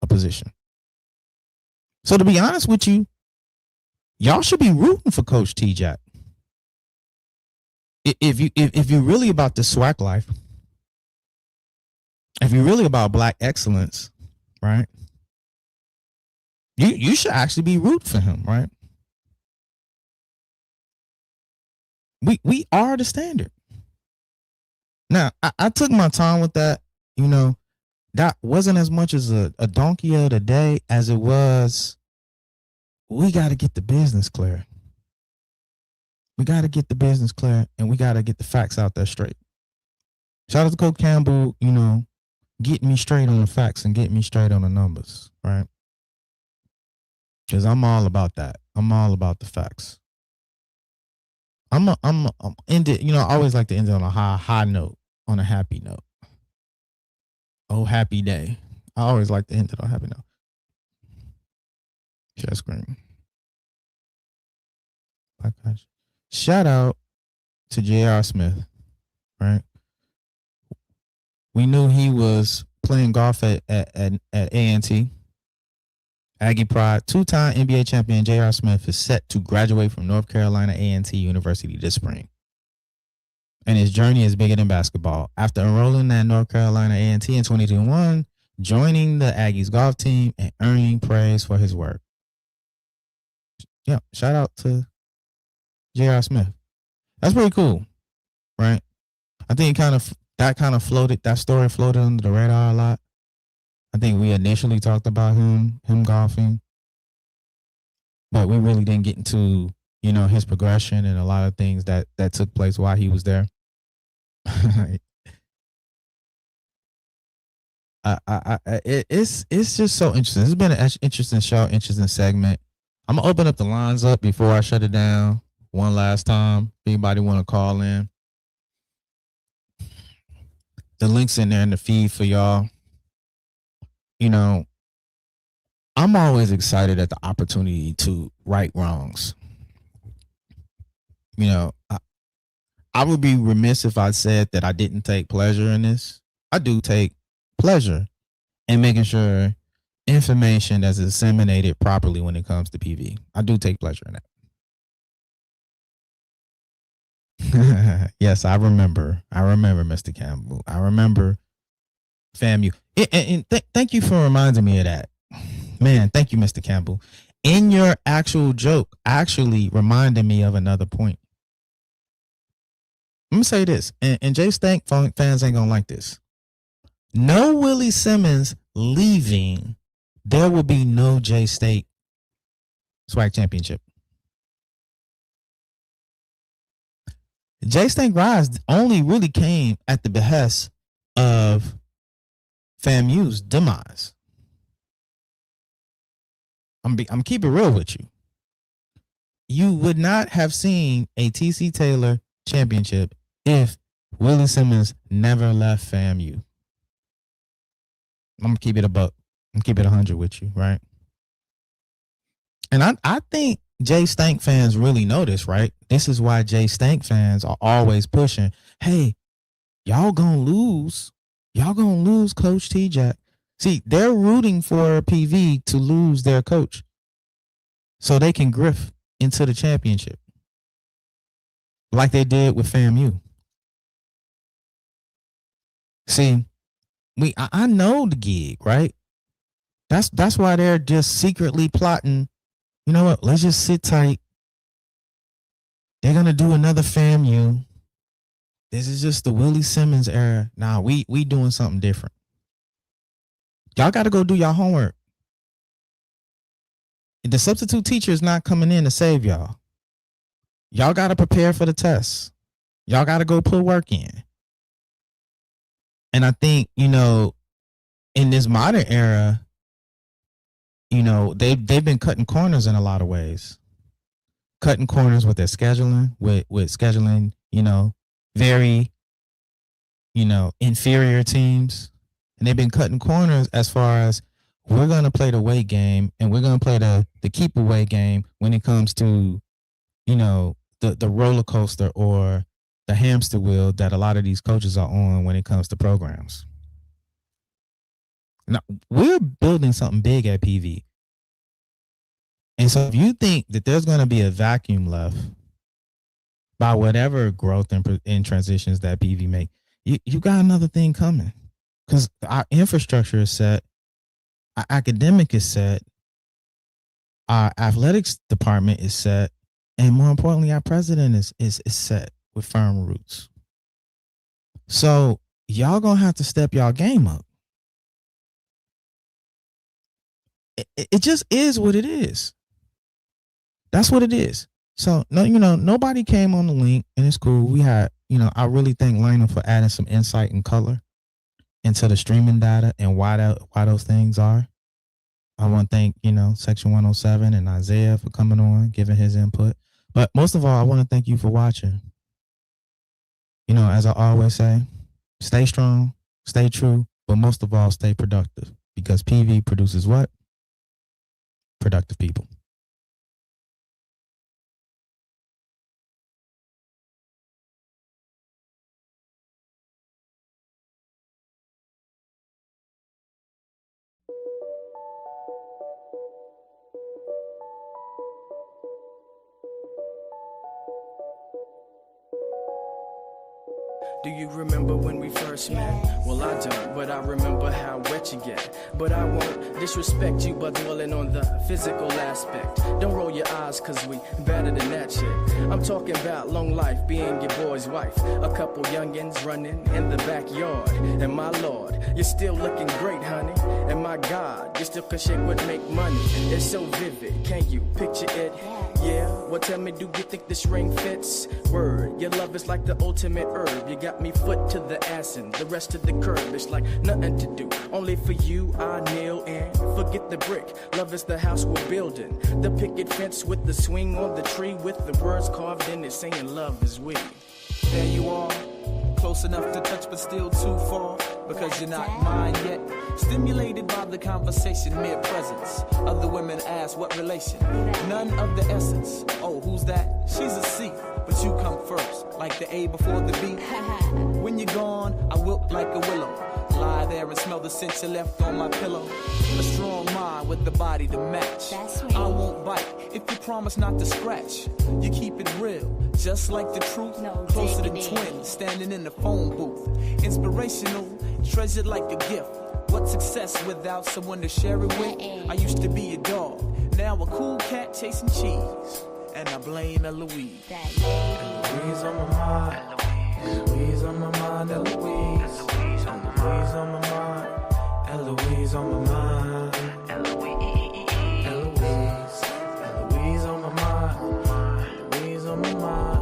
a position. So to be honest with you, y'all should be rooting for Coach T Jack. If you're really about the SWAC life, if you're really about Black excellence, right? You should actually be rooting for him, right? We are the standard. Now, I took my time with that. You know, that wasn't as much as a donkey of the day as it was, we got to get the business clear. We got to get the business clear, and we got to get the facts out there straight. Shout out to Coach Campbell, you know, getting me straight on the facts and getting me straight on the numbers, right? Because I'm all about that. I'm all about the facts. I'm end it, you know, I always like to end it on a high note, on a happy note. Oh, happy day. I always like to end it on a happy note. Share screen. Shout out to J.R. Smith, right? We knew he was playing golf at A&T. Aggie Pride, two-time NBA champion J.R. Smith is set to graduate from North Carolina A&T University this spring. And his journey is bigger than basketball. After enrolling at North Carolina A&T in 2021, joining the Aggies golf team and earning praise for his work. Yeah, shout out to J.R. Smith. That's pretty cool, right? I think that story floated under the radar a lot. I think we initially talked about him golfing, but we really didn't get into, you know, his progression and a lot of things that took place while he was there. It's just so interesting. It's been an interesting show, interesting segment. I'm gonna open up the lines up before I shut it down one last time. If anybody want to call in, the link's in there in the feed for y'all. You know, I'm always excited at the opportunity to right wrongs. You know, I would be remiss if I said that I didn't take pleasure in this. I do take pleasure in making sure information that's disseminated properly when it comes to PV. I do take pleasure in that. Yes, I remember. Mr. Campbell. I remember FAMU. Thank you for reminding me of that. Man, thank you, Mr. Campbell. In your actual joke, actually reminded me of another point. Let me say this, and Jay Stank fans ain't gonna like this. No Willie Simmons leaving, there will be no J State SWAC championship. J Stank Rise only really came at the behest of FAMU's demise. I'm keeping it real with you. You would not have seen a TC Taylor championship if Willie Simmons never left FAMU. I'm gonna keep it a buck. I'm keep it 100 with you, right? And I think Jay Stank fans really know this, right? This is why Jay Stank fans are always pushing, hey, y'all gonna lose. Y'all gonna lose Coach T-Jack. See, they're rooting for PV to lose their coach so they can grift into the championship like they did with FAMU. See, I know the gig, right? That's why they're just secretly plotting. You know what? Let's just sit tight. They're gonna do another FAMU. This is just the Willie Simmons era. Nah, we doing something different. Y'all got to go do y'all homework. The substitute teacher is not coming in to save y'all. Y'all got to prepare for the tests. Y'all got to go put work in. And I think, you know, in this modern era, you know, they've been cutting corners in a lot of ways. Cutting corners with their scheduling, with scheduling, you know, very, you know, inferior teams. And they've been cutting corners as far as we're going to play the weight game and we're going to play the keep away game when it comes to, you know, the roller coaster or the hamster wheel that a lot of these coaches are on when it comes to programs. Now, we're building something big at PV. And so if you think that there's going to be a vacuum left by whatever growth and transitions that PV make, you got another thing coming. Because our infrastructure is set, our academic is set, our athletics department is set, and more importantly, our president is set with firm roots. So y'all gonna have to step y'all game up. It just is what it is. That's what it is. So no, you know, nobody came on the link, and it's cool. We had, you know, I really thank Lionel for adding some insight and color into the streaming data and why those things are. I want to thank, you know, Section 107 and Isaiah for coming on, giving his input. But most of all, I want to thank you for watching. You know, as I always say, stay strong, stay true, but most of all, stay productive. Because PV produces what? Productive people. Do you remember when we first met? Well, I don't, but I remember how wet you get. But I won't disrespect you by dwelling on the physical aspect. Don't roll your eyes, cause we better than that shit. I'm talking about long life, being your boy's wife. A couple youngins running in the backyard. And my lord, you're still looking great, honey. And my God, you still can shake what make money. It's so vivid, can you picture it? Yeah, well tell me, do you think this ring fits? Word, your love is like the ultimate herb. You got me foot to the ass and the rest of the curb. It's like nothing to do, only for you I kneel and forget the brick. Love is the house we're building, the picket fence with the swing on the tree with the words carved in it saying love is we. There you are, close enough to touch but still too far, because you're not mine yet. Stimulated by the conversation, mere presence. Other women ask what relation, none of the essence. Oh, who's that? She's a C, but you come first, like the A before the B. When you're gone, I wilt like a willow. Lie there and smell the scent you left on my pillow. A strong mind with the body to match. I won't bite if you promise not to scratch. You keep it real, just like the truth. Closer than twins, standing in the phone booth. Inspirational, treasured like a gift. What's success without someone to share it with? I used to be a dog, now a cool cat chasing cheese. And I blame Eloise. Eloise on my mind. Eloise on my mind. Eloise. Eloise on my mind. Eloise on my mind. Eloise. Eloise on my mind. Eloise on my mind.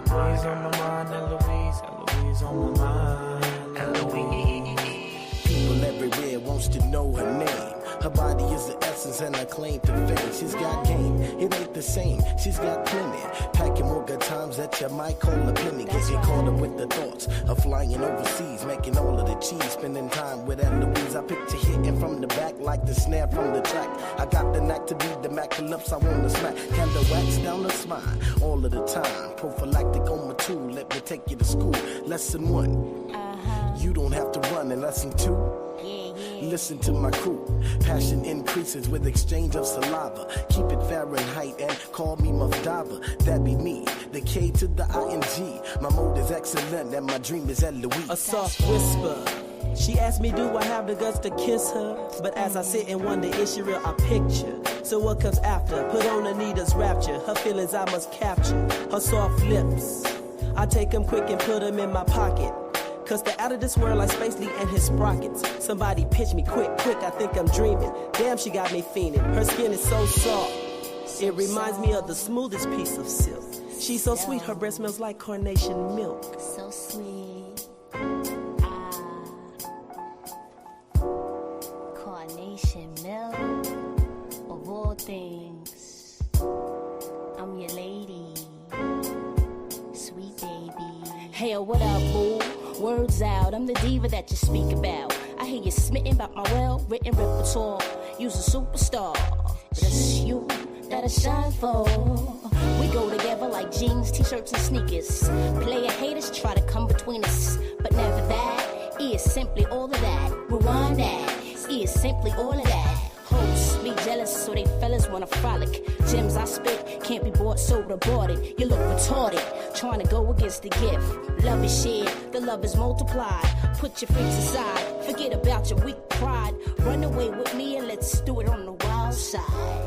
Eloise on my mind. Eloise. Eloise on my mind. Eloise. People everywhere wants to know her name. Her body is the essence and her claim to fame. She's got game, it ain't the same. She's got plenty, packing more good times that you might call a penny. Get caught up with the thoughts of flying overseas, making all of the cheese, spending time with Eloise. I picture hitting from the back like the snare from the track. I got the knack to be the Mac lips I wanna smack. Candle wax down the spine all of the time. Prophylactic on my tool, let me take you to school. Lesson 1, you don't have to run. And lesson 2, listen to my crew. Passion increases with exchange of saliva. Keep it Fahrenheit and call me Muff Diver. That be me, the K to the ING. My mode is excellent and my dream is Eloise. A soft whisper. She asked me, do I have the guts to kiss her? But as I sit and wonder, is she real? I picture. So what comes after? Put on Anita's rapture. Her feelings I must capture. Her soft lips. I take them quick and put them in my pocket. Cause they're out of this world like Space Lee and his sprockets. Somebody pitch me quick, I think I'm dreaming. Damn, she got me fiending. Her skin is so soft. It reminds me of the smoothest piece of silk. She's so sweet, her breath smells like carnation milk. So sweet. Carnation milk. Of all things, I'm your lady. Sweet baby. Hey, what up, boo? Words out, I'm the diva that you speak about. I hear you smitten about my well-written repertoire. You's a superstar, but it's you that I shine for. We go together like jeans, t-shirts, and sneakers. Player haters try to come between us, but never that. E is simply all of that. Rewind that. E is simply all of that. Hoes be jealous, so they fellas wanna frolic. Gems I spit can't be bought, sold, or boarded. You look retarded, trying to go against the gift. Love is shared, the love is multiplied. Put your freaks aside, forget about your weak pride. Run away with me and let's do it on the wild side.